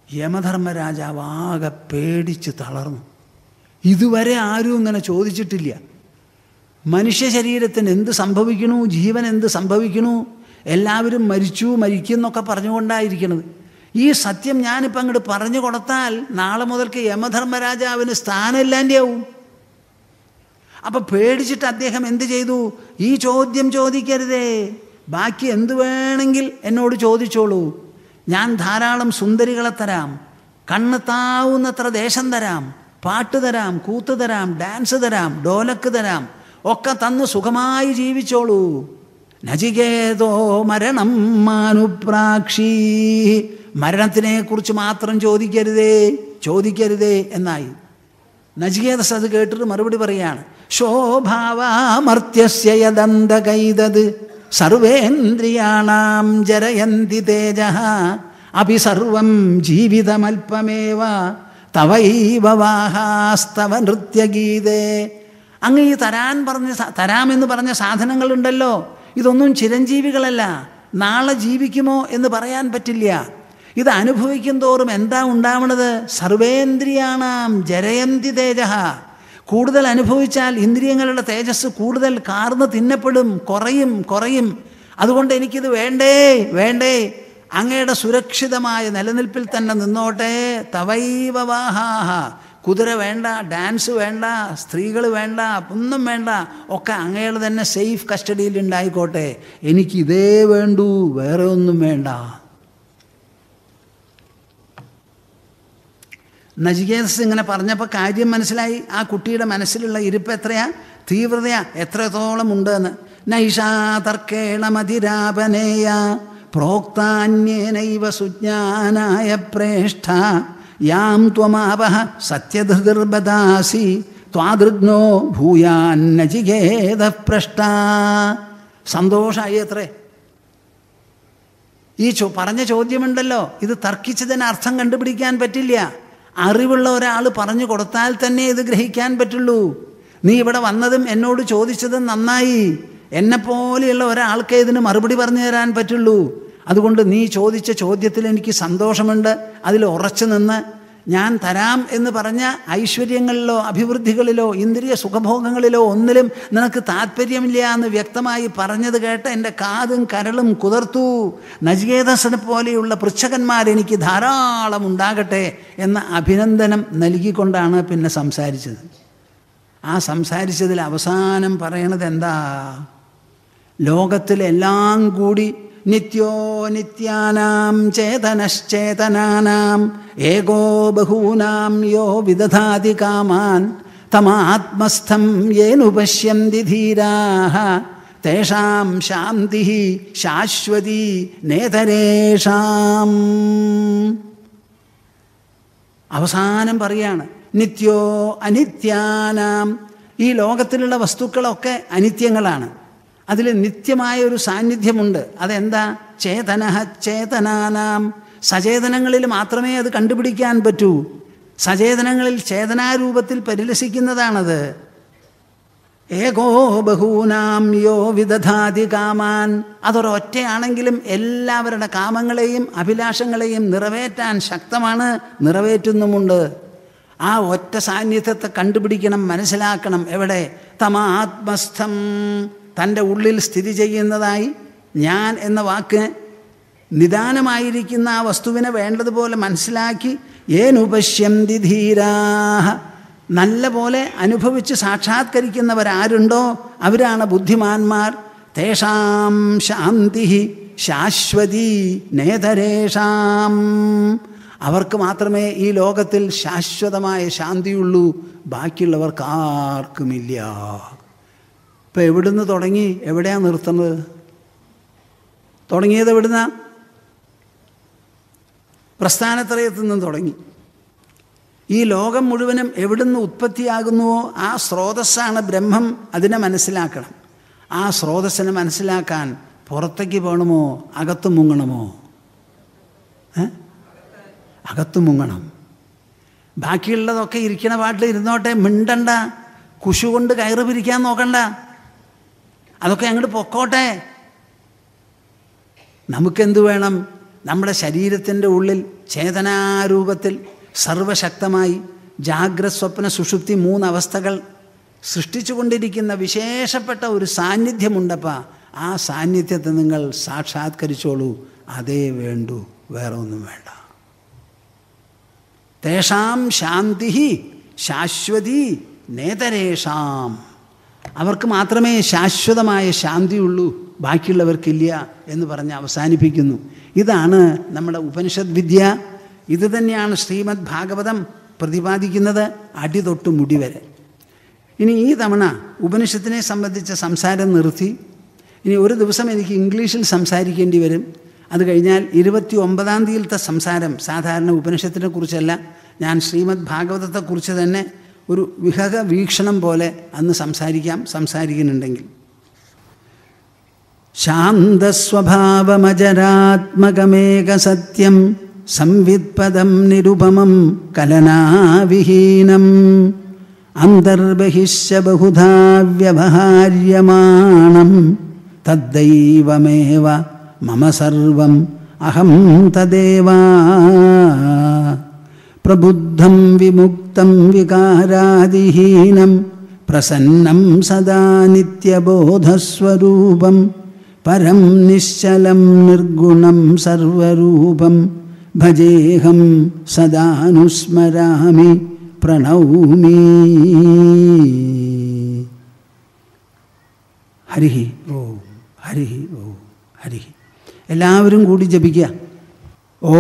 യമധർമ്മരാജാവ് ആകെ പേടിച്ച് തളർന്നു. ഇതുവരെ ആരും ഇങ്ങനെ ചോദിച്ചിട്ടില്ല. മനുഷ്യ ശരീരത്തിന് എന്ത് സംഭവിക്കണു, ജീവൻ എന്ത് സംഭവിക്കണു, എല്ലാവരും മരിക്കുന്നൊക്കെ പറഞ്ഞുകൊണ്ടായിരിക്കണത്. ഈ സത്യം ഞാനിപ്പോൾ അങ്ങോട്ട് പറഞ്ഞു കൊടുത്താൽ നാളെ മുതൽക്ക് യമധർമ്മരാജാവിന് സ്ഥാനമില്ലാണ്ടാവും. അപ്പം പേടിച്ചിട്ട് അദ്ദേഹം എന്ത് ചെയ്തു? ഈ ചോദ്യം ചോദിക്കരുതേ, ബാക്കി എന്ത് വേണമെങ്കിൽ എന്നോട് ചോദിച്ചോളൂ, ഞാൻ ധാരാളം സുന്ദരികളെ തരാം, കണ്ണെത്താവുന്നത്ര ദേശം തരാം, പാട്ട് തരാം, കൂത്ത് തരാം, ഡാൻസ് തരാം, ഡോലക്ക് തരാം, ഒക്കെ തന്ന് സുഖമായി ജീവിച്ചോളൂ. നചികേതോ മരണം മാനുപ്രാക്ഷി. മരണത്തിനെക്കുറിച്ച് മാത്രം ചോദിക്കരുതേ എന്നായി. നചികേതസ് അത് കേട്ടിട്ട് മറുപടി പറയാണ്, ശോഭാവാമർത്യസ്യ യദന്തകൈതത് സർവേന്ദ്രിയാണാം ജരയന്തി തേജഃ അപി സർവം ജീവിതമൽപമേവ തവൈവ വാഹാസ്തവ നൃത്യഗീതേ. അങ്ങ് ഈ തരാമെന്ന് പറഞ്ഞ സാധനങ്ങളുണ്ടല്ലോ, ഇതൊന്നും ചിരഞ്ജീവികളല്ല, നാളെ ജീവിക്കുമോ എന്ന് പറയാൻ പറ്റില്ല. ഇത് അനുഭവിക്കും തോറും എന്താ ഉണ്ടാവണത്? സർവേന്ദ്രിയാണാം ജരയന്തി തേജഃ. കൂടുതൽ അനുഭവിച്ചാൽ ഇന്ദ്രിയങ്ങളുടെ തേജസ് കൂടുതൽ കാർന്ന് തിന്നപ്പെടും, കുറയും. അതുകൊണ്ട് എനിക്കിത് വേണ്ടേ, അങ്ങയുടെ സുരക്ഷിതമായ നിലനിൽപ്പിൽ തന്നെ നിന്നോട്ടെ. തവൈവ വാഹാഹ. കുതിര വേണ്ട, ഡാൻസ് വേണ്ട, സ്ത്രീകൾ വേണ്ട, ഒന്നും വേണ്ട, ഒക്കെ അങ്ങയുടെ തന്നെ സേഫ് കസ്റ്റഡിയിൽ ഉണ്ടായിക്കോട്ടെ. എനിക്കിതേ വേണ്ടൂ, വേറെ ഒന്നും വേണ്ട. നചികേതസ് ഇങ്ങനെ പറഞ്ഞപ്പോൾ കാര്യം മനസ്സിലായി. ആ കുട്ടിയുടെ മനസ്സിലുള്ള ഇരിപ്പ് എത്രയാ, തീവ്രതയാ എത്രത്തോളം ഉണ്ടെന്ന്. നൈഷാ തർക്കേണ മതിരാപനേയ പ്രോക്താന്യേനൈവ സുജ്ഞാനായ പ്രേഷ്ഠ യാം ത്വമാപഹ സത്യധൃർബദാസി ത്വാദൃഗ്നോ ഭൂയാൻ നചികേത പൃഷ്ട. സന്തോഷമായി അത്രേ. ഈ പറഞ്ഞ ചോദ്യമുണ്ടല്ലോ, ഇത് തർക്കിച്ചതിന് അർത്ഥം കണ്ടുപിടിക്കാൻ പറ്റില്ല. അറിവുള്ള ഒരാൾ പറഞ്ഞു കൊടുത്താൽ തന്നെ ഇത് ഗ്രഹിക്കാൻ പറ്റുള്ളൂ. നീ ഇവിടെ വന്നതും എന്നോട് ചോദിച്ചതും നന്നായി. എന്നെപ്പോലെയുള്ള ഒരാൾക്കേ ഇതിന് മറുപടി പറഞ്ഞു തരാൻ പറ്റുള്ളൂ. അതുകൊണ്ട് നീ ചോദിച്ച ചോദ്യത്തിൽ എനിക്ക് സന്തോഷമുണ്ട്. അതിൽ ഉറച്ചു നിന്ന് ഞാൻ തരാം എന്ന് പറഞ്ഞ ഐശ്വര്യങ്ങളിലോ അഭിവൃദ്ധികളിലോ ഇന്ദ്രിയ സുഖഭോഗങ്ങളിലോ ഒന്നിലും നിനക്ക് താല്പര്യമില്ല എന്ന് വ്യക്തമായി പറഞ്ഞത് കേട്ട് എൻ്റെ കാതും കരളും കുതിർത്തു. നചികേതസിനെ പോലെയുള്ള പൃച്ഛകന്മാർ എനിക്ക് ധാരാളം ഉണ്ടാകട്ടെ എന്ന അഭിനന്ദനം നൽകിക്കൊണ്ടാണ് പിന്നെ സംസാരിച്ചത്. ആ സംസാരിച്ചതിൽ അവസാനം പറയണത് എന്താ? ലോകത്തിലെല്ലാം കൂടി നിത്യോ നിത്യാനാം ചേതനശ്ചേതനാനാം ഏകോ ബഹൂനാം യോ വിദധാതി കാമാൻ തമാത്മസ്ഥം യേനു പശ്യന്തി ധീരാഃ തേഷാം ശാന്തി ശാശ്വതി നേതരേഷാം. അവസാനം പറയാണ് നിത്യോ അനിത്യാനാം. ഈ ലോകത്തിലുള്ള വസ്തുക്കളൊക്കെ അനിത്യങ്ങളാണ്. അതിൽ നിത്യമായ ഒരു സാന്നിധ്യമുണ്ട്. അതെന്താ? ചേതനഃ ചേതനാനാം. സചേതനങ്ങളിൽ മാത്രമേ അത് കണ്ടുപിടിക്കാൻ പറ്റൂ. സചേതനങ്ങളിൽ ചേതനാരൂപത്തിൽ പരിലസിക്കുന്നതാണത്. ഏകോ ബഹൂനാം യോ വിദധാതി കാമാൻ. അതൊരൊറ്റയാണെങ്കിലും എല്ലാവരുടെ കാമങ്ങളെയും അഭിലാഷങ്ങളെയും നിറവേറ്റാൻ ശക്തമാണ്, നിറവേറ്റുന്നുമുണ്ട്. ആ ഒറ്റ സാന്നിധ്യത്തെ കണ്ടുപിടിക്കണം, മനസ്സിലാക്കണം. എവിടെ? തമാത്മസ്ഥം, തൻ്റെ ഉള്ളിൽ സ്ഥിതി ചെയ്യുന്നതായി ഞാൻ എന്ന വാക്ക് നിദാനമായിരിക്കുന്ന ആ വസ്തുവിനെ വേണ്ടതുപോലെ മനസ്സിലാക്കി ഏനുപശ്യന്തി ധീരാഃ, നല്ല പോലെ അനുഭവിച്ച് സാക്ഷാത്കരിക്കുന്നവരാരുണ്ടോ അവരാണ് ബുദ്ധിമാന്മാർ. തേഷാം ശാന്തി ശാശ്വതി നേതരേഷാം. അവർക്ക് മാത്രമേ ഈ ലോകത്തിൽ ശാശ്വതമായ ശാന്തിയുള്ളൂ, ബാക്കിയുള്ളവർക്ക് ആർക്കുമില്ല. ഇപ്പം എവിടുന്ന് തുടങ്ങി എവിടെയാണ് നിർത്തുന്നത്? തുടങ്ങിയത് എവിടുന്ന? പ്രസ്ഥാനത്രയത്തിൽ നിന്ന് തുടങ്ങി. ഈ ലോകം മുഴുവനും എവിടുന്ന് ഉത്പത്തിയാകുന്നുവോ ആ സ്രോതസ്സാണ് ബ്രഹ്മം. അതിനെ മനസ്സിലാക്കണം. ആ സ്രോതസ്സിനെ മനസ്സിലാക്കാൻ പുറത്തേക്ക് പോകണമോ അകത്ത് മുങ്ങണമോ? അകത്ത് മുങ്ങണം. ബാക്കിയുള്ളതൊക്കെ ഇരിക്കണ പാട്ടിൽ ഇരുന്നോട്ടെ, മിണ്ടണ്ട, കുശു കൊണ്ട് കയറ് പിരിക്കാൻ നോക്കണ്ട, അതൊക്കെ അങ്ങോട്ട് പൊക്കോട്ടെ. നമുക്കെന്ത് വേണം? നമ്മുടെ ശരീരത്തിൻ്റെ ഉള്ളിൽ ചേതനാരൂപത്തിൽ സർവശക്തമായി ജാഗ്രത് സ്വപ്ന സുഷുപ്തി 3 അവസ്ഥകൾ സൃഷ്ടിച്ചുകൊണ്ടിരിക്കുന്ന വിശേഷപ്പെട്ട ഒരു സാന്നിധ്യമുണ്ടപ്പാ. ആ സാന്നിധ്യത്തെ നിങ്ങൾ സാക്ഷാത്കരിച്ചോളൂ. അതേ വേണ്ടൂ, വേറെ ഒന്നും വേണ്ട. തേഷാം ശാന്തി ശാശ്വതി നേതരേഷാം. അവർക്ക് മാത്രമേ ശാശ്വതമായ ശാന്തിയുള്ളൂ, ബാക്കിയുള്ളവർക്കില്ല എന്ന് പറഞ്ഞ് അവസാനിപ്പിക്കുന്നു. ഇതാണ് നമ്മുടെ ഉപനിഷത് വിദ്യ. ഇത് തന്നെയാണ് ശ്രീമദ് ഭാഗവതം പ്രതിപാദിക്കുന്നത്, അടി തൊട്ട് മുടി വരെ. ഇനി ഈ തവണ ഉപനിഷത്തിനെ സംബന്ധിച്ച സംസാരം നിർത്തി. ഇനി ഒരു ദിവസം എനിക്ക് ഇംഗ്ലീഷിൽ സംസാരിക്കേണ്ടി വരും. അത് കഴിഞ്ഞാൽ 29-ാം തീയതിയിലത്തെ സംസാരം സാധാരണ ഉപനിഷത്തിനെ കുറിച്ചല്ല, ഞാൻ ശ്രീമദ് ഭാഗവതത്തെക്കുറിച്ച് തന്നെ ഒരു വിഹക വീക്ഷണം പോലെ അന്ന് സംസാരിക്കുന്നുണ്ടെങ്കിൽ. ശാന്തസ്വഭാവമജരാത്മകമേക സത്യം സംവിത്പദം നിരുപമം കലനാവിഹീനം അന്തർബഹിശ്ച ബഹുധാ വ്യവഹാര്യമാണം തദ്ദൈവമേവ മമ സർവം അഹം തദേവാ. പ്രബുദ്ധം വിമുക്തം വികാരാദിഹീനം പ്രസന്നം സദാ നിത്യബോധസ്വരൂപം പരം നിശ്ചലം നിർഗുണം സർവരൂപം ഭജേഹം സദാനുസ്മരാമി പ്രണൗമി. ഹരി ഓം ഹരി ഓം ഹരി. എല്ലാവരും കൂടി ജപിക്കുക. ഓ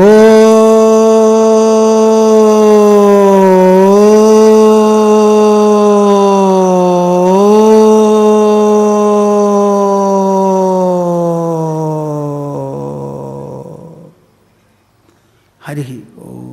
ഹരി ഓം.